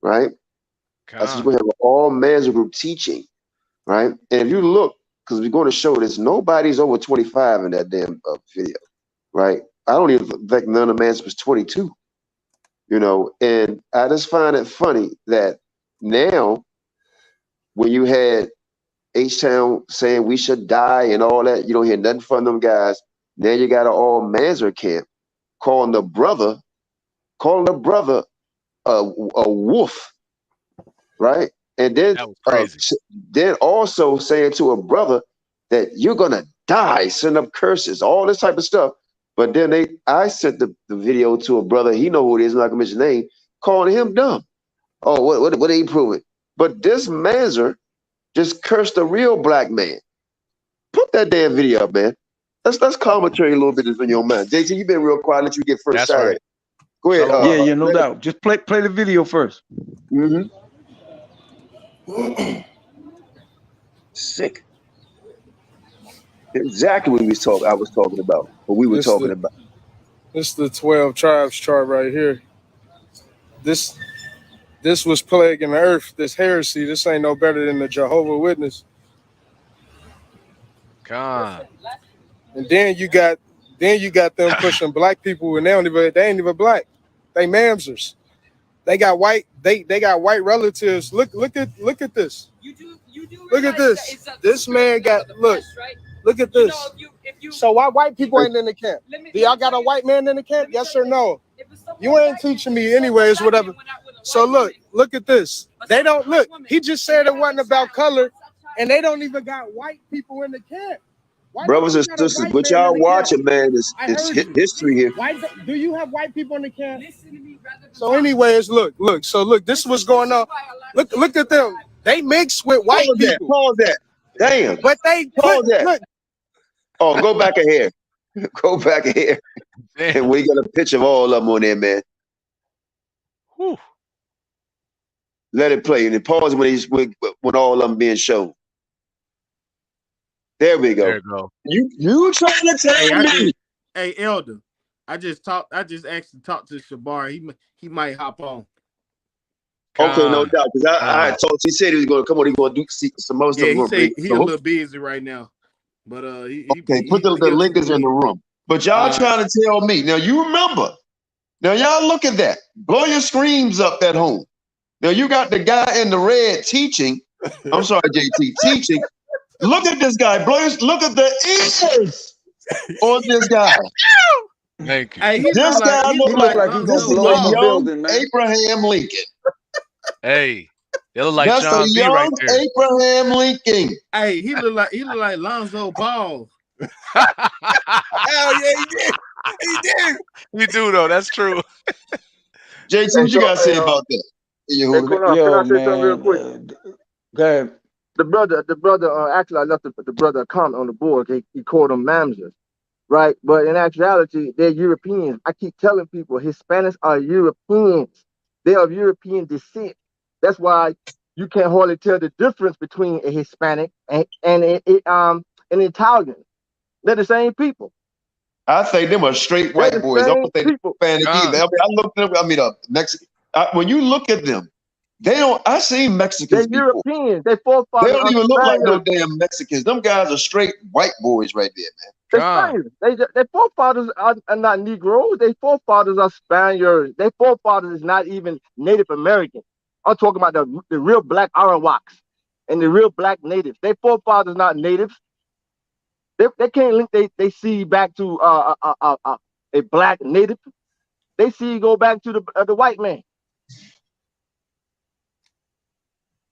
right? I said you're gonna have an all Manzer group teaching, right? And if you look, because we're going to show this, nobody's over 25 in that damn video, right? I don't even think none of the Mansers was 22, you know. And I just find it funny that now, when you had H-Town saying we should die and all that, you don't hear nothing from them guys. Now you got an all Manzer camp calling the brother a wolf, right? And then then also saying to a brother that you're gonna die, send up curses, all this type of stuff. But then I sent the video to a brother, he know who it is, I'm not gonna mention his name, calling him dumb. Oh, what are he proving? But this Manzer just cursed a real black man. Put that damn video up, man. Let's commentary a little bit in your mind. JT, you've been real quiet. Let you get first shot at it. Go ahead. Yeah, no doubt. Just play the video first. Sick. Exactly what I was talking about. What we were talking about. This is the 12 tribes chart right here. This was plaguing the earth. This heresy. This ain't no better than the Jehovah's Witness. God. And then you got them pushing black people, and they ain't even black. They Mamsers. They got white. They got white relatives. Look at this. Look at this. This man got look at this. So why white people ain't in the camp? Do y'all got a white man in the camp? Yes or no? You ain't teaching me anyways, whatever. So look at this. They don't look. He just said it wasn't about color, and they don't even got white people in the camp. Brothers and sisters, what y'all watching, man, is history here. Do you have white people in the camp? So anyways, look. So look, this is what's going on. Look at them. They mix with white people. Pause that. Damn. But they pause that. Look. Oh, go back ahead. Go back ahead. And we got a picture of all of them on there, man. Whew. Let it play. And then pause when all of them being shown. There we go. There you go. You trying to tell me? Hey, Elder, I just actually talked to Shabar. He might hop on. Okay, no doubt. Because I told he said he was going to come on. He's going to do some more stuff. Yeah, he said he a little busy right now. But put the link is in the room. But y'all trying to tell me now? You remember? Now y'all look at that. Blow your screams up at home. Now you got the guy in the red teaching. I'm sorry, JT, teaching. Look at this guy. Look at the ears on this guy. Thank you. Hey, this guy looks like he's gonna blow up the building, man. Abraham Lincoln. Hey, they look like that's John a B. young right there. Abraham Lincoln. Hey, he look like Lonzo Ball. Hell yeah, he did. He did. We do though. That's true. JT, what you gotta say about that? Can I say something real quick? Go ahead. The brother, actually, I left the brother a comment on the board. He called them Mamsers, right? But in actuality, they're Europeans. I keep telling people Hispanics are Europeans. They are of European descent. That's why you can't hardly tell the difference between a Hispanic and an Italian. They're the same people. I think them are straight white boys. I don't think Hispanic either. I looked at them. I mean, Mexican. When you look at them, they don't. I seen Mexicans. They're Europeans. They forefathers. They don't even look like no damn Mexicans. Them guys are straight white boys right there, man. Their forefathers are not Negroes. Their forefathers are Spaniards. Their forefathers is not even Native American. I'm talking about the real black Arawaks and the real black natives. Their forefathers not natives. They can't link they seed back to a black native. They seed go back to the white man.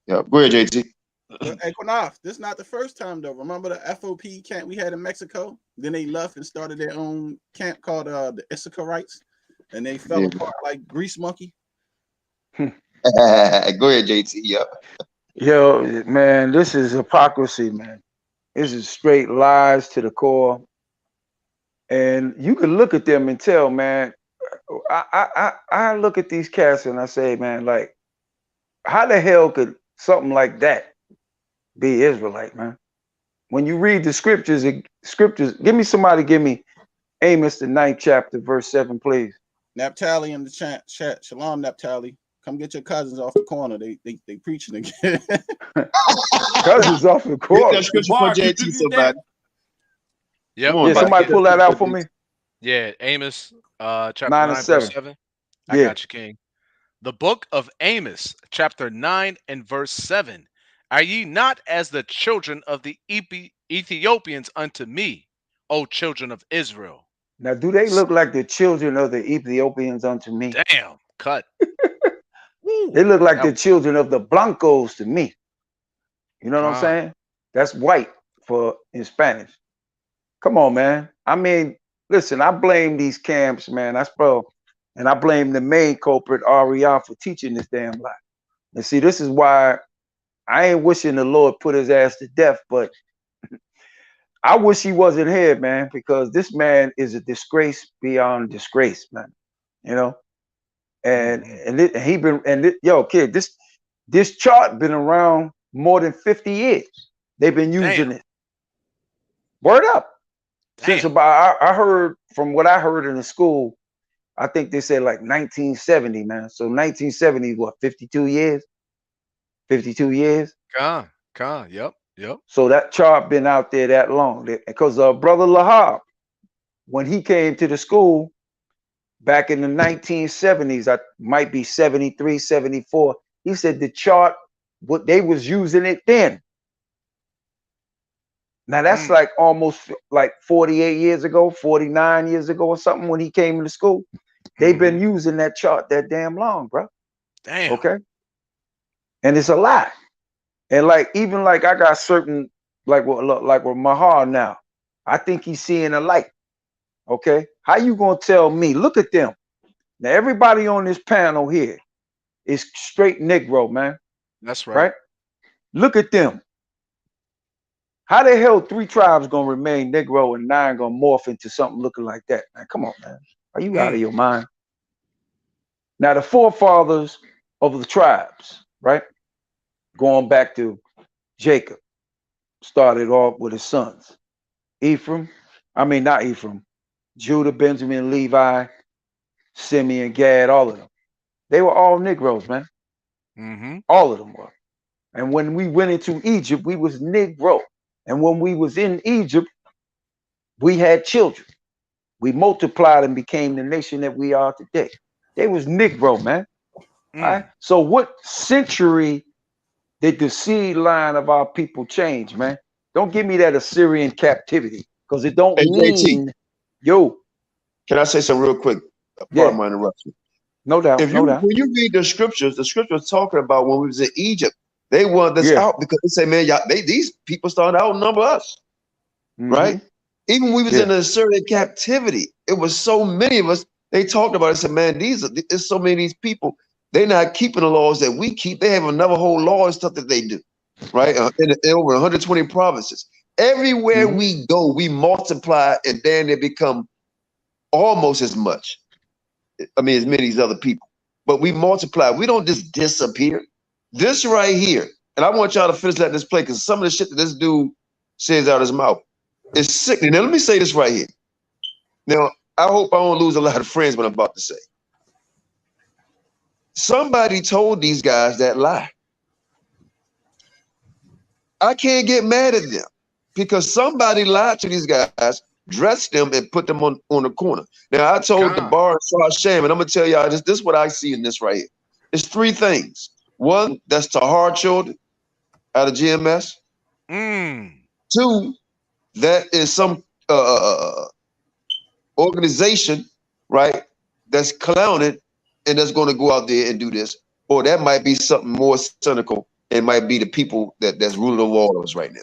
Yeah, go ahead, JT. Hey, Qanath, this is not the first time though. Remember the FOPE camp we had in Mexico? Then they left and started their own camp called the Israelites, and they fell apart like grease monkey. Go ahead, JT. Yeah. Yo, man, this is hypocrisy, man. This is straight lies to the core. And you can look at them and tell, man. I look at these cats and I say, man, like, how the hell could something like that be Israelite, man? When you read the scriptures, give me Amos the 9th chapter, verse 7, please. Naphtali in the chat. Shalom, Naphtali. Come get your cousins off the corner. They preaching again. Cousins off the corner. Get that scripture for JT, somebody. Yep. Yeah, somebody pull that out for me. Yeah, Amos chapter 9 9 and verse 7. 7. I got you, King. The book of Amos, chapter 9 and verse 7. Are ye not as the children of the Ethiopians unto me, O children of Israel? Now, do they look like the children of the Ethiopians unto me? Damn, cut. They look like the children of the Blancos to me. You know what I'm saying? That's white in Spanish. Come on, man. I mean, listen, I blame these camps, man. And I blame the main culprit, AREA, for teaching this damn lie. And see, this is why I ain't wishing the Lord put his ass to death, but I wish he wasn't here, man, because this man is a disgrace beyond disgrace, man. You know? Yo, kid, this chart been around more than 50 years. They've been using it. Word up. Since about I heard from what I heard in the school, I think they said like 1970, man. So 1970 is what, 52 years? 52 years? Yep. So that chart been out there that long. Because Brother Lahab, when he came to the school back in the 1970s, I might be 73, 74, he said the chart, what they was using it then. Now that's like almost like 48 years ago, 49 years ago or something when he came into school. They've been using that chart that damn long, bro. Damn. Okay. And it's a lie. And even I got certain like with Mahar now, I think he's seeing a light. Okay. How you gonna tell me? Look at them. Now everybody on this panel here is straight Negro, man. That's right. Look at them. How the hell 3 tribes gonna remain Negro and 9 gonna morph into something looking like that? Man, come on, man. Are you out of your mind? Now the forefathers of the tribes, right? Going back to Jacob, started off with his sons. Not Ephraim, Judah, Benjamin, Levi, Simeon, Gad, all of them. They were all Negroes, man. All of them were. And when we went into Egypt, we was Negro. And when we was in Egypt, we had children. We multiplied and became the nation that we are today. They was Negro, man. All right? So what century did the seed line of our people change, man? Don't give me that Assyrian captivity, because it don't mean, JT, yo. Can I say something real quick? Pardon my interruption. No doubt, When you read the scriptures talking about when we was in Egypt, they wanted us out because they say, man, these people started to outnumber us, right? Even when we was in the Assyrian captivity, it was so many of us. They talked about it. Said, man, there's so many of these people. They're not keeping the laws that we keep. They have another whole law and stuff that they do, right? In over 120 provinces. Everywhere we go, we multiply, and then they become almost as much. As many of these other people. But we multiply. We don't just disappear. This right here, and I want y'all to finish letting this play, because some of the shit that this dude says out of his mouth is sickening. Now, let me say this right here. Now, I hope I don't lose a lot of friends what I'm about to say. Somebody told these guys that lie. I can't get mad at them because somebody lied to these guys, dressed them, and put them on the corner. Now, I told the bar and Sham, and I'm going to tell y'all this is what I see in this right here. It's 3 things. One, that's Tahar children. out of GMS. Two, that is some organization, right, that's clowning and that's going to go out there and do this. Or that might be something more cynical and might be the people that's ruling over all of us right now.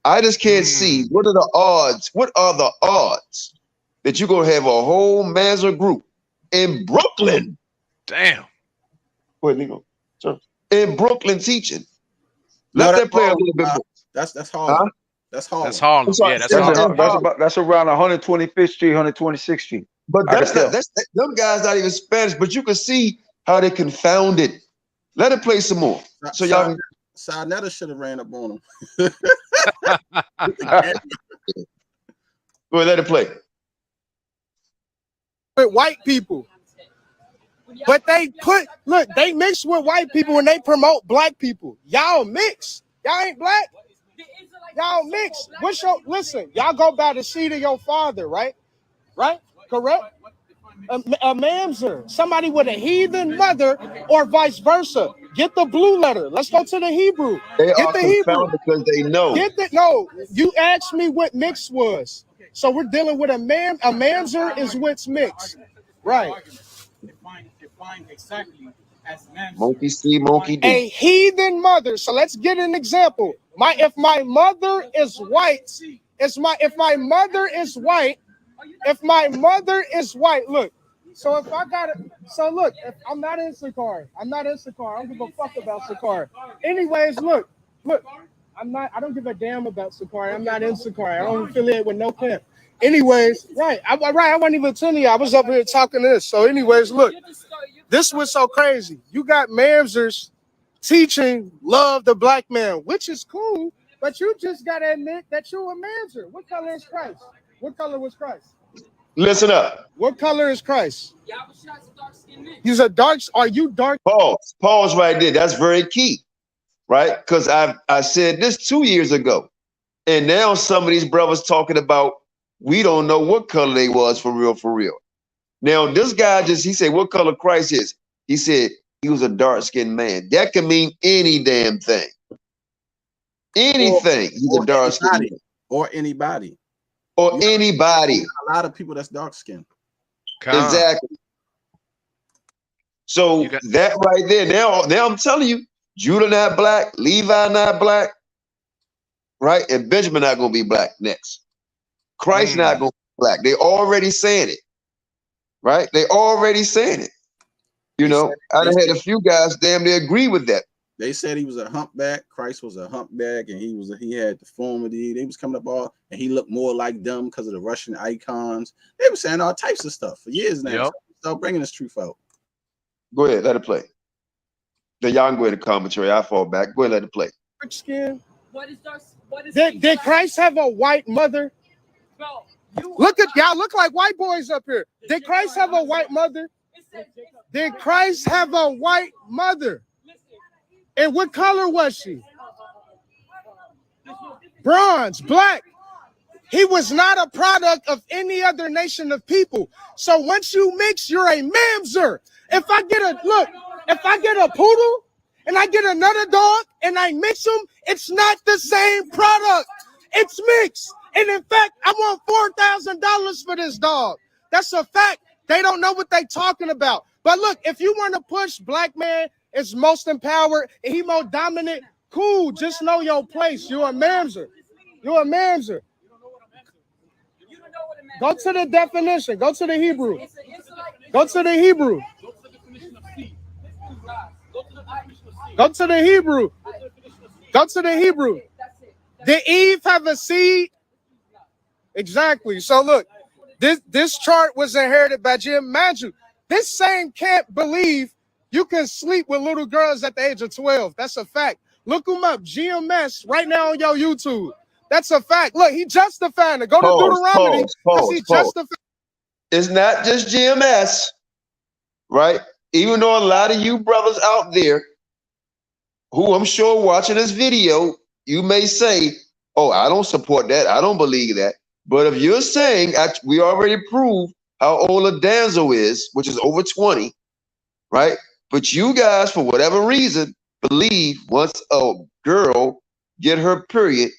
I just can't see what are the odds. What are the odds that you're going to have a whole Mazur group in Brooklyn? Damn. Go ahead, Nico. Sure. In Brooklyn teaching. Let that play a little bit more. That's Harlem. Huh? That's Harlem. That's Harlem. Yeah, that's Harlem. That's around 125th Street, 126th Street. But that's them guys not even Spanish, but you can see how they confounded. Let it play some more. So y'all can... Sarnetta should have ran up on him. Go ahead, let it play. With white people. But they they mix with white people and they promote black people. Y'all mix. Y'all ain't black. Y'all mix. Listen, y'all go by the seed of your father, right? Right? Correct? A mamzer, somebody with a heathen mother, or vice versa. Get the blue letter. Let's go to the Hebrew. They Get are the Hebrew because they know. No, you asked me what mix was. So we're dealing with a mamzer is what's mixed. Right. Monkey see, monkey do. A heathen mother. So let's get an example. If my mother is white, if my mother is white, look. So if I got it, so look, if I'm not in Sakar. I don't give a fuck about Sakar. Anyways, look, I don't give a damn about Sakar. I'm not in Sakar. I don't affiliate with no camp. Anyways, I wasn't even telling you. I was up here talking this. So anyways, look, this was so crazy. You got mamzers teaching love the black man, which is cool, but you just got to admit that you're a mamzer. What color is Christ? What color was Christ? Listen up. What color is Christ? He's a dark. Are you dark? Pause right there. That's very key, right? Because I said this 2 years ago, and now some of these brothers talking about we don't know what color they was for real. Now this guy he said what color Christ is. He said he was a dark-skinned man. That can mean any damn thing. Anything. He's a dark-skinned man. Or anybody. Or anybody. A lot of people that's dark-skinned. Exactly. So that right there, now I'm telling you, Judah not black, Levi not black, right? And Benjamin not gonna be black next. Christ not gonna be black. They already saying it, right? They already saying it. You know, I done had a few guys damn near agree with that. They said he was a humpback. Christ was a humpback, and he had deformity. They was coming up and he looked more like them because of the Russian icons. They were saying all types of stuff for years now. Yep. So bringing this truth out. Go ahead, let it play. Then y'all can go into commentary. I fall back. Go ahead, let it play. Skin. Did Christ have a white mother? Look at y'all. Look like white boys up here. Did Christ have a white mother? Did Christ have a white mother? And what color was she? Bronze, black. He was not a product of any other nation of people. So once you mix, you're a mamzer. If I get a poodle and I get another dog and I mix them, it's not the same product. It's mixed. And in fact, I want $4,000 for this dog. That's a fact. They don't know what they talking about. But look, if you want to push black man is most empowered and he more dominant, cool. Just know your place. You're a mamzer. You're a mamzer. Go to the definition. Go to the Hebrew. Go to the Hebrew. Go to the Hebrew. Go to the Hebrew. Did Eve have a seed? Exactly. So look, this chart was inherited by Jim. Imagine this same camp believe you can sleep with little girls at the age of 12. That's a fact. Look them up. GMS right now on your YouTube. That's a fact. Look, he justifying it. Go to Deuteronomy. It's not just GMS, right? Even though a lot of you brothers out there who I'm sure watching this video, you may say, oh, I don't support that. I don't believe that. But if you're saying, we already proved how old a damsel is, which is over 20, right? But you guys, for whatever reason, believe once a girl get her period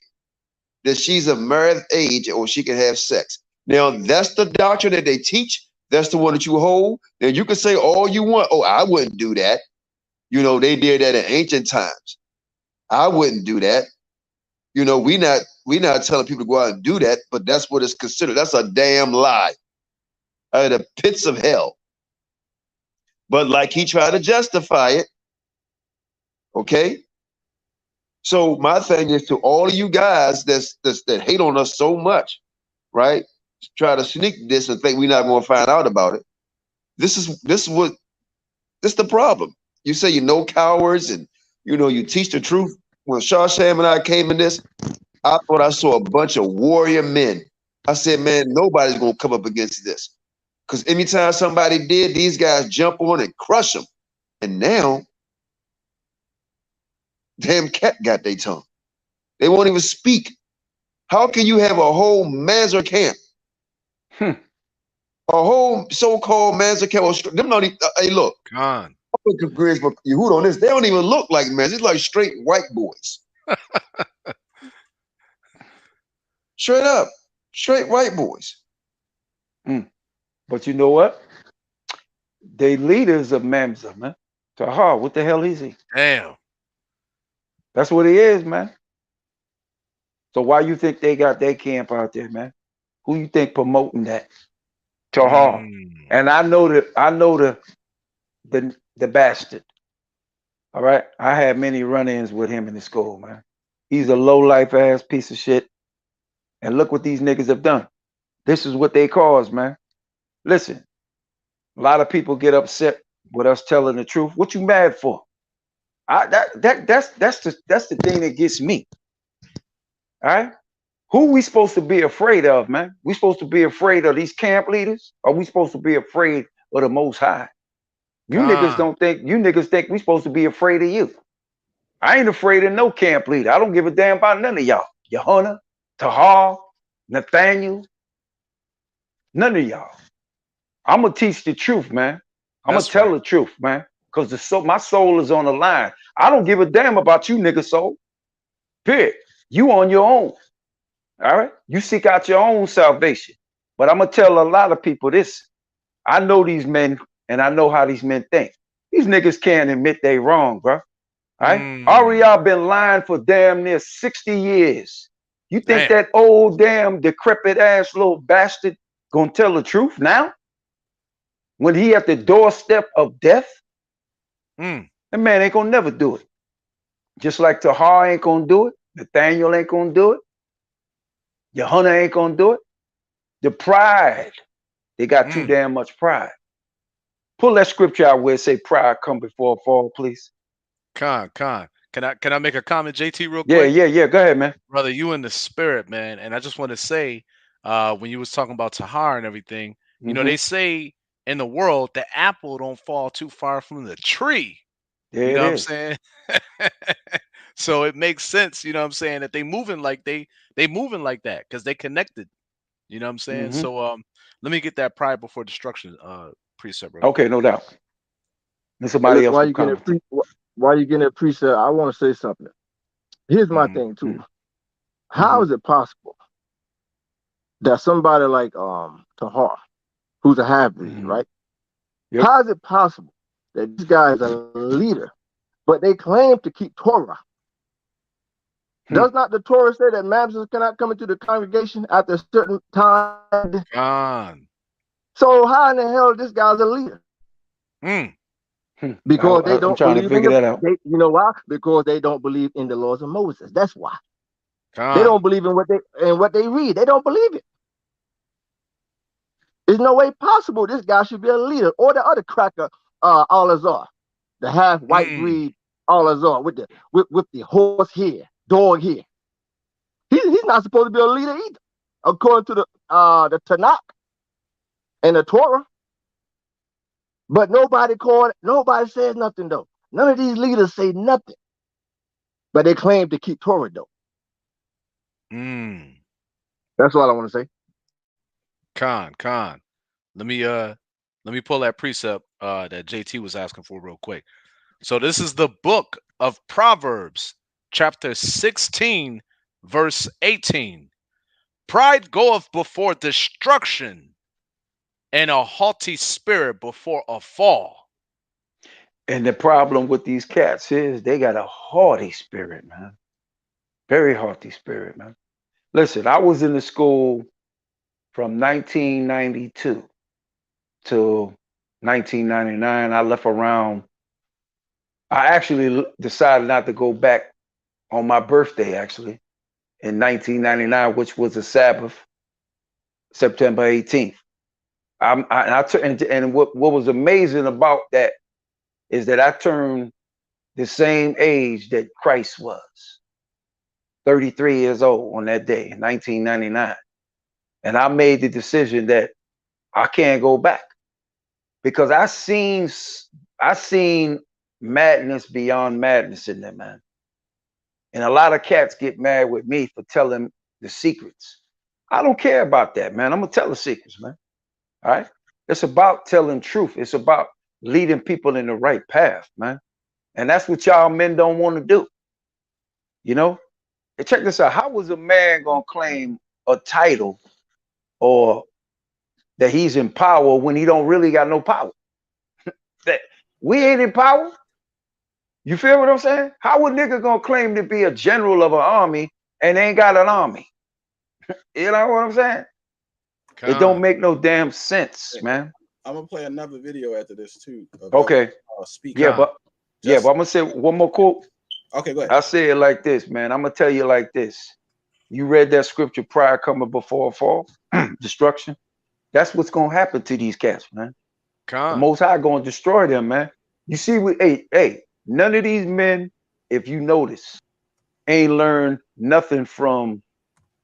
that she's of married age or she can have sex. Now, that's the doctrine that they teach. That's the one that you hold. Now, you can say all you want. Oh, I wouldn't do that. You know, they did that in ancient times. I wouldn't do that. You know, we not telling people to go out and do that, but that's what it's considered. That's a damn lie. Out of the pits of hell. But like he tried to justify it. Okay? So my thing is to all of you guys that hate on us so much, right? Try to sneak this and think we're not going to find out about it. This is the problem. You say you know cowards and you teach the truth. When Shawsham and I came in this, I thought I saw a bunch of warrior men. I said, man, nobody's gonna come up against this. Because anytime somebody did, these guys jump on and crush them. And now, damn cat got their tongue. They won't even speak. How can you have a whole Manzer camp? A whole so-called Manzer camp. Them not even, hey, look. Con. Yehud on this, they don't even look like men. It's like straight white boys. Straight up. Straight white boys. But you know what? They leaders of Mamza, man. Tahar, what the hell is he? Damn. That's what he is, man. So why you think they got their camp out there, man? Who you think promoting that? Tahar. And I know the bastard. All right. I had many run-ins with him in the school, man. He's a low-life ass piece of shit. And look what these niggas have done. This is what they caused, man. Listen, a lot of people get upset with us telling the truth. What you mad for? That's the thing that gets me. All right. Who we supposed to be afraid of, man? We supposed to be afraid of these camp leaders? Or we supposed to be afraid of the Most High? You niggas think we supposed to be afraid of you. I ain't afraid of no camp leader. I don't give a damn about none of y'all. Yohana, Tahar, Nathaniel, none of y'all. I'm gonna teach the truth, man. I'm gonna tell the truth, man. Because my soul is on the line. I don't give a damn about you, nigga soul. Period. You on your own. All right. You seek out your own salvation. But I'm gonna tell a lot of people this. I know these men and I know how these men think. These niggas can't admit they wrong, bro. All right. Ariel been lying for damn near 60 years. You think that old damn decrepit ass little bastard gonna tell the truth now? When he at the doorstep of death? That man ain't gonna never do it. Just like Tahar ain't gonna do it. Nathaniel ain't gonna do it. Yohana ain't gonna do it. The pride. They got too damn much pride. Pull that scripture out where it say pride come before a fall, please. Con. Can I make a comment, JT, real quick? Yeah. Go ahead, man. Brother, you in the spirit, man. And I just want to say, when you was talking about Tahar and everything, you know, they say in the world, the apple don't fall too far from the tree. There you know it what I'm is. saying? So it makes sense, you know what I'm saying, that they moving like they moving like that because they connected. You know what I'm saying? So let me get that pride before destruction precept. Okay, no doubt. And somebody else will comment. While you getting a precept, I want to say something. Here's my thing too. How is it possible that somebody like Tahar, who's a half-breed, right? How is it possible that this guy is a leader, but they claim to keep Torah? Does not the Torah say that masters cannot come into the congregation after a certain time? So how in the hell this guy's a leader? Because they don't believe in you know why? Because they don't believe in the laws of Moses. That's why. They don't believe in what they read. They don't believe it. There's no way possible this guy should be a leader, or the other cracker, Al-Azhar, the half white breed Al-Azhar with the horse hair, dog hair. He's not supposed to be a leader either, according to the Tanakh and the Torah. But nobody says nothing though. None of these leaders say nothing. But they claim to keep Torah though. That's all I want to say. Con. Let me pull that precept that JT was asking for real quick. So this is the book of Proverbs, chapter 16, verse 18. Pride goeth before destruction, and a haughty spirit before a fall. And the problem with these cats is they got a haughty spirit, man. Very haughty spirit, man. Listen, I was in the school from 1992 to 1999. I left around. I actually decided not to go back on my birthday, actually, in 1999, which was a Sabbath, September 18th. And what was amazing about that is that I turned the same age that Christ was, 33 years old on that day in 1999. And I made the decision that I can't go back because I seen madness beyond madness in them, man. And a lot of cats get mad with me for telling the secrets. I don't care about that, man. I'm gonna tell the secrets, man. All right. It's about telling truth. It's about leading people in the right path, man. And that's what y'all men don't want to do. You know? And check this out. How was a man gonna claim a title or that he's in power when he don't really got no power? That we ain't in power. You feel what I'm saying? How a nigga gonna claim to be a general of an army and ain't got an army? You know what I'm saying? It don't make no damn sense, man. I'm gonna play another video after this too. Okay. Speak Yeah, up. but I'm gonna say one more quote. Okay, go ahead. I say it like this, man. I'm gonna tell you like this. You read that scripture, pride coming before a fall, destruction. That's what's gonna happen to these cats, man. The Most High gonna destroy them, man. You see, hey, none of these men, if you notice, ain't learned nothing from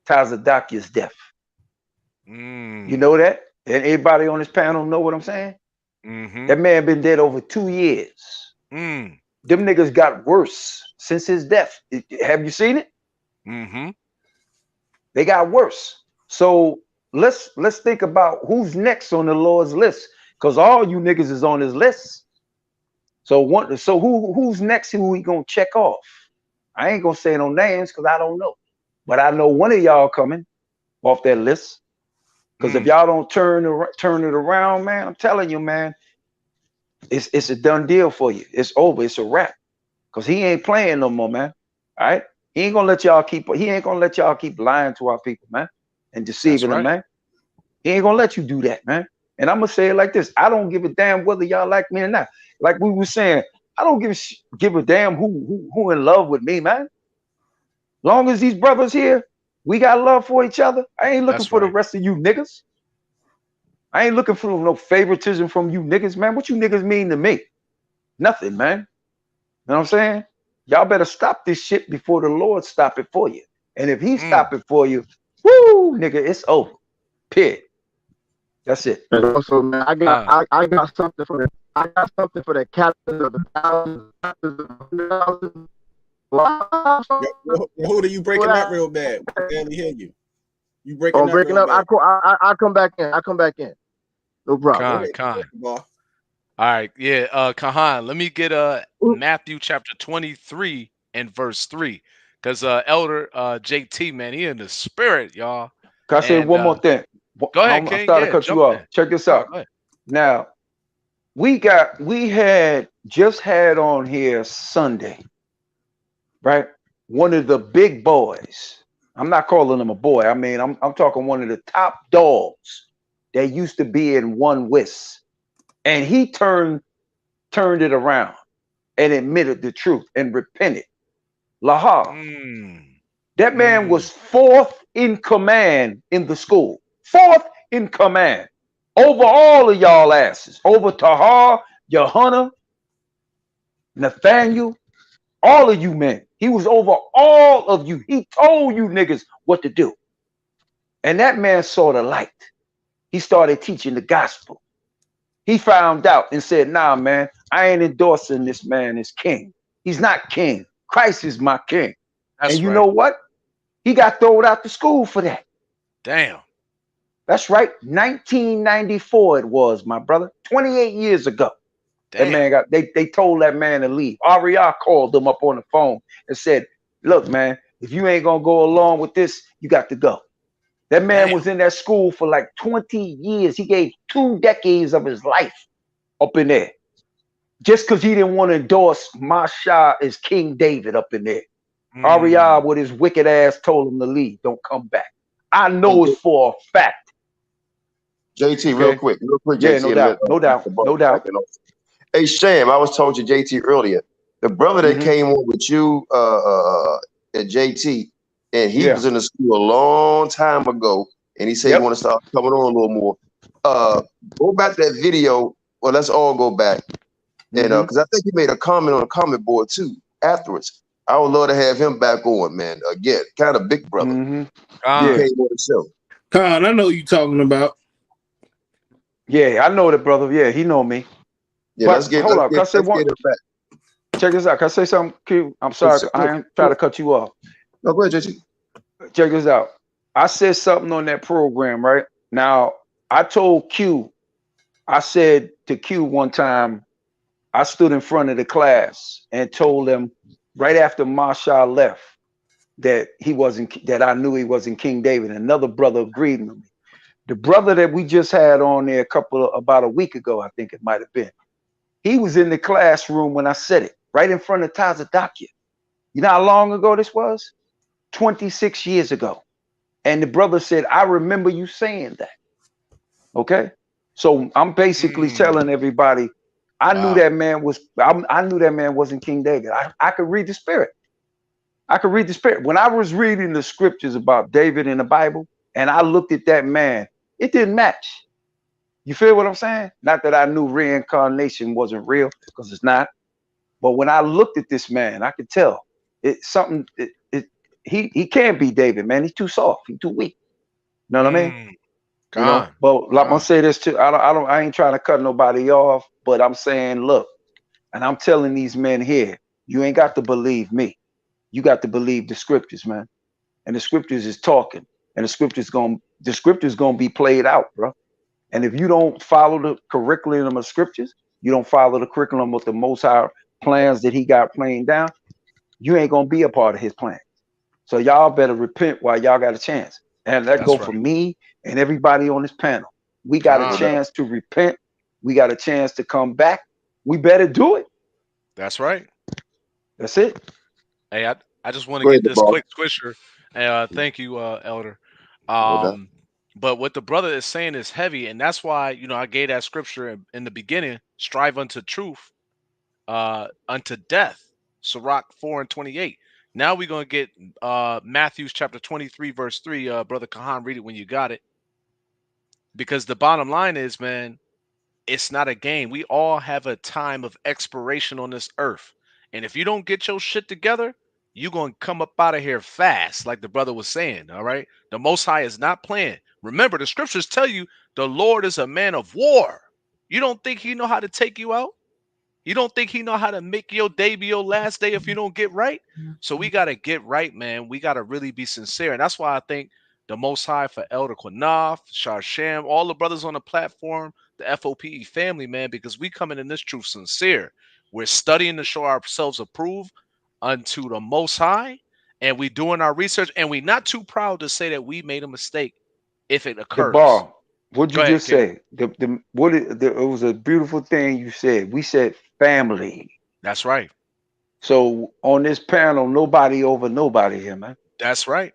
Tazadakia's death. You know that? And everybody on this panel know what I'm saying? That man been dead over 2 years. Them niggas got worse since his death. Have you seen it? They got worse. So let's think about who's next on the Lord's list, because all you niggas is on his list. So who's next? Who we gonna check off? I ain't gonna say no names because I don't know, but I know one of y'all coming off that list. Because if y'all don't turn it around, man, I'm telling you, man, it's a done deal for you. It's over. It's a wrap. Because he ain't playing no more, man. All right, he ain't gonna let y'all keep lying to our people, man, and deceiving them, man. He ain't gonna let you do that, man. And I'm gonna say it like this: I don't give a damn whether y'all like me or not. Like we were saying, I don't give a damn who in love with me, man. Long as these brothers here, we got love for each other. I ain't looking for the rest of you niggas. I ain't looking for no favoritism from you niggas, man. What you niggas mean to me? Nothing, man. You know what I'm saying? Y'all better stop this shit before the Lord stop it for you. And if he stop it for you, woo, nigga, it's over. Period. That's it. And also, man, I got something for the captains of the thousands. Who are you breaking up real bad? We can barely hear you. You breaking up? I come back in. No problem. Khan. All right, yeah, Kahan, let me get Matthew chapter 23 and verse 3. Because Elder JT, man, he in the spirit, y'all. Can I say one more thing? Go ahead, I'm starting to cut you off. Check this out. Now, we just had on here Sunday, right? One of the big boys. I'm not calling him a boy. I mean, I'm talking one of the top dogs that used to be in One West. And he turned it around and admitted the truth and repented. Lahar. That man was 4th in command in the school. 4th in command. Over all of y'all asses. Over Tahar, Johanna, Nathaniel, all of you men. He was over all of you. He told you niggas what to do. And that man saw the light. He started teaching the gospel. He found out and said, nah, man, I ain't endorsing this man as king. He's not king. Christ is my king. And you know what? He got thrown out the school for that. Damn. That's right. 1994 it was, my brother. 28 years ago. That man got they told that man to leave. Aria called them up on the phone and said, "Look, man, if you ain't gonna go along with this, you got to go." That man was in that school for like 20 years. He gave 2 decades of his life up in there. Just because he didn't want to endorse Masha as King David up in there. Aria with his wicked ass told him to leave. Don't come back. I know it's for a fact. JT, Okay? real quick, Yeah, JT. no doubt. Hey, Sham, I was told you, JT, earlier, the brother that came on with you at JT, and he was in the school a long time ago, and he said he want to start coming on a little more. Go back to that video. Well, let's all go back. And because I think he made a comment on a comment board too afterwards. I would love to have him back on, man. Again, kind of big brother. He came on the show. Con, I know you talking about. Yeah, I know the brother. Yeah, he know me. Yeah, but let's get hold on. it back. Check this out. Can I say something, Q? I'm sorry. I ain't trying to cut you off. No, go ahead, JT. Check this out. I said something on that program, right? Now, I told Q, I said to Q one time, I stood in front of the class and told them right after Masha left that I knew he wasn't King David. Another brother agreed with me. The brother that we just had on there about a week ago, I think it might have been. He was in the classroom when I said it, right in front of Tazadakia. You know how long ago this was? 26 years ago. And the brother said, I remember you saying that. Okay? So I'm basically telling everybody, I knew that man wasn't King David. I could read the spirit. I could read the spirit. When I was reading the scriptures about David in the Bible, and I looked at that man, it didn't match. You feel what I'm saying? Not that I knew reincarnation wasn't real, because it's not. But when I looked at this man, I could tell he can't be David, man. He's too soft. He's too weak. You know what I mean? You know, but I'm gonna say this too. I ain't trying to cut nobody off, but I'm saying, look, and I'm telling these men here, you ain't got to believe me. You got to believe the scriptures, man. And the scriptures is talking, and the scriptures gonna be played out, bro. And if you don't follow the curriculum of scriptures, you don't follow the curriculum with the Most High plans that He got playing down, you ain't gonna be a part of His plan. So y'all better repent while y'all got a chance. And that go for me and everybody on this panel. We got a chance to repent. We got a chance to come back. We better do it. That's right. That's it. Hey, I just want to get this quick swisher. Thank you, Elder. But what the brother is saying is heavy, and that's why, you know, I gave that scripture in the beginning, strive unto truth, unto death. Sirach 4:28. Now we're going to get Matthew chapter 23, verse 3. Brother Kahan, read it when you got it. Because the bottom line is, man, it's not a game. We all have a time of expiration on this earth. And if you don't get your shit together, you're going to come up out of here fast, like the brother was saying, all right? The Most High is not playing. Remember, the scriptures tell you the Lord is a man of war. You don't think He know how to take you out? You don't think He know how to make your day be your last day if you don't get right? So we got to get right, man. We got to really be sincere. And that's why I think the Most High for Elder Qanath, Sham, all the brothers on the platform, the F.O.P.E family, man, because we coming in this truth sincere. We're studying to show ourselves approved unto the Most High, and we doing our research, and we not too proud to say that we made a mistake if it occurs. The bar. What'd you Go ahead, just say? It was a beautiful thing you said. We said family. That's right. So on this panel, nobody over nobody here, man. That's right.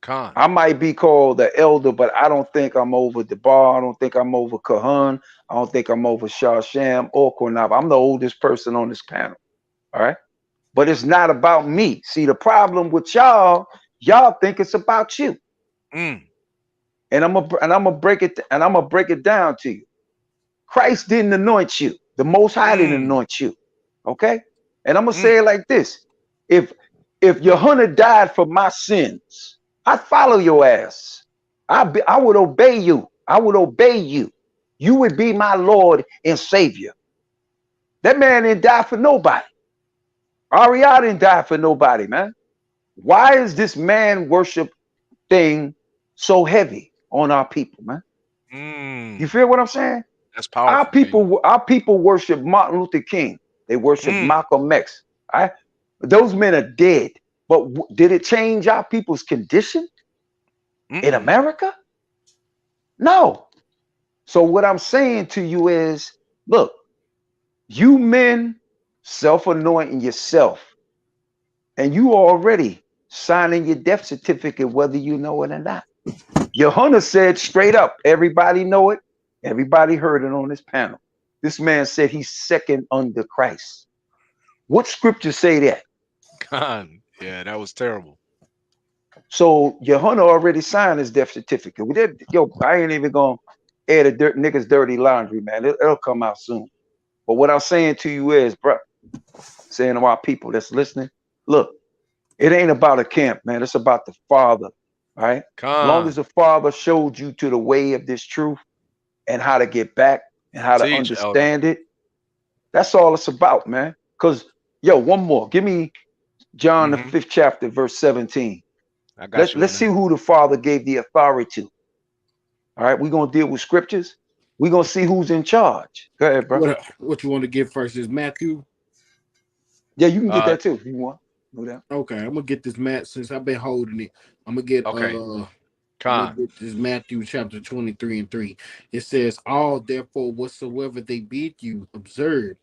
Khan. I might be called the elder, but I don't think I'm over the bar. I don't think I'm over Kahan. I don't think I'm over Sham or Qanath. I'm the oldest person on this panel. All right. But it's not about me. See, the problem with y'all think it's about you. And I'm gonna break it down to you. Christ didn't anoint you. The Most High didn't anoint you. Okay? And I'm gonna say it like this: if your hunter died for my sins, I'd follow your ass. I would obey you. I would obey you. You would be my Lord and Savior. That man didn't die for nobody. Aria didn't die for nobody, man. Why is this man worship thing so heavy on our people, man? You feel what I'm saying? That's powerful. Our people worship Martin Luther King. They worship Malcolm X. Right? Those men are dead. But did it change our people's condition in America? No. So what I'm saying to you is, look, you men self-anointing yourself, and you already signing your death certificate, whether you know it or not. Your hunter said straight up, everybody know it, everybody heard it on this panel. This man said he's second under Christ. What scriptures say that? God, yeah, that was terrible. So your hunter already signed his death certificate. I ain't even gonna air the niggas dirty laundry, man. It'll come out soon. But what I'm saying to you is, bro, saying to our people that's listening, look, it ain't about a camp, man. It's about the Father, right? As long as the Father showed you to the way of this truth and how to get back and how to understand it, that's all it's about, man. Because, yo, one more. Give me John, the 5th chapter, verse 17. Let's see who the Father gave the authority to. All right, we're going to deal with scriptures. We're going to see who's in charge. Go ahead, bro. What you want to get first is Matthew? Yeah, you can get that too if you want. Okay, I'm going to get this since I've been holding it. I'm going to get this Matthew chapter 23 and 3. It says, all therefore whatsoever they bid you observe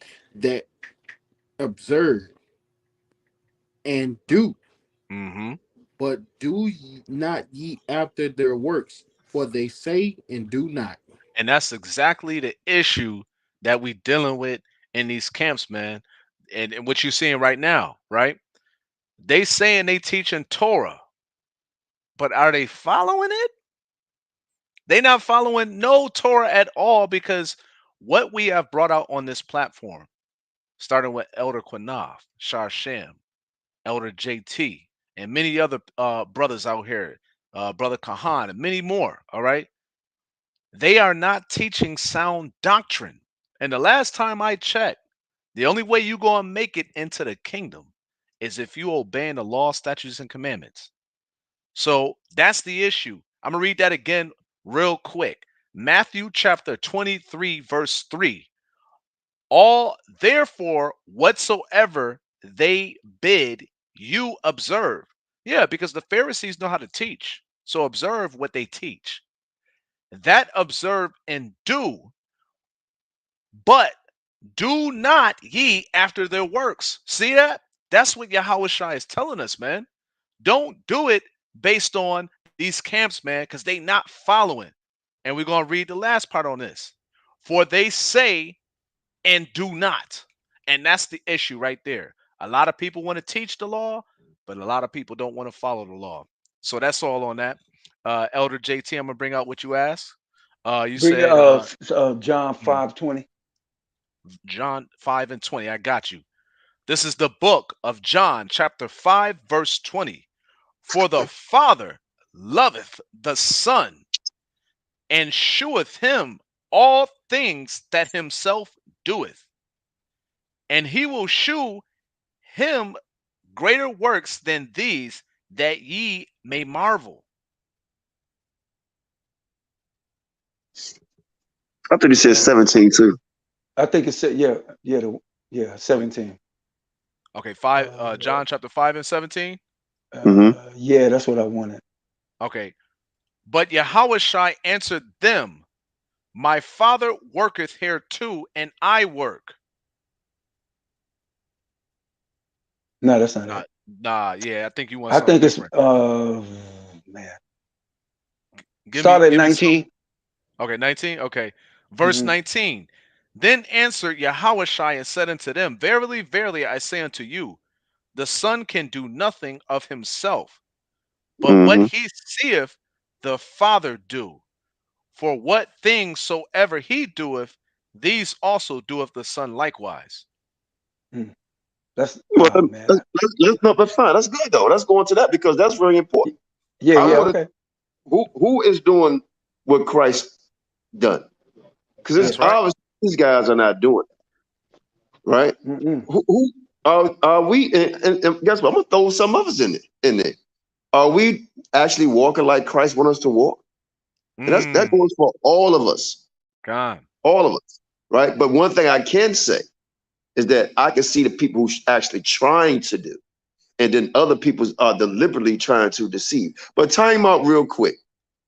and do. But do not ye after their works, for they say and do not. And that's exactly the issue that we dealing with in these camps, man. And what you're seeing right now, right? They saying they teaching Torah, but are they following it? They not following no Torah at all, because what we have brought out on this platform, starting with Elder Qanath, Sham, Elder JT, and many other brothers out here, Brother Kahan, and many more, all right? They are not teaching sound doctrine. And the last time I checked, the only way you're going to make it into the kingdom is if you obey the law, statutes, and commandments. So that's the issue. I'm going to read that again real quick. Matthew chapter 23, verse 3. All therefore whatsoever they bid you observe. Yeah, because the Pharisees know how to teach. So observe what they teach. That observe and do, but do not ye after their works. See that? That's what Yahawashi is telling us, man. Don't do it based on these camps, man, because they not following. And we're going to read the last part on this. For they say and do not. And that's the issue right there. A lot of people want to teach the law, but a lot of people don't want to follow the law. So that's all on that. Elder JT, I'm going to bring out what you asked. You said John 5:20. John 5 and 20. I got you. This is the book of John, chapter 5, verse 20. For the Father loveth the Son, and sheweth him all things that himself doeth. And he will shew him greater works than these, that ye may marvel. I think he said 17 too. I think it said, yeah, 17. Okay, John chapter 5 and 17. Yeah, that's what I wanted. Okay, but Yahawashi answered them, my Father worketh here too, and I work. No, that's not it. Nah, yeah, I think you want. I think it's man. Start at 19. Okay, 19. Okay, verse 19. Then answered Yahawashi and said unto them, verily, verily, I say unto you, the Son can do nothing of himself, but what he seeth the Father do. For what things soever he doeth, these also doeth the Son likewise. That's but fine. That's good though. Let's go into that because that's very important. Okay. Who is doing what Christ done? Because it's obvious these guys are not doing it, right? Who are we? And guess what? I'm gonna throw some of us in there. Are we actually walking like Christ wants us to walk? And that goes for all of us. God. all of us, right? But one thing I can say is that I can see the people who actually trying to do, and then other people are deliberately trying to deceive. But time out real quick.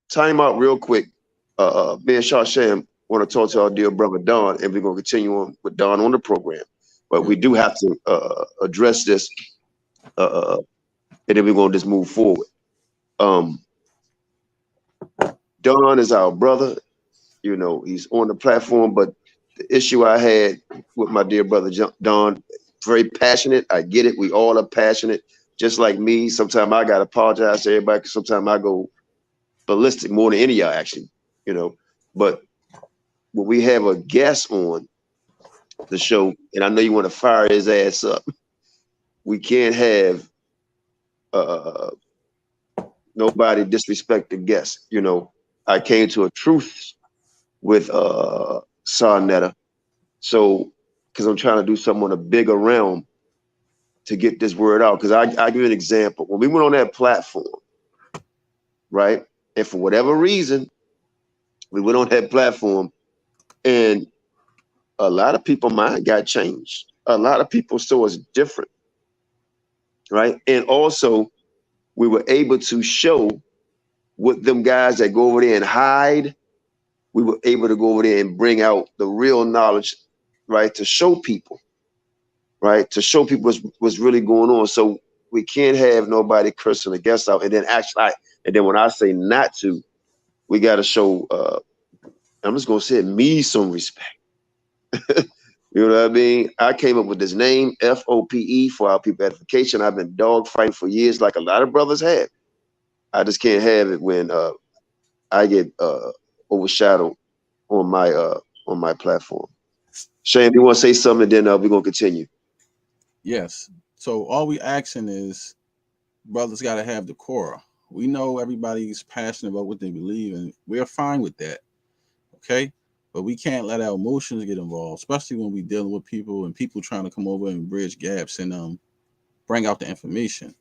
Me and Shasham want to talk to our dear brother Don, and we're going to continue on with Don on the program. But we do have to address this, and then we're going to just move forward. Don is our brother. You know, he's on the platform, but the issue I had with my dear brother Don, very passionate. I get it. We all are passionate, just like me. Sometimes I got to apologize to everybody because sometimes I go ballistic more than any of y'all, actually, you know. But when we have a guest on the show, and I know you want to fire his ass up, we can't have nobody disrespect the guest. You know, I came to a truth with Sarnetta, so because I'm trying to do something on a bigger realm to get this word out. Because I give you an example. When we went on that platform, right, and for whatever reason, we went on that platform, and a lot of people's mind got changed. A lot of people saw us different, right? And also, we were able to show what them guys that go over there and hide, we were able to go over there and bring out the real knowledge, right? To show people, right? To show people what's really going on. So we can't have nobody cursing the guests out. And then and then when I say not to, we got to show, I'm just going to say me some respect. You know what I mean? I came up with this name, F.O.P.E, for our people edification. I've been dogfighting for years like a lot of brothers have. I just can't have it when I get overshadowed on my platform. Shane, you want to say something, then we're going to continue. Yes. So all we asking is brothers got to have the core. We know everybody's passionate about what they believe, and we're fine with that. Okay? But we can't let our emotions get involved, especially when we're dealing with people and people trying to come over and bridge gaps and bring out the information.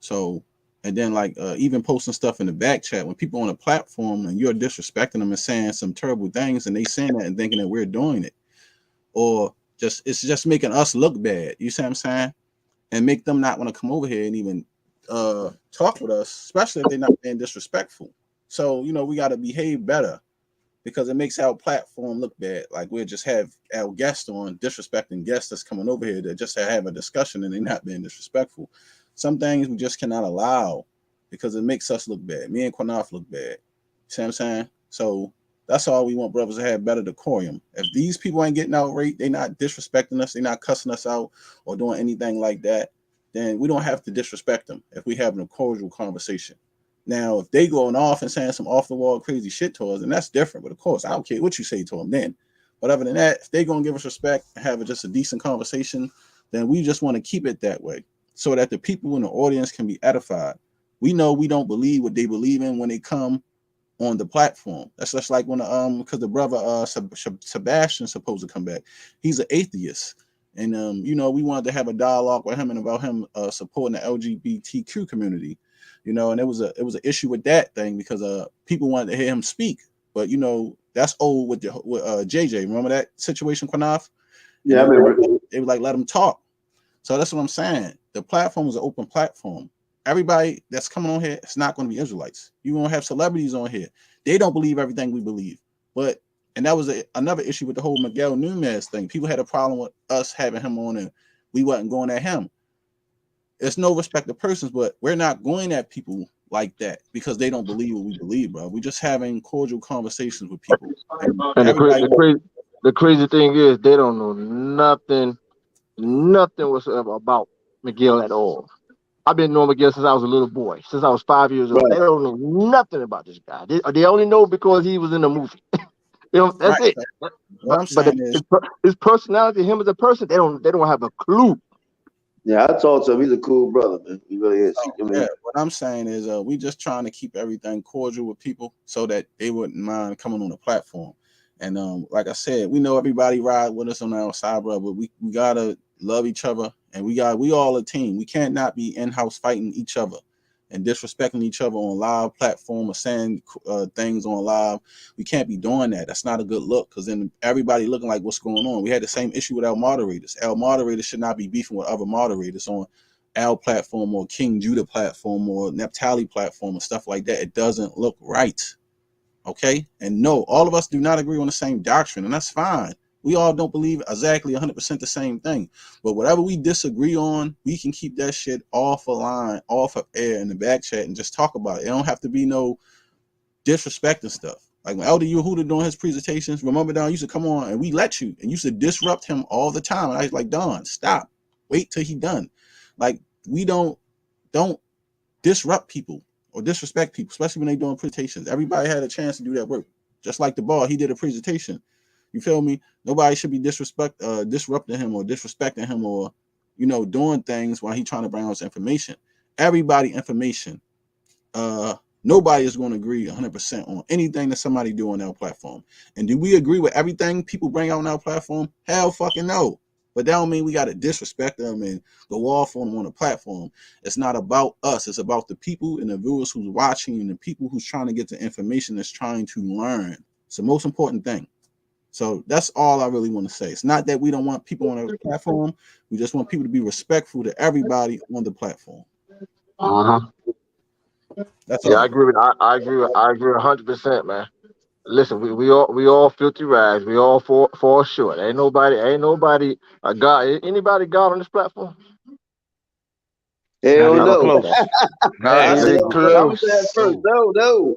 So, and then like even posting stuff in the back chat when people on a platform and you're disrespecting them and saying some terrible things, and they saying that and thinking that we're doing it, or it's just making us look bad. You see what I'm saying? And make them not want to come over here and even talk with us, especially if they're not being disrespectful. So, you know, we got to behave better, because it makes our platform look bad. Like we'll just have our guests on disrespecting guests that's coming over here to just have a discussion and they're not being disrespectful. Some things we just cannot allow because it makes us look bad. Me and Qanath look bad. See what I'm saying? So that's all we want brothers to have, better decorum. If these people ain't getting outraged, they're not disrespecting us, they're not cussing us out or doing anything like that, then we don't have to disrespect them if we having a cordial conversation. Now, if they going off and saying some off-the-wall crazy shit to us, then that's different. But of course, I don't care what you say to them then. But other than that, if they going to give us respect and have just a decent conversation, then we just want to keep it that way so that the people in the audience can be edified. We know we don't believe what they believe in when they come on the platform. That's just like when because the brother Sebastian's supposed to come back. He's an atheist. And you know, we wanted to have a dialogue with him and about him supporting the LGBTQ community. You know, and it was an issue with that thing because people wanted to hear him speak, but you know that's old with JJ. Remember that situation, Qanath? Yeah, I remember. They would like let him talk. So that's what I'm saying. The platform is an open platform. Everybody that's coming on here, it's not going to be Israelites. You're going to have celebrities on here. They don't believe everything we believe. And that was another issue with the whole Miguel Nunez thing. People had a problem with us having him on and we wasn't going at him. It's no respect of persons, but we're not going at people like that because they don't believe what we believe, bro. We're just having cordial conversations with people. And the crazy thing is they don't know nothing whatsoever about Miguel at all. I've been knowing Miguel since I was a little boy, since I was 5 years old. Right. They don't know nothing about this guy. They only know because he was in a movie. That's right. It. What I'm saying is his personality, him as a person, they don't have a clue. Yeah, I talked to him. He's a cool brother, man. He really is. Yeah, what I'm saying is we just trying to keep everything cordial with people so that they wouldn't mind coming on the platform. And like I said, we know everybody ride with us on our side, bro, but we gotta love each other, and we all a team. We can't not be in-house fighting each other. and disrespecting each other on live platform or saying things on live. We can't be doing that. That's not a good look, because then everybody looking like what's going on. We had the same issue with our moderators. Our moderators should not be beefing with other moderators on our platform or King Judah platform or Naphtali platform and stuff like that. It doesn't look right. Okay? And no, all of us do not agree on the same doctrine, and that's fine. We all don't believe exactly 100% the same thing. But whatever we disagree on, we can keep that shit off of line, off of air in the back chat and just talk about it. It don't have to be no disrespecting stuff. Like when Elder Yehuda doing his presentations, remember, Don used to come on and we let you, and used to disrupt him all the time. And I was like, Don, stop. Wait till he done. Like, we don't disrupt people or disrespect people, especially when they doing presentations. Everybody had a chance to do that work. Just like the ball, he did a presentation. You feel me? Nobody should be disrupting him or disrespecting him or, you know, doing things while he trying to bring us information. Everybody information. Nobody is going to agree 100% on anything that somebody do on our platform. And do we agree with everything people bring out on our platform? Hell fucking no. But that don't mean we got to disrespect them and go off on them on the platform. It's not about us. It's about the people and the viewers who's watching and the people who's trying to get the information that's trying to learn. It's the most important thing. So that's all I really want to say. It's not that we don't want people on our platform. We just want people to be respectful to everybody on the platform. That's all. I agree with I agree 100%, man. Listen, we all filthy rags. We all fall short. Ain't nobody a God. Anybody God on this platform? Hell no. Not even close. I'm gonna say that first. No.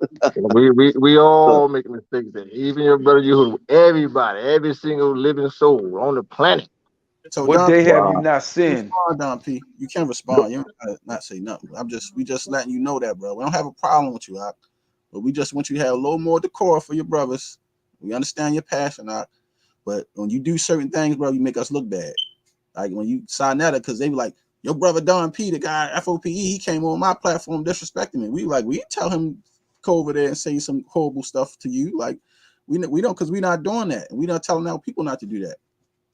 We all make mistakes. Even your brother, you, everybody, every single living soul on the planet. So what Don, day have you not sinned? Don P, you can respond. You don't gotta not say nothing. We just letting you know that, bro. We don't have a problem with you, but we just want you to have a little more decor for your brothers. We understand your passion, but when you do certain things, bro, you make us look bad. Like when you sign that, because they be like, your brother Don P, the guy F.O.P.E, he came on my platform disrespecting me. We tell him go over there and say some horrible stuff to you. Like we don't, because we're not doing that. We not telling our people not to do that.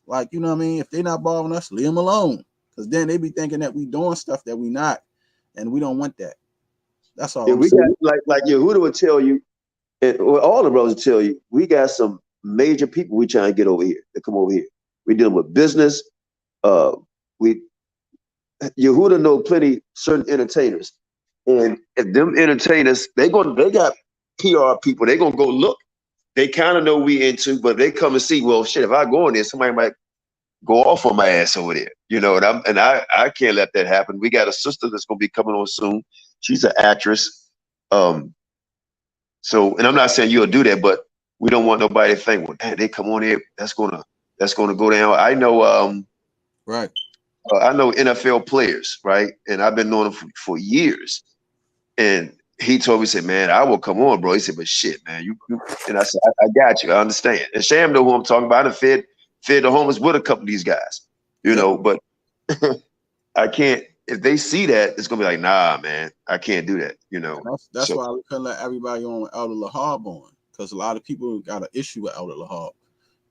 Like, you know what I mean? If they're not bothering us, leave them alone. Because then they be thinking that we doing stuff that we not, and we don't want that. That's all. Yeah, we got like Yehuda would tell you, and all the brothers will tell you, we got some major people we trying to get over here to come over here. We dealing with business. Yehuda know plenty certain entertainers, and if them entertainers, they got PR people. They gonna go look. They kind of know we into, but they come and see. Well, shit, if I go in there, somebody might go off on my ass over there, you know. And I can't let that happen. We got a sister that's gonna be coming on soon. She's an actress. So, and I'm not saying you'll do that, but we don't want nobody to think, well, man, they come on here, that's gonna go down. I know, right. I know NFL players, right? And I've been knowing them for years. And he told me, he said, man, I will come on, bro. He said, but shit, man, you and I said, I got you, I understand. And Sham know who I'm talking about. I done fed the homeless with a couple of these guys, you know, but I can't, if they see that, it's gonna be like, nah, man, I can't do that, you know. That's why we couldn't let everybody on Elder Lahab on, because a lot of people got an issue with Elder Lahab.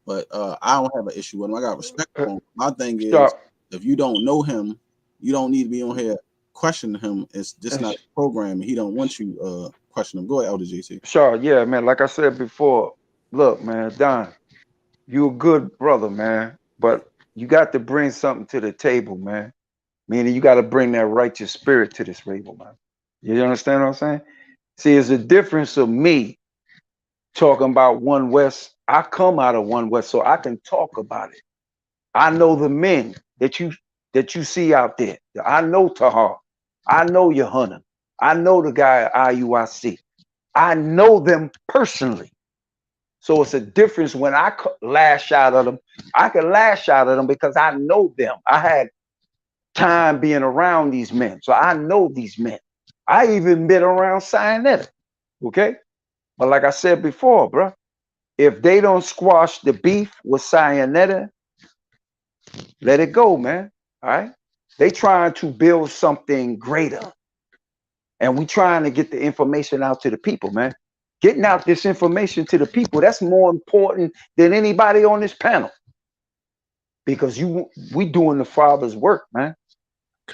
But I don't have an issue with him. I got respect for him. My thing is, if you don't know him, you don't need to be on here questioning him. It's just not programming. He don't want you question him. Go ahead, Elder JC. Sure, yeah, man. Like I said before, look, man, Don, you a good brother, man, but you got to bring something to the table, man. Meaning you got to bring that righteous spirit to this table, man. You understand what I'm saying? See, it's a difference of me talking about One West. I come out of One West, so I can talk about it. I know the men that you see out there. I know Tahar. I know Yohanan. I know the guy at IUIC. I know them personally. So it's a difference when I lash out at them. I can lash out at them because I know them. I had time being around these men. So I know these men. I even been around Sinetta. Okay? But like I said before, bro, if they don't squash the beef with Sinetta, let it go, man. All right? They trying to build something greater. And we trying to get the information out to the people, man. Getting out this information to the people, that's more important than anybody on this panel. Because we doing the Father's work, man.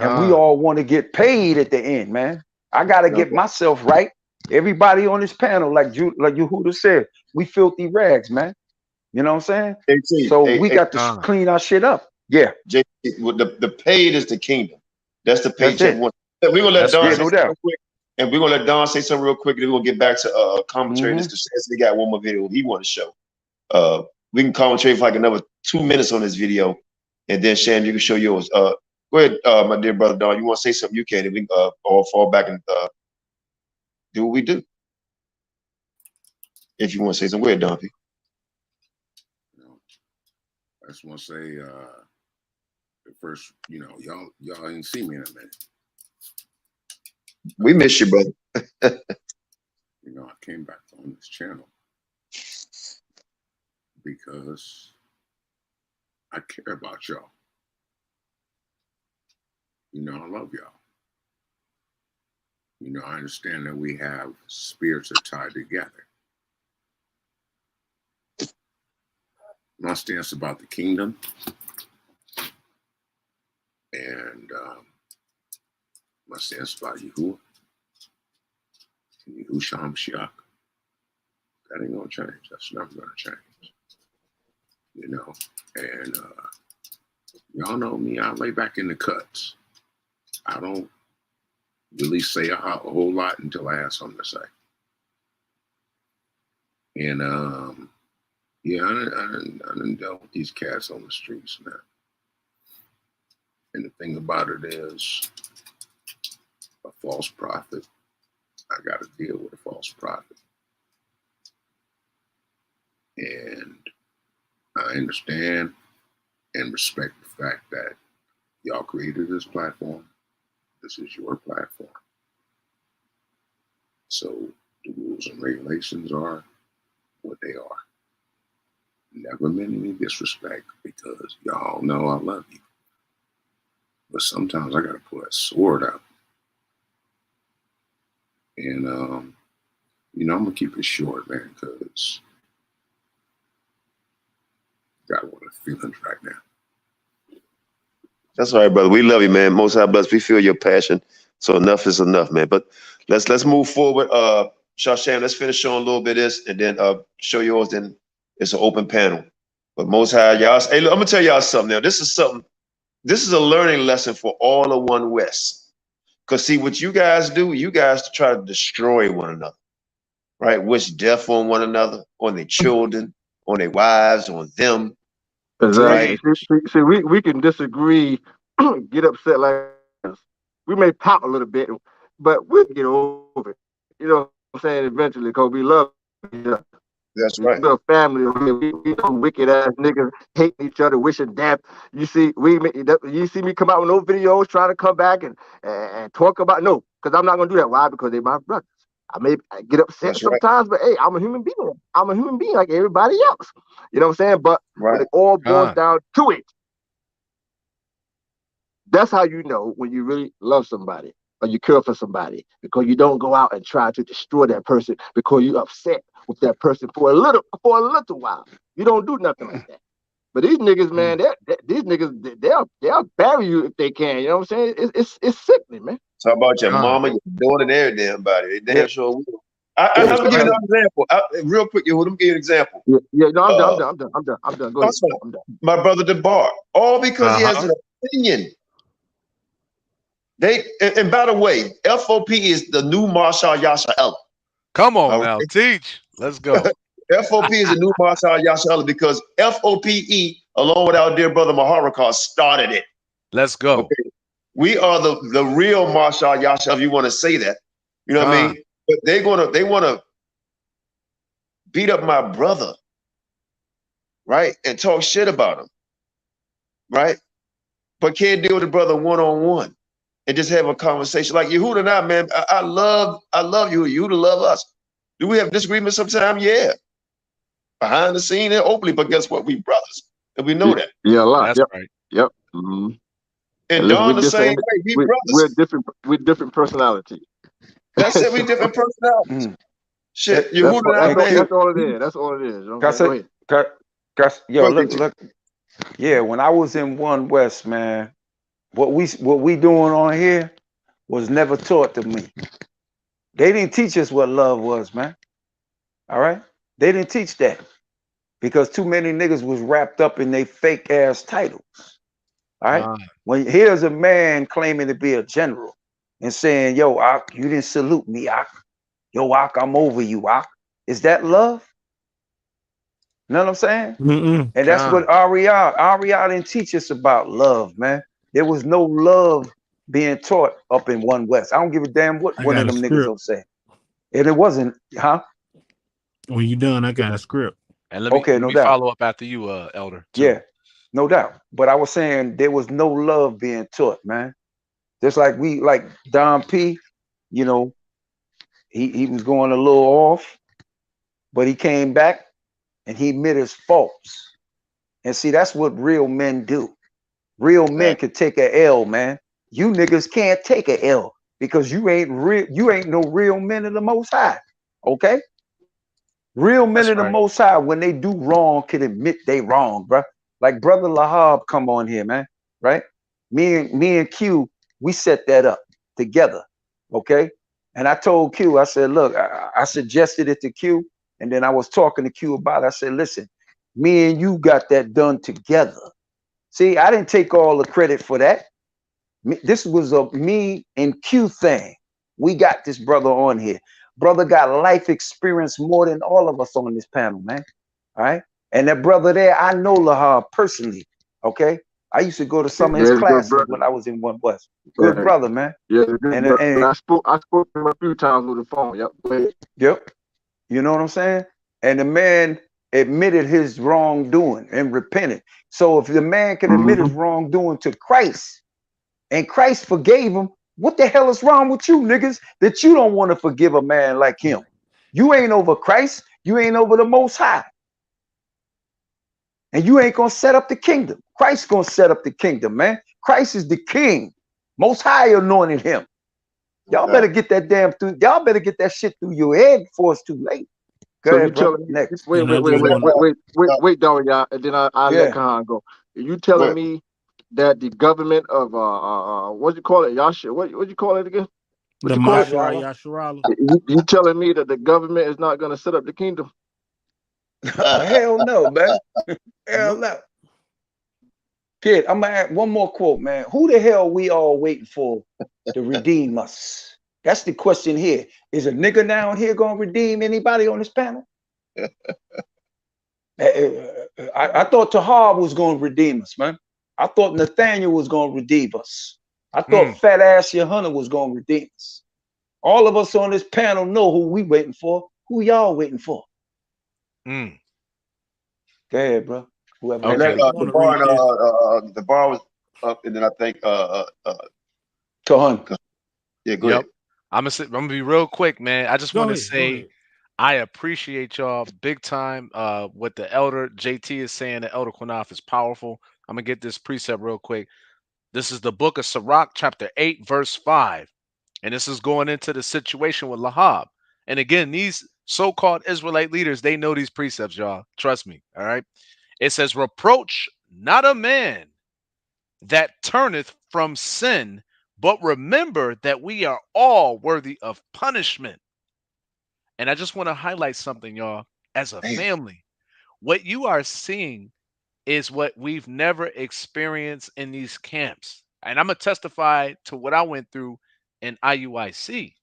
And we all want to get paid at the end, man. I gotta get myself right. Everybody on this panel, like Yehuda said, we filthy rags, man. You know what I'm saying? So we got to clean our shit up. Yeah. The paid is the kingdom. That's the That's paycheck. it. We're gonna let Don say no something doubt. real quick, and we're gonna let Don say something real quick, and then we're gonna get back to commentary. Mhm. This we got one more video he want to show. We can commentary for like another 2 minutes on this video, and then Shan, you can show yours. Go ahead, my dear brother Don. You want to say something? You can. And we all fall back and do what we do. If you want to say something, go ahead, Don P. I just want to say, the first, y'all ain't see me in a minute. We miss you, brother. I came back on this channel because I care about y'all. I love y'all. I understand that we have spirits are tied together. My stance about the kingdom and my stance about Yahuwah and Ha Mashayach, that ain't gonna change. That's never gonna change. And y'all know me, I lay back in the cuts. I don't really say a whole lot until I have something to say. And yeah, I done dealt with these cats on the streets now. And the thing about it is, a false prophet, I got to deal with a false prophet. And I understand and respect the fact that y'all created this platform. This is your platform. So the rules and regulations are what they are. Never meant any disrespect because y'all know I love you. But sometimes I got to pull that sword out. And, I'm going to keep it short, man, because got a lot of feelings right now. That's all right, brother. We love you, man. Most High bless. We feel your passion. So enough is enough, man. But let's move forward. Shashan, let's finish showing a little bit of this and then show yours. Then it's an open panel. But Most High, y'all. Hey, look, I'm gonna tell y'all something now. This is a learning lesson for all of One West. Because see what you guys do, you guys try to destroy one another, right? Wish death on one another, on their children, on their wives, on them. Exactly. Right? See, we can disagree, get upset like this. We may pop a little bit, but we'll get over it. You know what I'm saying? Eventually, because we love each other. That's right. We're a family. We know wicked ass niggas hating each other, wishing death. You see me come out with no videos trying to come back and talk about because I'm not gonna do that. Why? Because they're my brothers. I may get upset sometimes, but hey, I'm a human being. I'm a human being like everybody else. You know what I'm saying? But when it all boils down to it, that's how you know when you really love somebody or you care for somebody, because you don't go out and try to destroy that person because you're upset with that person for a little while. You don't do nothing like that. But these niggas, man, these niggas, they'll bury you if they can. You know what I'm saying? It's sickening, man. Talk about your mama, your daughter, and every damn body. They damn sure will. I'm gonna give you an example. Real quick, let me give you an example. Yeah, no, I'm done. Go ahead. I'm done. My brother DeBar, all because he has an opinion. And by the way, F.O.P.E is the new Mashayach Yahawashi. Come on now, teach. Let's go. F.O.P.E is the new Mashayach Yahawashi because F.O.P.E, along with our dear brother Maharakar, started it. Let's go. Okay? We are the real Mashayach Yahawashi, if you want to say that. You know what I mean? But they want to beat up my brother, right? And talk shit about him, right? But can't deal with the brother one-on-one and just have a conversation. Like Yehuda and I, man, I love you. Yehuda love us. Do we have disagreements sometimes? Yeah. Behind the scene and openly, but guess what? We brothers. And we know that. Yeah, a lot. That's right. Yep. Mm-hmm. And Don the same way. We brothers. We're different personality. That's it. We different personalities. Shit, Yehuda and I, that's all it is. That's all it is. Okay, go ahead. Yo, look. Yeah, when I was in One West, man, what we doing on here was never taught to me. They didn't teach us what love was, man. All right? They didn't teach that because too many niggas was wrapped up in their fake ass titles. All right? When here's a man claiming to be a general and saying, yo, Ak, you didn't salute me, Ak. Yo, Ak, I'm over you, Ak. Is that love? You know what I'm saying? Mm-mm. And that's what Aria didn't teach us about love, man. There was no love being taught up in One West. I don't give a damn what one of them niggas will say. And it wasn't, huh? When you done, I got a script. And let me, Okay, let no me doubt. follow up after you, Elder. Too. Yeah, no doubt. But I was saying there was no love being taught, man. Just like Don P, you know, he was going a little off, but he came back and he admitted his faults. And see, that's what real men do. Real men can take a L, man. You niggas can't take a L because you ain't real. You ain't no real men of the Most High. Okay. Real men of the Most High, when they do wrong, can admit they wrong, bro. Like Brother Lahab come on here, man. Right? Me and Q, we set that up together. Okay. And I told Q, I said, look, I suggested it to Q, and then I was talking to Q about it. I said, listen, me and you got that done together. See, I didn't take all the credit for that. This was a me and Q thing. We got this brother on here. Brother got life experience more than all of us on this panel, man. All right. And that brother there, I know Lahab personally. Okay. I used to go to some of his classes when I was in One West. Good brother, man. Yeah, and I spoke to him a few times with the phone. Yep. Yep. You know what I'm saying? And the man admitted his wrongdoing and repented. So if the man can admit his wrongdoing to Christ and Christ forgave him, what the hell is wrong with you niggas that you don't want to forgive a man like him? You ain't over Christ. You ain't over the Most High. And you ain't going to set up the kingdom. Christ's going to set up the kingdom, man. Christ is the king. Most High anointed him. Y'all better get that damn through. Y'all better get that shit through your head before it's too late. Go ahead, bro. Next. Wait, Don, y'all, and then I'll let Khan go. You telling me that the government of what you call it, Yasha? What you call it again? The Yasharala. You telling me that the government is not going to set up the kingdom? Hell no, man. Hell no. Kid, I'm gonna add one more quote, man. Who the hell we all waiting for to redeem us? That's the question here. Is a nigga down here gonna redeem anybody on this panel? I thought Tahar was gonna redeem us, man. I thought Nathaniel was gonna redeem us. I thought Fat Ass Hunter was gonna redeem us. All of us on this panel know who we waiting for. Who y'all waiting for? Go ahead, bro. Whoever. Okay. The bar was up, and then I think Kahan. Yeah, go ahead. I'm gonna be real quick, man. I just want to say I appreciate y'all big time. What the Elder JT is saying, the Elder Qanath is powerful. I'm gonna get this precept real quick. This is the book of Sirach, chapter 8, verse 5. And this is going into the situation with Lahab. And again, these so-called Israelite leaders, they know these precepts, y'all. Trust me. All right. It says, reproach not a man that turneth from sin, but remember that we are all worthy of punishment. And I just want to highlight something, y'all, as a family. What you are seeing is what we've never experienced in these camps. And I'm going to testify to what I went through in IUIC.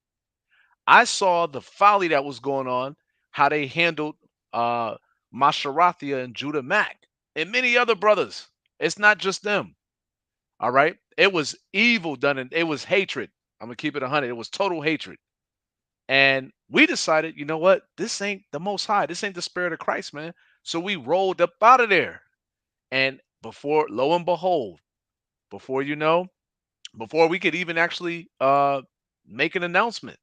I saw the folly that was going on, how they handled Masharathia and Judah Mack and many other brothers. It's not just them. All right. It was evil done, and it was hatred. I'm going to keep it 100. It was total hatred. And we decided, you know what? This ain't the Most High. This ain't the Spirit of Christ, man. So we rolled up out of there. And before, lo and behold, before you know, before we could even actually make an announcement,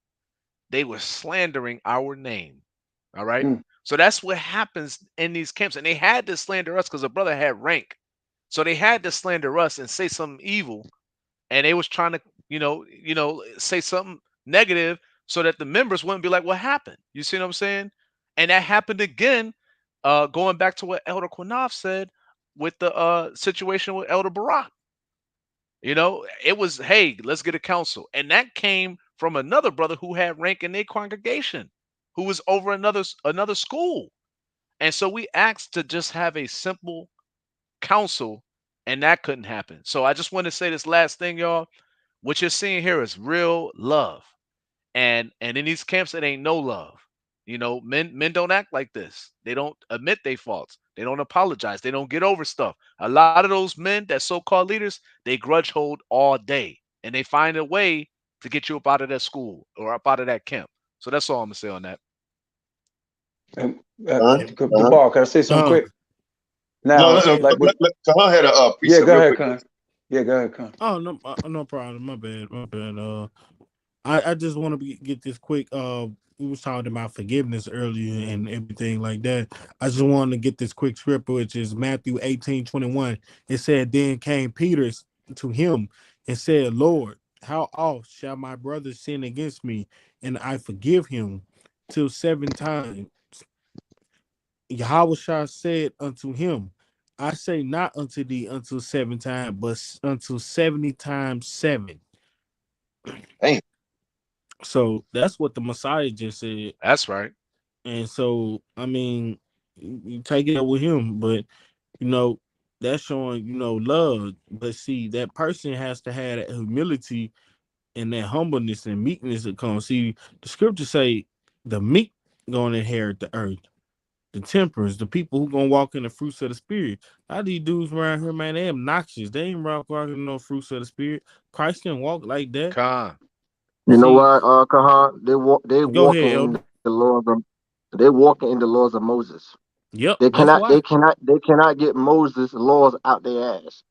they were slandering our name. All right. So that's what happens in these camps. And they had to slander us because a brother had rank. So they had to slander us and say something evil. And they was trying to, say something negative so that the members wouldn't be like, what happened? You see what I'm saying? And that happened again, going back to what Elder Qanath said with the situation with Elder Barak. It was, hey, let's get a council. And that came from another brother who had rank in their congregation, who was over another school. And so we asked to just have a simple council, and that couldn't happen. So I just want to say this last thing, y'all. What you're seeing here is real love. And in these camps, it ain't no love. You know, men don't act like this. They don't admit their faults. They don't apologize. They don't get over stuff. A lot of those men, that so-called leaders, they grudge hold all day, and they find a way to get you up out of that school or up out of that camp. So that's all I'm gonna say on that. The bar. Can I say something quick? Now, no, like Kahan had a piece. Yeah, go ahead, Con. Yeah, go ahead, Con. Oh, no problem. My bad. I just want to get this quick. We was talking about forgiveness earlier and everything like that. I just wanted to get this quick scripture, which is Matthew 18:21. It said, "Then came Peter to him and said, Lord, how oft shall my brother sin against me, and I forgive him? Till 7 times. Yahawashi said unto him, I say not unto thee until 7 times, but until 70 times 7. Hey. So that's what the Messiah just said. That's right. And so, I mean, you take it up with him, but you know, that's showing, love. But see, that person has to have that humility and that humbleness and meekness that comes. See, the scriptures say the meek gonna inherit the earth. The temperance, the people who gonna walk in the fruits of the spirit. A lot of these dudes around here, man, they obnoxious. They ain't walking no fruits of the spirit. Christ didn't walk like that. Con. You know why, Kahan? They walking ahead, in the laws of they walking in the laws of Moses. Yep. They cannot get Moses' laws out their ass.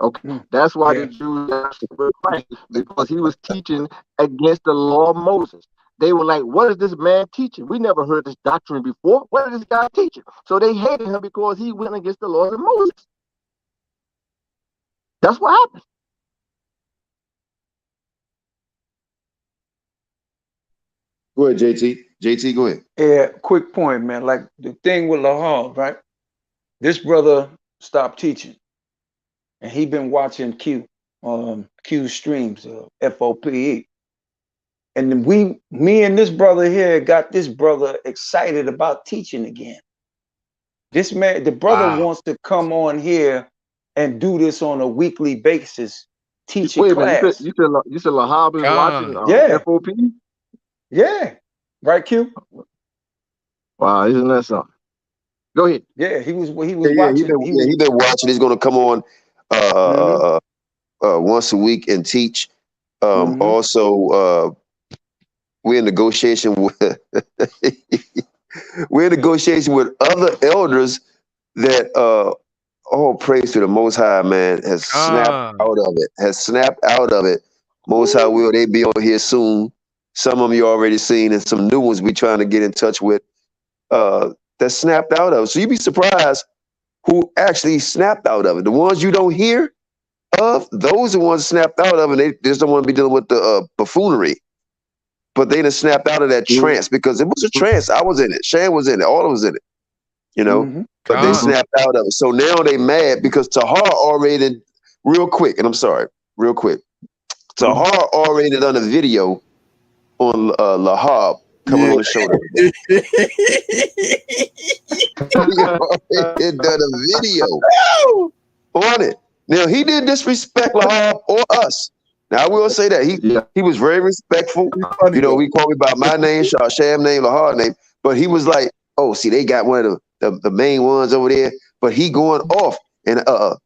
Okay, that's why the Jews with Christ, because he was teaching against the law of Moses. They were like, "What is this man teaching? We never heard this doctrine before. What is this guy teaching?" So they hated him because he went against the laws of Moses. That's what happened. Go ahead, JT. JT, go ahead. Yeah, quick point, man. Like the thing with Lahal, right? This brother stopped teaching, and he been watching Q streams, FOPE. And then me and this brother here got this brother excited about teaching again. This man, the brother wants to come on here and do this on a weekly basis, teach a class. You said Lahab is watching FOP? Yeah. Right, Q? Wow, isn't that something? Go ahead. Yeah, he was watching. He been watching. He's going to come on once a week and teach. Also, we're in negotiation with other elders that all praise to the Most High, man, has snapped out of it. Most High will they be on here soon. Some of them you already seen, and some new ones we trying to get in touch with that snapped out of it. So you'd be surprised who actually snapped out of it. The ones you don't hear of, those are the ones snapped out of, and they just don't want to be dealing with the buffoonery. But they just snapped out of that trance because it was a trance. I was in it. Shan was in it. All of us in it. You know? But they snapped out of it. So now they mad because Tahar already, real quick, and I'm sorry, real quick. Tahar already done a video on Lahab coming on the show. He done a video on it. Now he didn't disrespect Lahab or us. Now I will say that he was very respectful. You know, he called me by my name, Sham name, Lahab name, but he was like, "Oh, see, they got one of the main ones over there." But he going off, and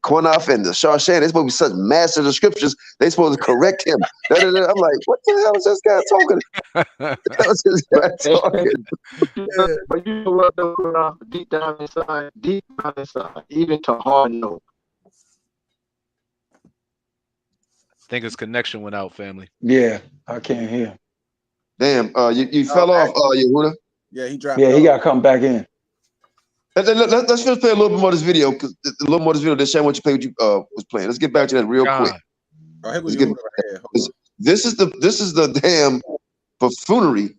Qanath and the Shashan, they're supposed to be such master descriptions. They supposed to correct him. I'm like, what the hell is this guy talking? What is this guy talking? But you know what, though, Qanath, deep down inside, even Tahar knows. I think his connection went out, family. Yeah, I can't hear. Damn, you fell off, Yehuda. Yeah, he dropped. Yeah, he got to come back in. Let's just play a little bit more of this video, because a little more of this video that Shan, what you played, was playing. Let's get back to that real quick. This is the damn buffoonery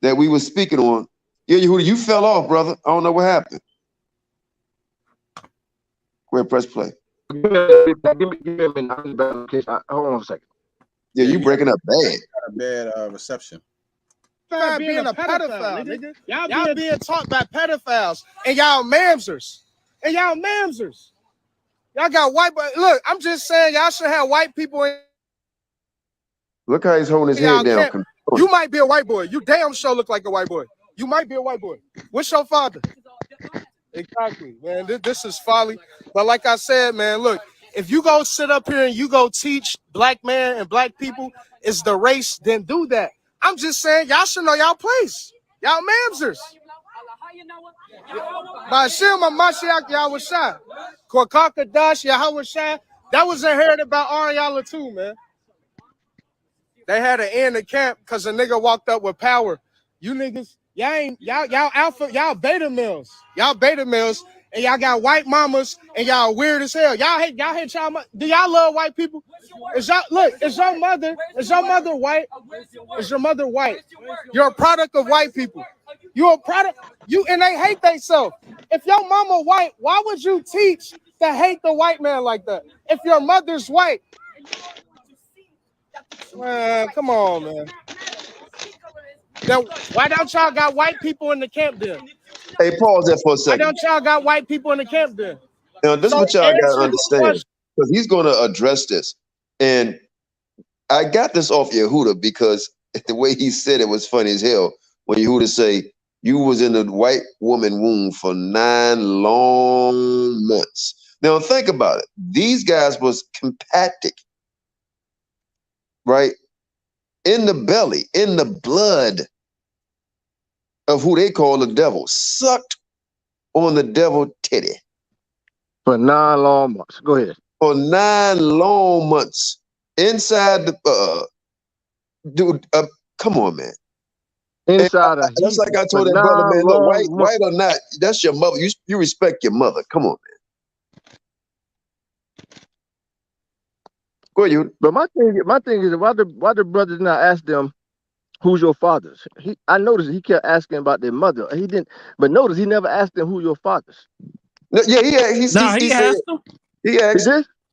that we were speaking on. Yeah, Yehuda, you fell off, brother. I don't know what happened. Go ahead, press play. Give me a minute. Hold on a second. Yeah, you breaking up bad. Got a bad reception. Being a pedophile, nigga. Y'all being taught by pedophiles and y'all mamsers. Y'all got white, but look, I'm just saying y'all should have white people in. Look how he's holding his head down. You might be a white boy. You damn sure look like a white boy. You might be a white boy. What's your father? Exactly, man. This is folly. But like I said, man, look, if you go sit up here and you go teach black man and black people is the race, then do that. I'm just saying y'all should know y'all place. Y'all mamsers. Ha Mashayach Yahawashi. Qanath Yahawashi. That was inherited by Ariella too, man. They had to end the camp because a nigga walked up with power. You niggas, y'all alpha, y'all beta males. Y'all beta males, and y'all got white mamas, and y'all weird as hell. Y'all hate y'all. Do y'all love white people? Is your mother white? Is your mother white? You're a product of white people. You're a product, and they hate themselves. If your mama white, why would you teach to hate the white man like that? If your mother's white. Man, come on, man. Now, why don't y'all got white people in the camp then? Hey, pause there for a second. Why don't y'all got white people in the camp then? Now, this is what y'all got to understand, because he's going to address this. And I got this off Yehuda because the way he said it was funny as hell. When Yehuda say, you was in the white woman womb for 9 long months. Now, think about it. These guys was compacted, right? In the belly, in the blood of who they call the devil, sucked on the devil titty. For 9 long months. Go ahead. For 9 long months. Inside the, dude, come on, man. Inside of just like I told that brother, man, look, white or not, that's your mother. You respect your mother. Come on, man. Go ahead, you. But my thing is, why the brothers not ask them who's your fathers? I noticed he kept asking about their mother. He didn't, but notice he never asked them who your fathers. No, yeah, he asked them. He asked.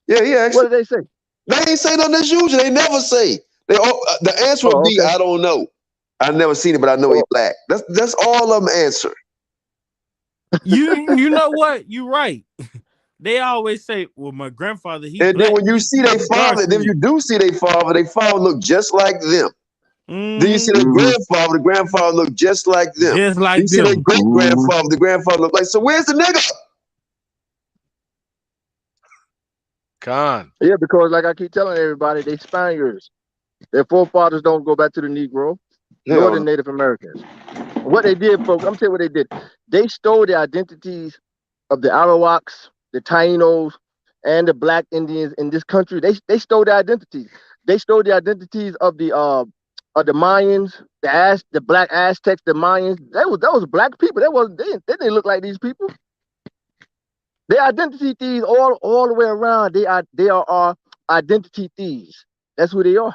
Yeah, he asked. What did they say? They ain't say nothing as usual. They never say. The answer would be, I don't know. I never seen it, but I know he's black. That's all of them answer. You know what? You're right. They always say, well, my grandfather, he and black. Then when you see their father, then you do see their father look just like them. Then you see their grandfather, the grandfather look just like them. Just like you see their great-grandfather, the grandfather look like. So where's the nigga? Con. Yeah, because like I keep telling everybody, they Spaniards. Their forefathers don't go back to the Negro, nor the Native Americans. What they did, folks, I'm telling you what they did. They stole the identities of the Arawaks, the Tainos, and the Black Indians in this country. They stole their identities. They stole the identities of the Mayans, the Black Aztecs, the Mayans. Those black people. They didn't look like these people. Their identity thieves all the way around. They are our identity thieves. That's who they are.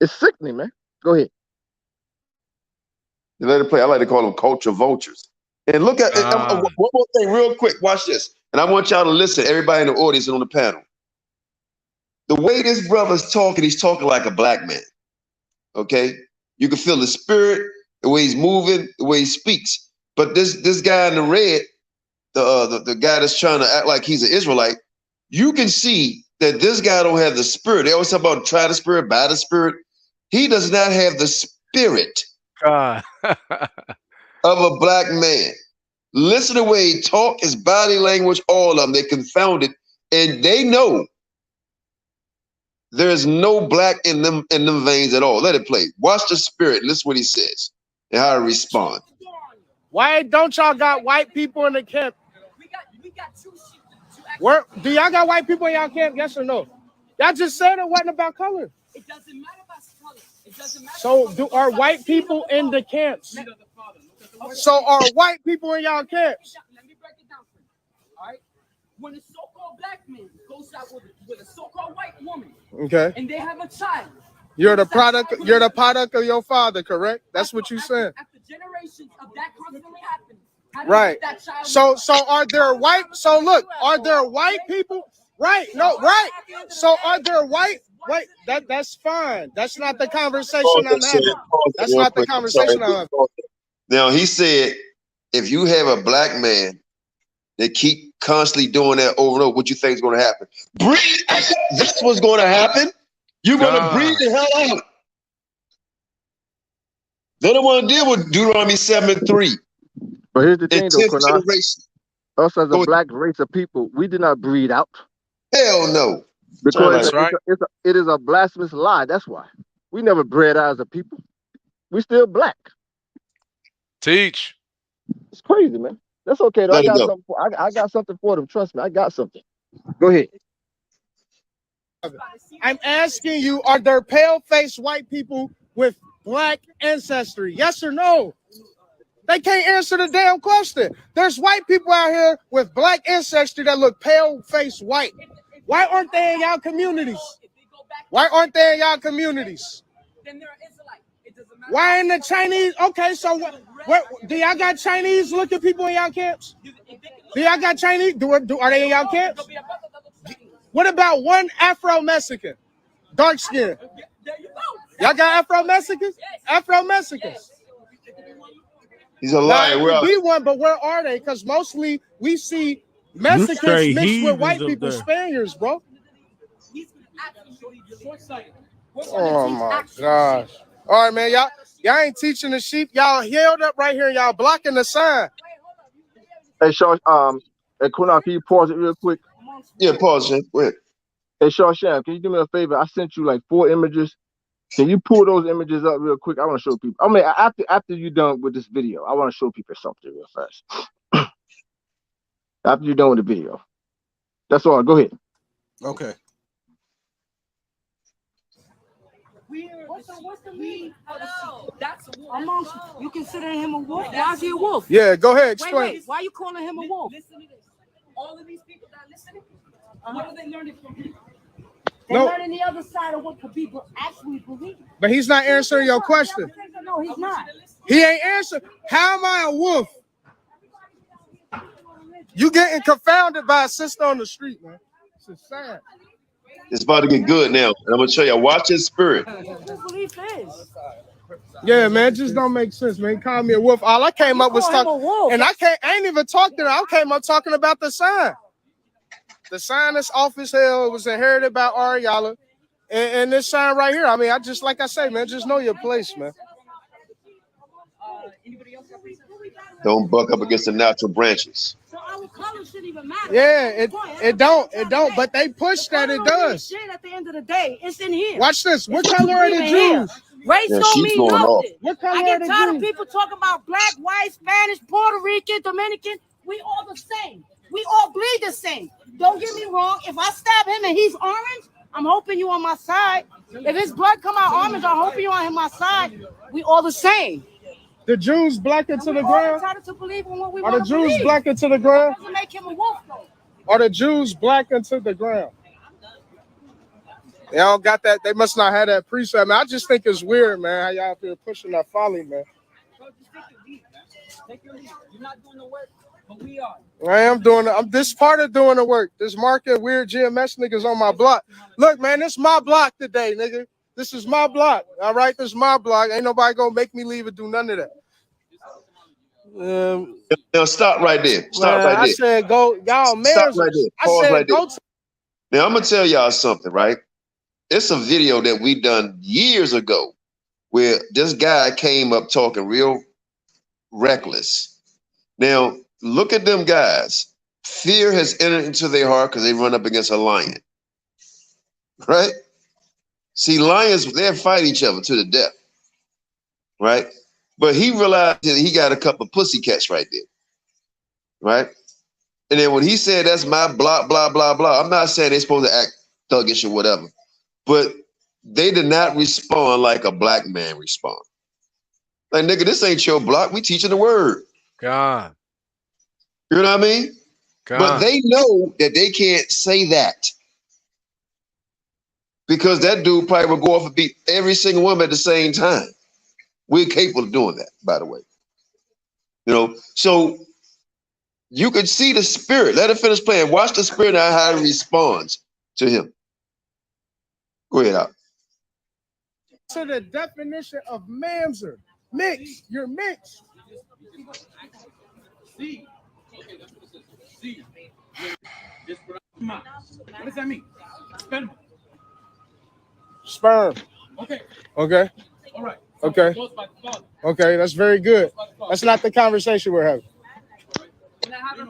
It's sickening, man. Go ahead. Let it play. I like to call them culture vultures. And look at one more thing real quick. Watch this. And I want y'all to listen, everybody in the audience and on the panel. The way this brother's talking, he's talking like a black man. Okay? You can feel the spirit, the way he's moving, the way he speaks. But this guy in the red, the guy that's trying to act like he's an Israelite, you can see that this guy don't have the spirit. They always talk about try the spirit, by the spirit. He does not have the spirit of a black man. Listen to the way he talk, his body language, all of them. They confounded, and they know there's no black in them veins at all. Let it play. Watch the spirit. Listen what he says and how he respond. Why don't y'all got white people in the camp? We got two. Do y'all got white people in y'all camp? Yes or no? Y'all just said it wasn't about color. It doesn't matter about color. It doesn't matter. So are white people in the camps? So are white people in y'all camps? Let me break it down for you. All right. When a so-called black man goes out with a so-called white woman, okay, and they have a child, you're the product of your father, correct? That's what you said. After generations of that constantly happening, right. So are there white? So look, are there white people? Right, no, right. So are there white? Wait, that's fine. That's not the conversation I'm having. That's not the conversation I'm having. Now he said, if you have a black man that keep constantly doing that over and over, what you think is going to happen? Breathe. That's what's going to happen. You're going to breathe the hell out. They don't want to deal with Deuteronomy 7:3. But here's the thing, though, Qanath. Us as a black race of people, we did not breed out. Hell no. Because it is a blasphemous lie. That's why. We never bred out as a people. We still black. Teach. It's crazy, man. That's okay, though. I got something for them. Trust me, I got something. Go ahead. I'm asking you, are there pale-faced white people with black ancestry? Yes or no? They can't answer the damn question. There's white people out here with black ancestry that look pale-faced white. Why aren't they in y'all communities? Why aren't they in y'all communities? Why in the Chinese? Okay, so what do y'all got Chinese looking people in y'all camps? Do y'all got Chinese? Are they in y'all camps? What about one Afro-Mexican? Dark skin. Y'all got Afro-Mexicans? Afro-Mexicans. He's a liar. Now, be one, but where are they? Because mostly we see Mexicans mixed with white people, Spaniards, bro. Oh my gosh. All right, man. Y'all ain't teaching the sheep. Y'all held up right here. Y'all blocking the sign. Hey, Shaw, hey, Qanath, can you pause it real quick? Yeah, pause it. Quick. Hey, Shawsham, can you do me a favor? I sent you like 4 images. Can you pull those images up real quick? I want to show people. I mean, after you're done with this video, I want to show people something real fast. After you're done with the video. That's all. Go ahead. Okay. What's the meaning? That's a wolf. You consider him a wolf? Why is he a wolf? Yeah, go ahead. Explain. Wait. Why are you calling him a wolf? Listen to this. All of these people that are listening, what are they learning from him? They're learning the other side of what people actually believe. But he's not answering your question. No, he's not. He ain't answering. How am I a wolf? You getting confounded by a sister on the street, man. It's sad. It's about to get good now. And I'm going to show you. Watch his spirit. Yeah, man, it just don't make sense, man. He called me a wolf. All I came up was talking, and I ain't even talking to him. I came up talking about the sign. The sign that's off his hell was inherited by Ariella, and this sign right here. I mean, like I say, man, just know your place, man. Don't buck up against the natural branches. So our color shouldn't even matter. Yeah, it don't, but they push that it does. At the end of the day, it's in here. Watch this. What color are the Jews? Race don't mean nothing. What color I are get the tired of Jews? people talking about black, white, Spanish, Puerto Rican, Dominican. We all the same. We all bleed the same. Don't get me wrong. If I stab him and he's orange, I'm hoping you on my side. If his blood come out orange, I'm hoping you on my side. We all the same. The Jews black into the ground? To believe in what we Are the Jews black into the ground? Doesn't make him a wolf, though. Are the Jews black into the ground? They all got that. They must not have that precept. Man, I just think it's weird, man, how y'all up here pushing that folly, man. You're not doing the work, but we are. I am doing it. I'm this part of doing the work. This market weird GMS niggas on my block. Look, man, this is my block today, nigga. This is my block. All right, this is my block. Ain't nobody gonna make me leave or do none of that. Now stop right there. Stop right there. I said go, y'all, man. Stop right there. Pause right there. Go. Now I'm gonna tell y'all something, right? It's a video that we done years ago where this guy came up talking real reckless. Now look at them guys. Fear has entered into their heart because they run up against a lion. Right? See, lions, they'll fight each other to the death. Right? But he realized that he got a couple of pussycats right there. Right? And then when he said, that's my blah, blah, blah, blah, I'm not saying they're supposed to act thuggish or whatever, but they did not respond like a black man respond. Like, nigga, this ain't your block. We teaching the word. God. You know what I mean? God. But they know that they can't say that. Because that dude probably would go off and beat every single woman at the same time. We're capable of doing that, by the way. You know, so You could see the spirit. Let it finish playing. Watch the spirit and how it responds to him. Go ahead, out. To the definition of mamzer. Mix. You're mixed. See. Okay, that's what it says. See. What does that mean? Sperm. Okay. Okay. All right. Okay. Okay, that's very good. That's not the conversation we're having.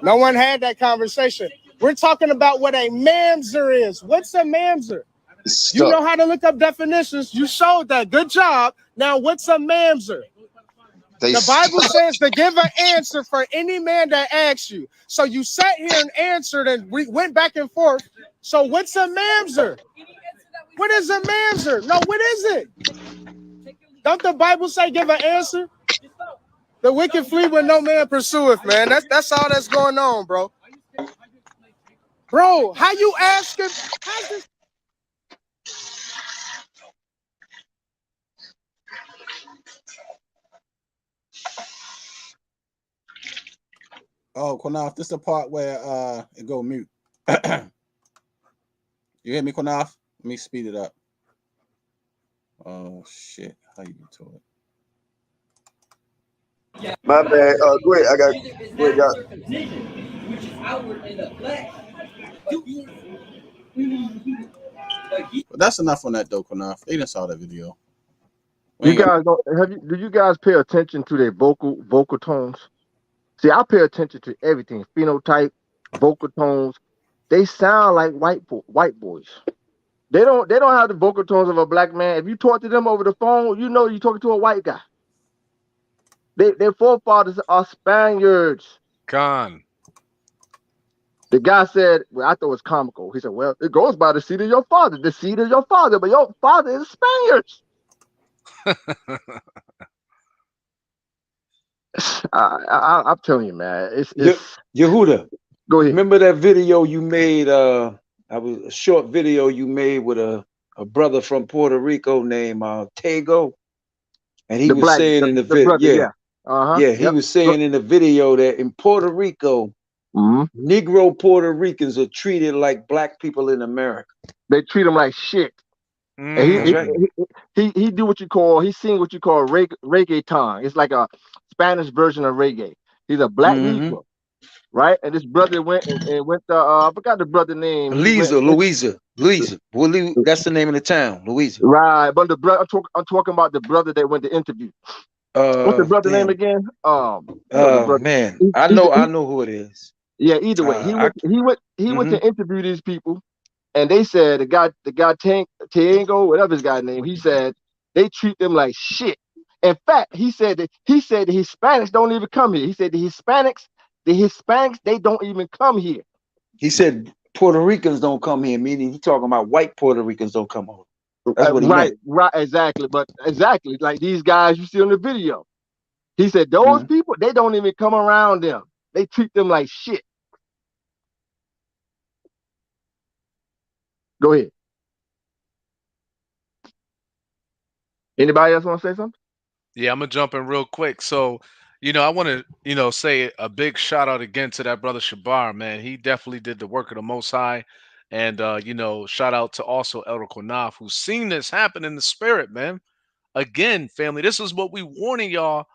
No one had that conversation. We're talking about what a mamzer is. What's a mamzer? You know how to look up definitions. You showed that. Good job. Now, what's a mamzer? The Bible says to give an answer for any man that asks you. So you sat here and answered, and we went back and forth. So what's a mamzer? What is a mamzer? No, what is it? Don't the Bible say give an answer? The wicked flee when no man pursueth, man. That's all that's going on, bro. Bro, how you asking? Oh, Qanath, this is the part where it go mute. You hear me, Qanath? Let me speed it up. Oh shit. How you do it? My bad. Go ahead. I got. Go ahead, y'all. Which is outward in the flesh. But that's enough on that though, Qanath. They didn't saw that video. You guys don't do you guys pay attention to their vocal tones? See, I pay attention to everything. Phenotype, vocal tones. They sound like white boys. They don't have the vocal tones of a black man. If you talk to them over the phone, you know you're talking to a white guy. Their forefathers are Spaniards. Con. The guy said, well, I thought it was comical. He said, well, it goes by the seed of your father. The seed of your father, but your father is Spaniards. I'm telling you, man. It's Yehuda. Go ahead. Remember that video you made? I was a short video you made with a brother from Puerto Rico named Tego, and he was saying in the video, he was saying in the video that in Puerto Rico, Negro Puerto Ricans are treated like black people in America. They treat them like shit. And he do what you call, he sing what you call reggaeton. It's like a Spanish version of reggae. He's a black Negro, right? And this brother went and went to I forgot the brother name. Louisa. That's the name of the town, Louisa. Right, but the brother I'm talking about the brother that went to interview. What's the brother name again? Man, I know who it is. Yeah, either way, he went to interview these people. And they said the guy Tango, whatever his guy's name, he said they treat them like shit. In fact, he said the Hispanics don't even come here. He said the Hispanics, they don't even come here. He said Puerto Ricans don't come here, meaning he talking about white Puerto Ricans don't come over. That's what he meant. Right, exactly. But exactly like these guys you see on the video. He said those people, they don't even come around them. They treat them like shit. Go ahead. Anybody else want to say something? Yeah, I'm gonna jump in real quick. So, I want to, say a big shout out again to that brother Shabar, man. He definitely did the work of the Most High, and shout out to also Elder Qanath, who's seen this happen in the spirit, man. Again, family, this is what we warning y'all.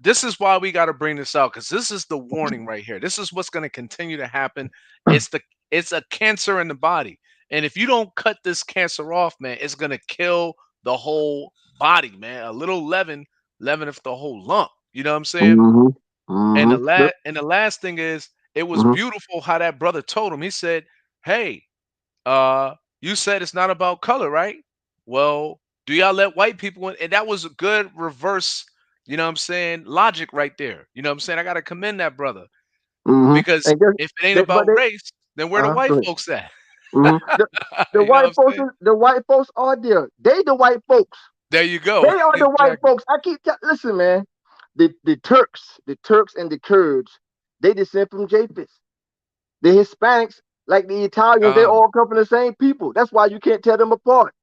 This is why we got to bring this out, because this is the warning right here. This is what's going to continue to happen. It's a cancer in the body. And if you don't cut this cancer off, man, it's going to kill the whole body, man. A little leaveneth the whole lump. You know what I'm saying? And the last thing is, it was beautiful how that brother told him. He said, hey, you said it's not about color, right? Well, do y'all let white people in? And that was a good reverse, logic right there. You know what I'm saying? I got to commend that brother. Because if it ain't about race, then where the white folks at? The white folks are there. They the white folks. There you go. They are the white folks. I keep listen, man. The Turks and the Kurds, they descend from Japheth. The Hispanics, like the Italians, they all come from the same people. That's why you can't tell them apart.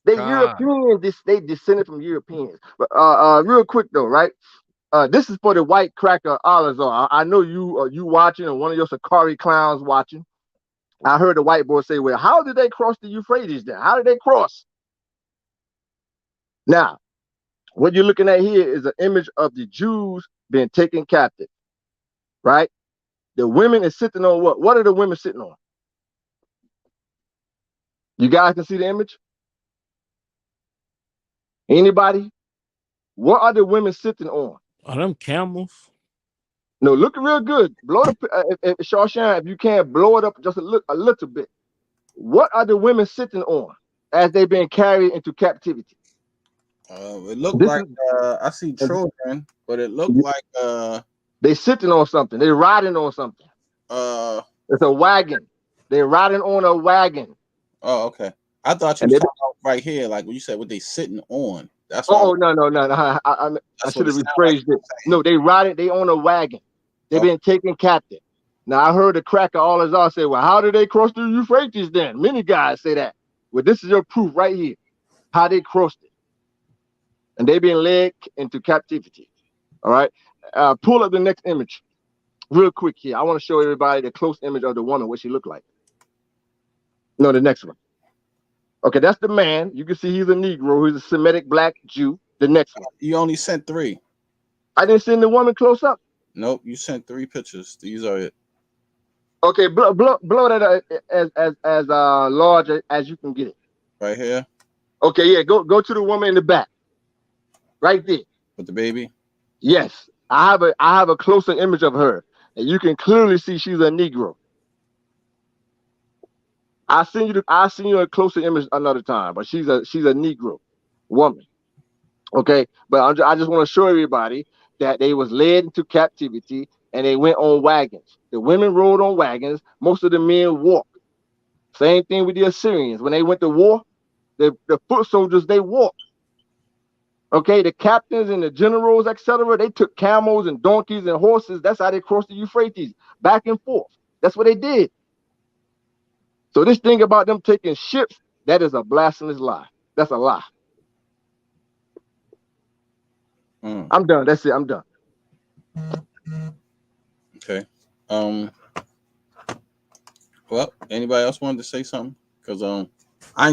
They Europeans. They descended from Europeans. But real quick though, right? This is for the white cracker Alazar. I know you watching, and one of your Sakari clowns watching. I heard the white boy say, well, how did they cross the Euphrates then? How did they cross? Now, what you're looking at here is an image of the Jews being taken captive, right? The women is sitting on what? What are the women sitting on? You guys can see the image? Anybody? What are the women sitting on? Are them camels? No, look real good. Blow the if Shawshan, if you can, blow it up just a little bit. What are the women sitting on as they've been carried into captivity? It looked like I see children, but it looked like they sitting on something. They're riding on something. It's a wagon. They're riding on a wagon. Oh, okay. I thought you was talking about right here, like when you said what they sitting on. That's what no. I should have rephrased it. No, they riding. They on a wagon. They've been taken captive. Now I heard the cracker all as I say, well, how did they cross the Euphrates then? Many guys say that. Well, this is your proof right here, how they crossed it, and they've been led into captivity. All right, pull up the next image, real quick here. I want to show everybody the close image of the woman, what she looked like. No, the next one. Okay, that's the man. You can see he's a Negro. He's a Semitic black Jew. The next one. You only sent 3. I didn't send the woman close up. Nope, you sent 3 pictures. These are it. Okay, blow that as large as you can get it. Right here. Okay, yeah. Go to the woman in the back. Right there. With the baby. Yes, I have a closer image of her, and you can clearly see she's a Negro. I'll send you a closer image another time, but she's a Negro woman. Okay, but I just want to show everybody that they was led into captivity and they went on wagons. The women rode on wagons. Most of the men walked. Same thing with the Assyrians. When they went to war, the foot soldiers, they walked. Okay, the captains and the generals, etc., they took camels and donkeys and horses. That's how they crossed the Euphrates, back and forth. That's what they did. So this thing about them taking ships, that is a blasphemous lie. That's a lie. I'm done. That's it. I'm done. Okay. Well, anybody else wanted to say something? Because I ain't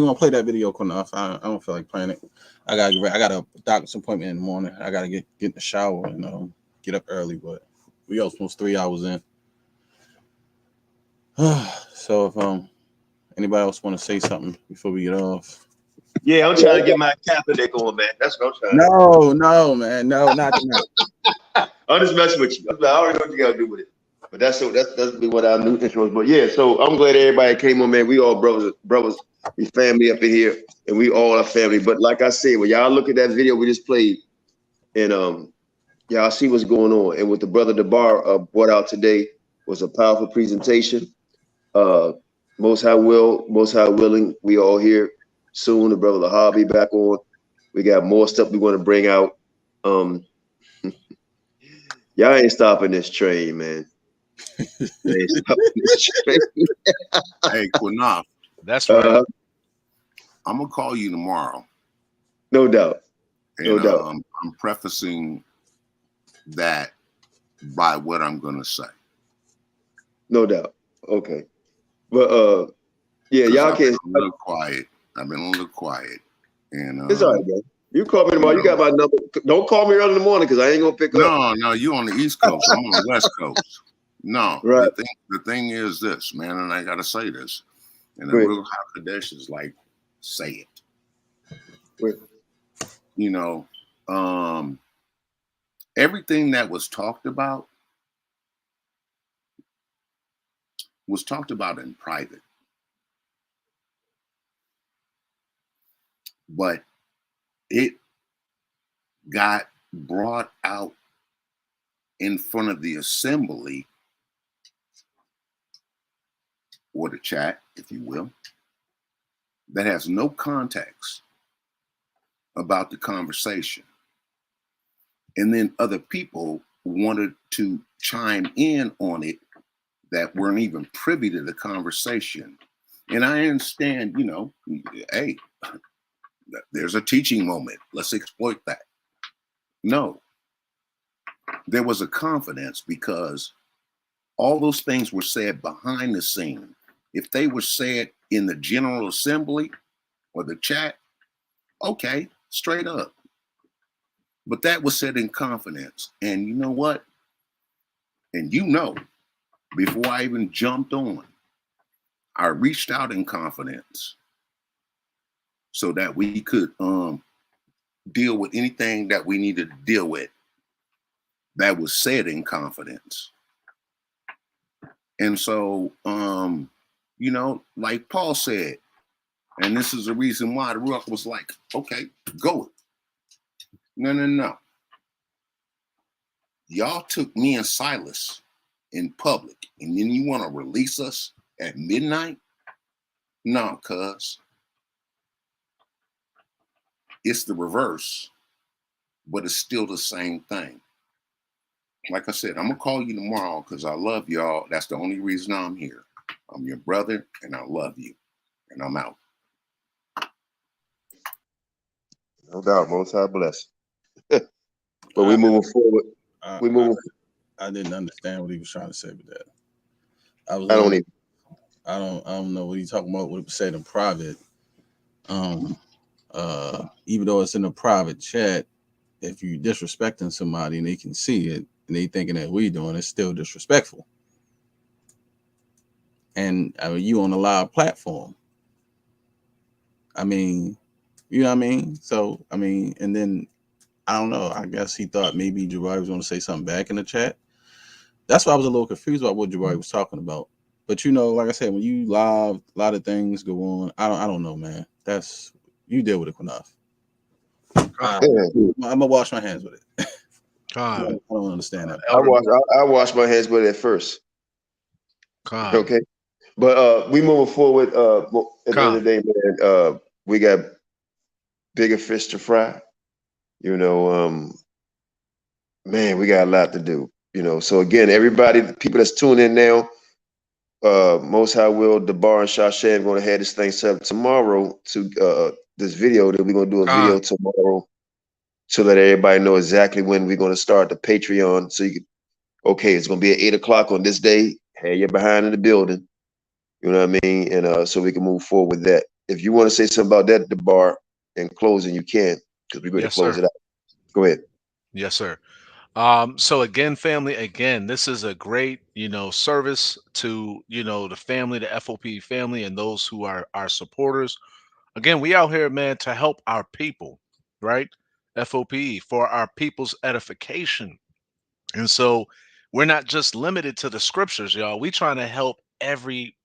gonna play that video enough. I don't feel like playing it. I got a doctor's appointment in the morning. I gotta get in the shower and get up early. But we almost 3 hours in. So if anybody else want to say something before we get off? Yeah, I'm trying to get my Kaepernick on, man. That's what I'm trying. No, man, no, not tonight. I'm just messing with you. I already know what you gotta do with it. But that's what our new intro was. But yeah, so I'm glad everybody came on, man. We all brothers, we family up in here, and we all are family. But like I said, when y'all look at that video we just played, and y'all see what's going on. And what the brother Debar brought out today was a powerful presentation. Most High willing, we all here soon. The brother Lahab be back on. We got more stuff we want to bring out. Y'all ain't stopping this train, man. Hey, Qanath. That's right. I'm gonna call you tomorrow. No doubt. No doubt. I'm prefacing that by what I'm gonna say. No doubt. Okay. But yeah, y'all can't. I've been a little quiet. And it's all right, bro. You call me tomorrow. You got my number. Don't call me early in the morning because I ain't gonna pick up. No, you on the East Coast. I'm on the West Coast. No, right. The thing is this, man, and I gotta say this. And the real Hakadosh is like, say it. Right. You know, everything that was talked about in private. But it got brought out in front of the assembly, or the chat, if you will, that has no context about the conversation. And then other people wanted to chime in on it that weren't even privy to the conversation. And I understand, you know, hey, there's a teaching moment. Let's exploit that. No. there was a confidence because all those things were said behind the scene. If they were said in the General Assembly or the chat, okay, straight up. But that was said in confidence. And you know what? And you know, before I even jumped on, I reached out in confidence so that we could deal with anything that we needed to deal with that was said in confidence. And so, you know, like Paul said, and this is the reason why the Ruach was like, okay, go it. No. Y'all took me and Silas in public, and then you want to release us at midnight? No, cuz. It's the reverse, but it's still the same thing. Like I said, I'm going to call you tomorrow because I love y'all. That's the only reason I'm here. I'm your brother, and I love you. And I'm out. No doubt. Most High bless. But we moving forward. I didn't understand what he was trying to say with that. I don't know what he's talking about. What he said in private. Even though it's in a private chat, if you disrespecting somebody and they can see it and they thinking that we doing, it's still disrespectful. And I mean, you on a live platform. I mean, you know what I mean? So, I mean, and then I don't know. I guess he thought maybe Jabari was going to say something back in the chat. That's why I was a little confused about what Jabari was talking about. But you know, like I said, when you live, a lot of things go on. I don't know, man. That's you deal with it, Qanath. I'm gonna wash my hands with it. I don't understand that. I wash my hands with it first. Okay, but we moving forward. At the end of the day, man, we got bigger fish to fry. You know, man, we got a lot to do. You know, so again, everybody, people that's tuning in now, Most High Will, Debar, and Shashan going to have this thing set up tomorrow to this video. That we're going to do a video tomorrow to let everybody know exactly when we're going to start the Patreon. So you can, okay, it's going to be at 8 o'clock on this day. Hey, you're behind in the building. You know what I mean? And so we can move forward with that. If you want to say something about that, Debar, in closing, you can, because we're going to close it out. Go ahead. Yes, sir. So again, family, this is a great, service to, the family, the FOPE family, and those who are our supporters. Again, we out here, man, to help our people, right? FOPE, for our people's edification. And so we're not just limited to the scriptures, y'all. We trying to help every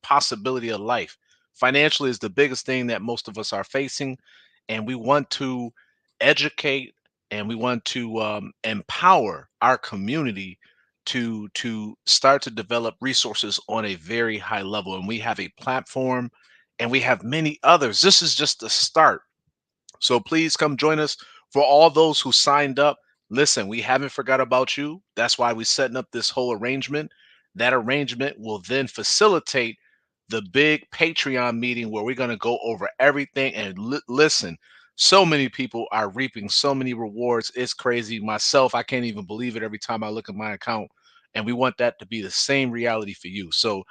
possibility of life. Financially is the biggest thing that most of us are facing. And we want to educate and we want to empower our community to start to develop resources on a very high level. And we have a platform and we have many others. This is just the start. So please come join us. For all those who signed up, listen, we haven't forgot about you. That's why we're setting up this whole arrangement. That arrangement will then facilitate the big Patreon meeting where we're going to go over everything. And listen, so many people are reaping so many rewards. It's crazy. Myself, I can't even believe it every time I look at my account. And we want that to be the same reality for you. So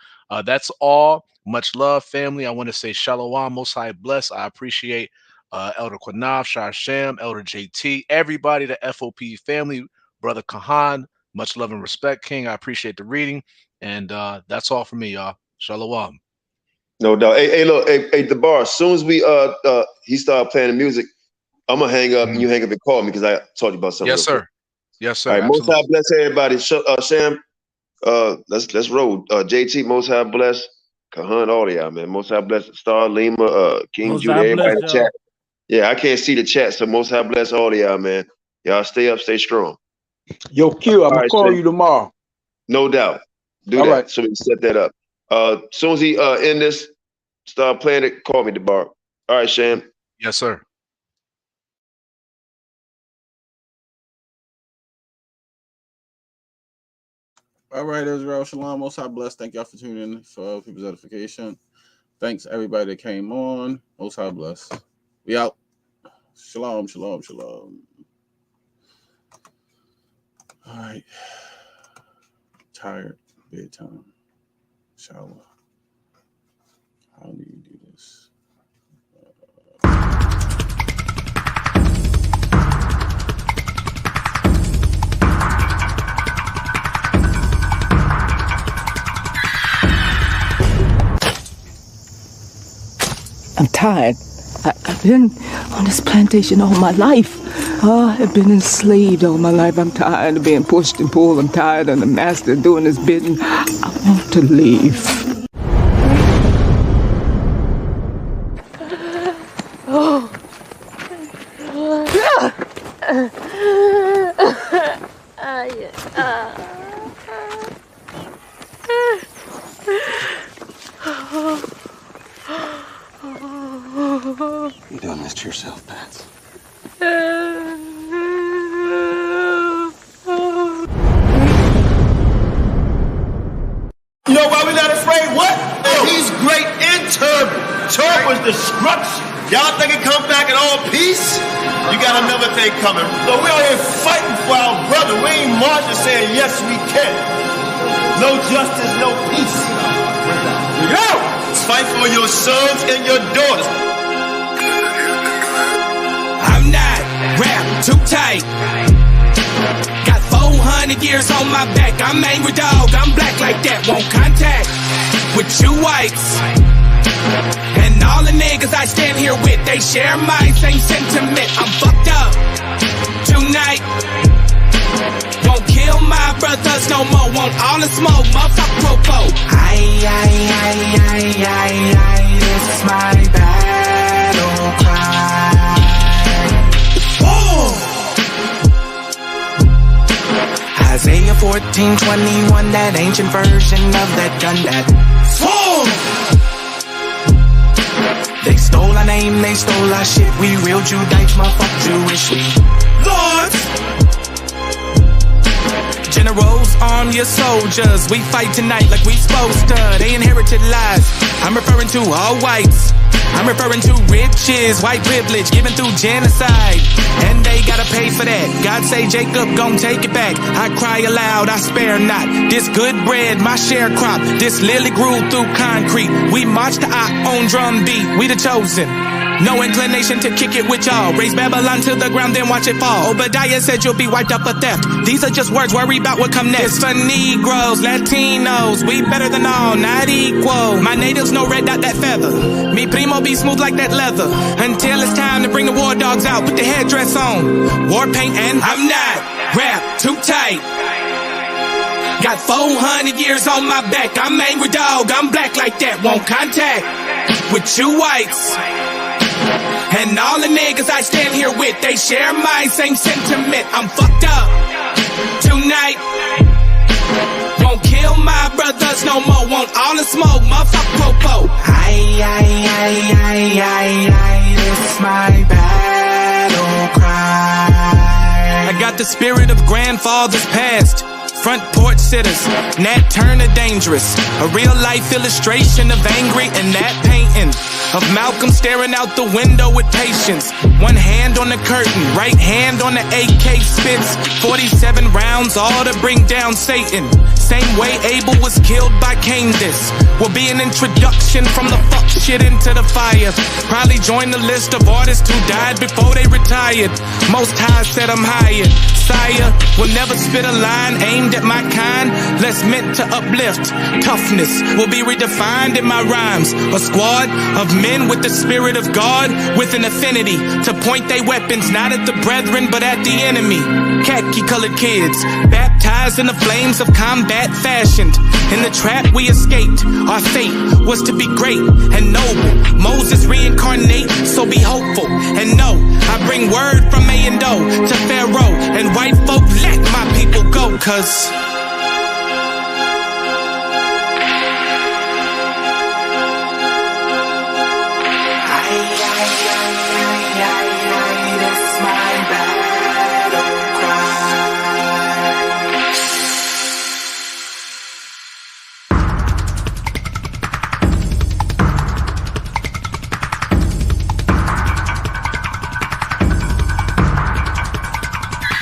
that's all. Much love, family. I want to say Shalom, Most High bless. I appreciate Elder Qanath, Shah Sham, Elder JT, everybody, the FOPE family, Brother Kahan, much love and respect, King. I appreciate the reading. And that's all for me, y'all. Shalom. No doubt. Hey, look, hey, Debar, as soon as we he started playing the music, I'm gonna hang up and you hang up and call me because I told you about something. Yes, sir. Yes, sir. All right, Most High bless everybody. Sham, let's roll. JT, Most High bless. Kahan, all of y'all, man. Most High bless. Star, Lima, King Judah, everybody in the chat. Yeah, I can't see the chat, so Most High bless all of y'all, man. Y'all stay up, stay strong. Yo, Q, I'm gonna call you tomorrow. No doubt. Do that. Right. So we can set that up. As soon as he end this, start playing it, call me, Debar. All right, Sham. Yes, sir. All right, Israel, Shalom, Most High bless. Thank y'all for tuning in for People's Edification. Thanks everybody that came on. Most High bless. We out. Shalom, shalom, shalom. All right. Tired. Bedtime. Shower. How do you do this? I'm tired. I've been on this plantation all my life. I've been enslaved all my life. I'm tired of being pushed and pulled. I'm tired of the master doing his bidding. I want to leave. Oh. You're doing this to yourself, Pat. You know why we not afraid? What? Oh, he's great in turban. Turban was destruction. Y'all think it come back in all peace? You got another thing coming. So we out here fighting for our brother. We ain't marching saying, yes, we can. No justice, no peace. Yo! Fight for your sons and your daughters. I'm not wrapped too tight. Got 400 years on my back. I'm angry dog. I'm black like that. Won't contact with you whites. And all the niggas I stand here with, they share my same sentiment. I'm fucked up tonight. Won't kill my brothers no more. Want all the smoke. Motherfucker popo. This is my battle cry. Isaiah 14:21, that ancient version of that gun that they stole our name, they stole our shit. We real Judites, motherfucker Jewish. We lords, generals, arm your soldiers. We fight tonight like we supposed to. They inherited lies. I'm referring to all whites. I'm referring to riches, white privilege, given through genocide. And they gotta pay for that. God say Jacob gon' take it back. I cry aloud, I spare not. This good bread, my sharecrop. This lily grew through concrete. We march to our own drum beat. We the chosen. No inclination to kick it with y'all. Raise Babylon to the ground, then watch it fall. Obadiah said you'll be wiped up for theft. These are just words, worry about what come next. It's for Negroes, Latinos, we better than all, not equal. My natives no red dot that feather. Me primo be smooth like that leather. Until it's time to bring the war dogs out, put the headdress on. War paint and I'm not wrapped too tight. Got 400 years on my back. I'm angry dog, I'm black like that. Won't contact with you whites. And all the niggas I stand here with, they share my same sentiment. I'm fucked up tonight. Won't kill my brothers no more. Want all the smoke, motherfucker popo. This is my battle cry. I got the spirit of grandfathers past. Front porch sitters, Nat Turner dangerous. A real life illustration of angry and that painting. Of Malcolm staring out the window with patience. One hand on the curtain, right hand on the AK spits. 47 rounds, all to bring down Satan. Same way Abel was killed by Cain. This will be an introduction from the fuck shit into the fire. Probably join the list of artists who died before they retired. Most High said I'm hired. Sire will never spit a line aimed at my kind, less meant to uplift. Toughness will be redefined in my rhymes. A squad of men with the spirit of God, with an affinity to point their weapons not at the brethren but at the enemy. Khaki colored kids, baptized in the flames of combat fashioned. In the trap we escaped, our fate was to be great and noble. Moses reincarnate, so be hopeful and know I bring word from A and O to Pharaoh and white folk, let my people go, cause